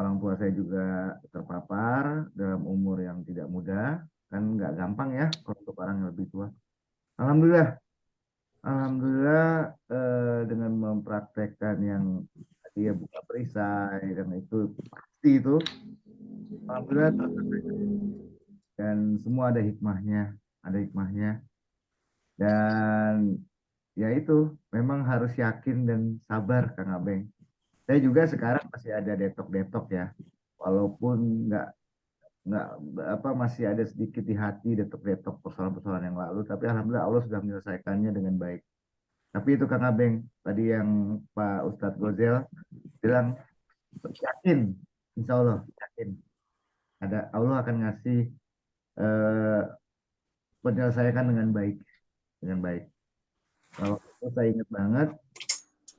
orang tua saya juga terpapar dalam umur yang tidak muda. Kan nggak gampang ya untuk orang yang lebih tua. Alhamdulillah dengan mempraktekkan yang tadi ya buka perisai dan itu pasti itu. Alhamdulillah dan semua ada hikmahnya, dan ya itu memang harus yakin dan sabar Kang Abeng. Saya juga sekarang masih ada detok-detok ya, walaupun nggak masih ada sedikit di hati detok-detok persoalan-persoalan yang lalu, tapi alhamdulillah Allah sudah menyelesaikannya dengan baik. Tapi itu Kang Abeng tadi yang Pak Ustadz Ghazel bilang yakin, insya Allah yakin ada Allah akan ngasih menyelesaikan dengan baik. Kalau itu saya ingat banget,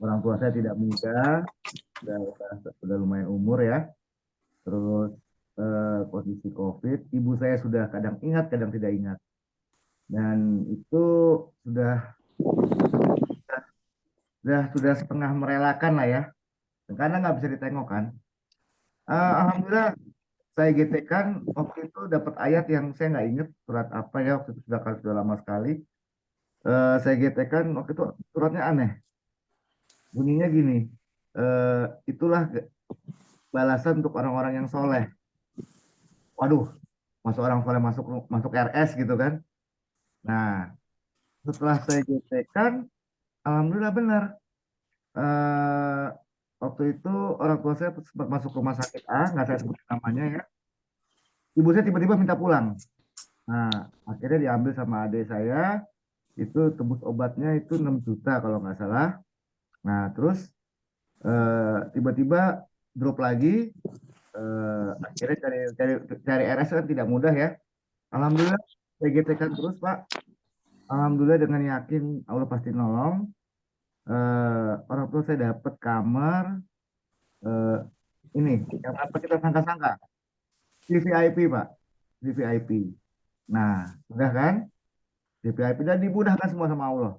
orang tua saya tidak muda, sudah lumayan umur ya. Terus kondisi COVID, ibu saya sudah kadang ingat, kadang tidak ingat. Dan itu sudah setengah merelakan lah ya. Karena nggak bisa ditengok kan. Alhamdulillah saya GT-kan waktu itu dapat ayat yang saya nggak ingat surat apa ya, waktu itu sudah lama sekali. Saya GT-kan waktu itu suratnya aneh, bunyinya gini, itulah balasan untuk orang-orang yang soleh. Waduh, masuk orang soleh masuk RS gitu kan. Nah setelah saya GT-kan alhamdulillah benar. Waktu itu orang tua saya sempat masuk rumah sakit A, nggak saya sebut namanya ya. Ibu saya tiba-tiba minta pulang. Nah, akhirnya diambil sama adik saya, itu tebus obatnya itu 6 juta kalau nggak salah. Nah, terus tiba-tiba drop lagi. Akhirnya cari RS kan tidak mudah ya. Alhamdulillah, PGT kan terus Pak. Alhamdulillah dengan yakin Allah pasti nolong. Orang tua saya dapat kamar. Ini yang apa kita sangka-sangka? VVIP Pak, VVIP. Nah, sudah kan? VVIP dan dimudahkan semua sama Allah.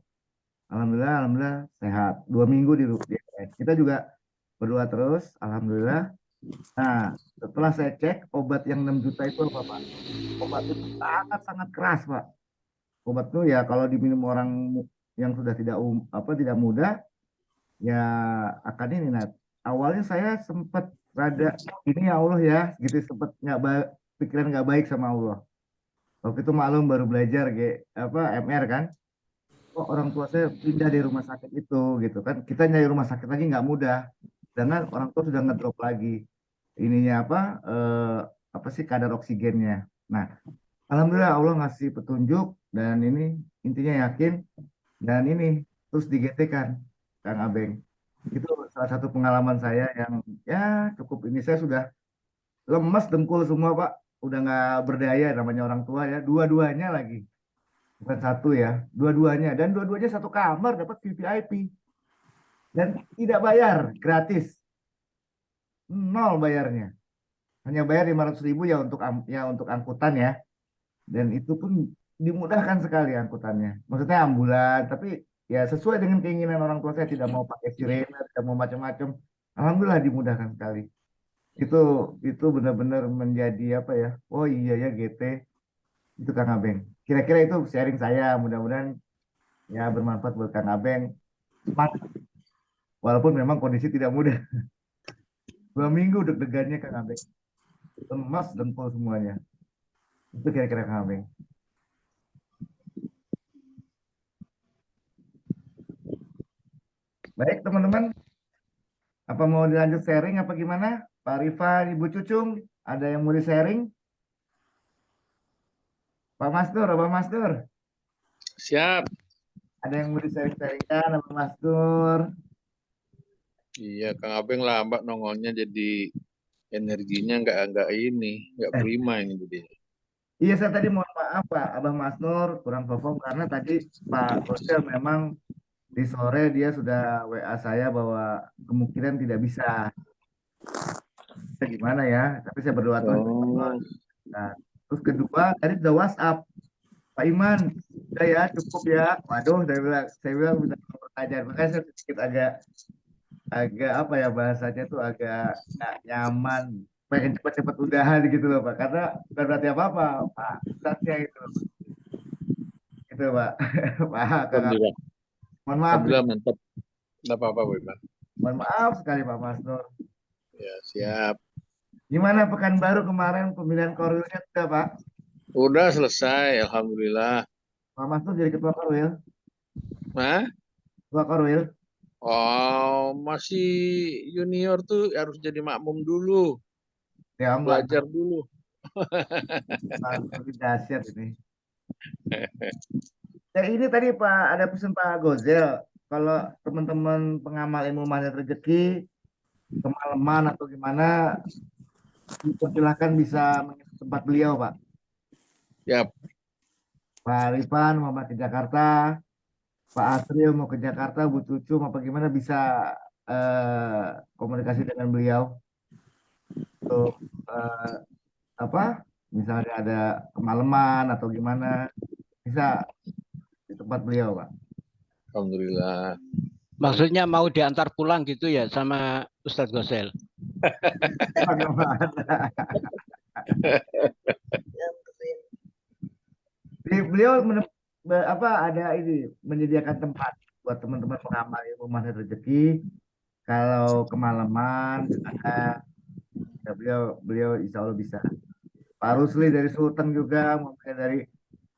Alhamdulillah, alhamdulillah sehat. 2 minggu di RS. Kita juga berdoa terus. Alhamdulillah. Nah, setelah saya cek obat yang 6 juta itu apa Pak? Obat itu sangat-sangat keras Pak. Obat itu ya kalau diminum orang yang sudah tidak muda ya akan ini. Nah, awalnya saya sempat rada ini ya Allah ya, gitu sempat pikiran nggak baik sama Allah. Waktu itu maklum baru belajar MR kan. Oh, orang tua saya pindah dari rumah sakit itu gitu kan. Kita nyari rumah sakit lagi nggak mudah. Sedangkan orang tua sudah ngedrop lagi ininya apa sih kadar oksigennya. Nah, alhamdulillah Allah ngasih petunjuk dan ini intinya yakin dan ini terus digetekan Kang Abeng. Itu salah satu pengalaman saya yang ya cukup ini saya sudah lemas dengkul semua Pak. Udah nggak berdaya namanya orang tua ya. Dua-duanya lagi. Bukan satu ya. Dua-duanya. Dan dua-duanya satu kamar dapat VVIP. Dan tidak bayar. Gratis. 0 bayarnya. Hanya bayar 500.000 ya untuk angkutan ya. Dan itu pun dimudahkan sekali angkutannya. Maksudnya ambulan. Tapi ya sesuai dengan keinginan orang tua saya. Tidak mau pakai sirene. Tidak mau macam-macam. Alhamdulillah dimudahkan sekali. Itu benar-benar menjadi apa ya? Oh iya ya GT itu Kang Abeng. Kira-kira itu sharing saya. Mudah-mudahan ya bermanfaat buat Kang Abeng. Walaupun memang kondisi tidak mudah. 2 minggu deg-degannya Kang Abeng. Lemas dempul semuanya. Itu kira-kira Kang Abeng. Baik teman-teman. Apa mau dilanjut sharing apa gimana? Pak Rifan, Ibu Cucung, ada yang mau di-sharing? Pak Masdur, Abang Masdur. Siap. Ada yang mau di-sharing-sharingkan, Abang Masdur? Iya, Kang Abeng lambat nongolnya jadi energinya nggak prima ini jadi. Iya, saya tadi mohon maaf Pak, Abang Masnur kurang perform karena tadi Pak Gosel memang di sore dia sudah WA saya bahwa kemungkinan tidak bisa. Gimana ya? Tapi saya berdoa terus. Nah, terus kedua tadi sudah WhatsApp Pak Iman, udah ya cukup ya. Waduh, saya bilang bisa pertanyaan. Makanya saya sedikit agak apa ya bahasanya tuh agak nggak nyaman. Pengen cepat-cepat udahan gitu loh Pak. Karena bukan berarti apa-apa Pak. Ustadznya itu. Itu Pak. Pak. Mohon maaf. Alhamdulillah mantap. Tidak apa-apa Bu Iman. Mohon maaf sekali Pak Masnur. Ya, siap. Gimana Pekanbaru kemarin pemilihan korwilnya sudah Pak? Udah selesai, alhamdulillah. Pak Masnur jadi ketua korwil? Hah? Ketua korwil? Oh, masih junior tuh harus jadi makmum dulu. Ya, belajar dulu. Lebih dahsyat ini. Ya ini tadi Pak ada pesan Pak Gozel. Kalau teman-teman pengamal ilmu magnet rezeki kemalaman atau gimana, dipersilahkan bisa mengisi tempat beliau Pak. Yap. Pak Rifan mau ke Jakarta, Pak Asril mau ke Jakarta, Bu Cucu mau gimana bisa komunikasi dengan beliau untuk apa? Misalnya ada kemalaman atau gimana, bisa di tempat beliau Pak. Alhamdulillah. Maksudnya mau diantar pulang gitu ya sama Ustadz Gosel? Beliau ada ini menyediakan tempat buat teman-teman pengamal ilmu magnet rezeki. Kalau kemalaman ada ya beliau insya Allah bisa. Pak Rusli dari Sulteng juga, mungkin dari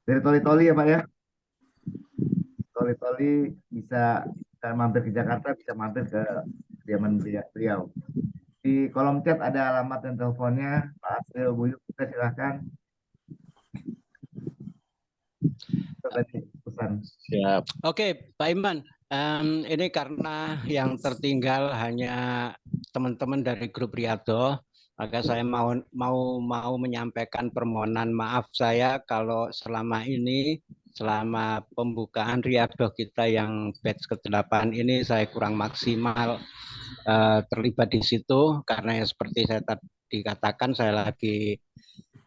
Toli-Toli ya Pak ya. Toli-Toli bisa mampir ke Jakarta, bisa mampir ke kediaman beliau. Di kolom chat ada alamat dan teleponnya Pak Asril, Bu Yuk, kita silahkan. Tadi pesan. Siap. Oke, Pak Iman. Ini karena yang tertinggal hanya teman-teman dari grup Riyadhah, maka saya mau menyampaikan permohonan maaf saya kalau selama ini, selama pembukaan Riyadhah kita yang batch ke-8 ini saya kurang maksimal terlibat di situ, karena yang seperti saya tadi katakan, saya lagi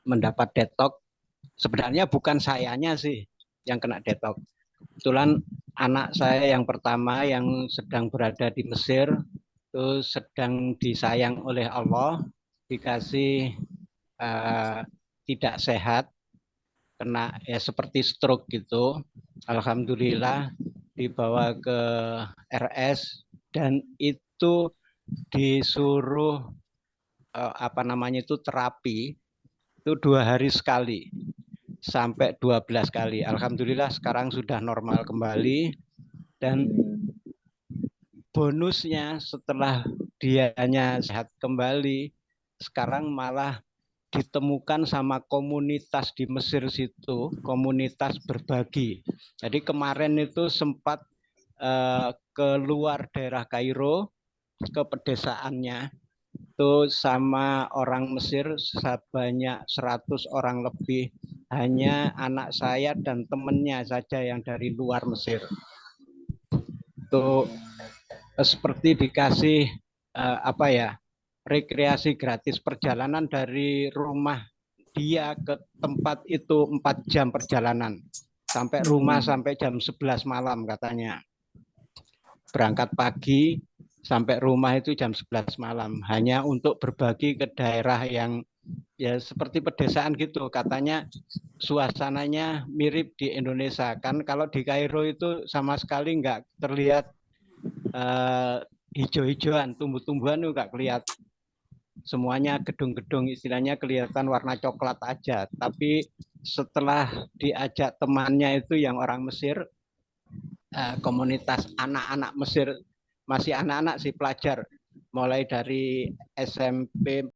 mendapat detok. Sebenarnya bukan sayanya sih yang kena detok. Kebetulan anak saya yang pertama yang sedang berada di Mesir itu sedang disayang oleh Allah, dikasih tidak sehat, kena ya seperti stroke gitu. Alhamdulillah dibawa ke RS dan itu disuruh terapi itu 2 hari sekali sampai 12 kali. Alhamdulillah sekarang sudah normal kembali, dan bonusnya setelah dianya sehat kembali, sekarang malah ditemukan sama komunitas di Mesir situ, komunitas berbagi. Jadi kemarin itu sempat keluar daerah Kairo ke pedesaannya itu sama orang Mesir sebanyak 100 orang lebih, hanya anak saya dan temennya saja yang dari luar Mesir. Itu seperti dikasih rekreasi gratis, perjalanan dari rumah dia ke tempat itu 4 jam perjalanan, sampai rumah sampai jam 11 malam katanya. Berangkat pagi sampai rumah itu jam 11 malam, hanya untuk berbagi ke daerah yang ya seperti pedesaan gitu. Katanya suasananya mirip di Indonesia, kan kalau di Kairo itu sama sekali nggak terlihat hijau-hijauan, tumbuh-tumbuhan itu nggak kelihatan. Semuanya gedung-gedung istilahnya kelihatan warna coklat aja. Tapi setelah diajak temannya itu yang orang Mesir, komunitas anak-anak Mesir, masih anak-anak sih, pelajar, mulai dari SMP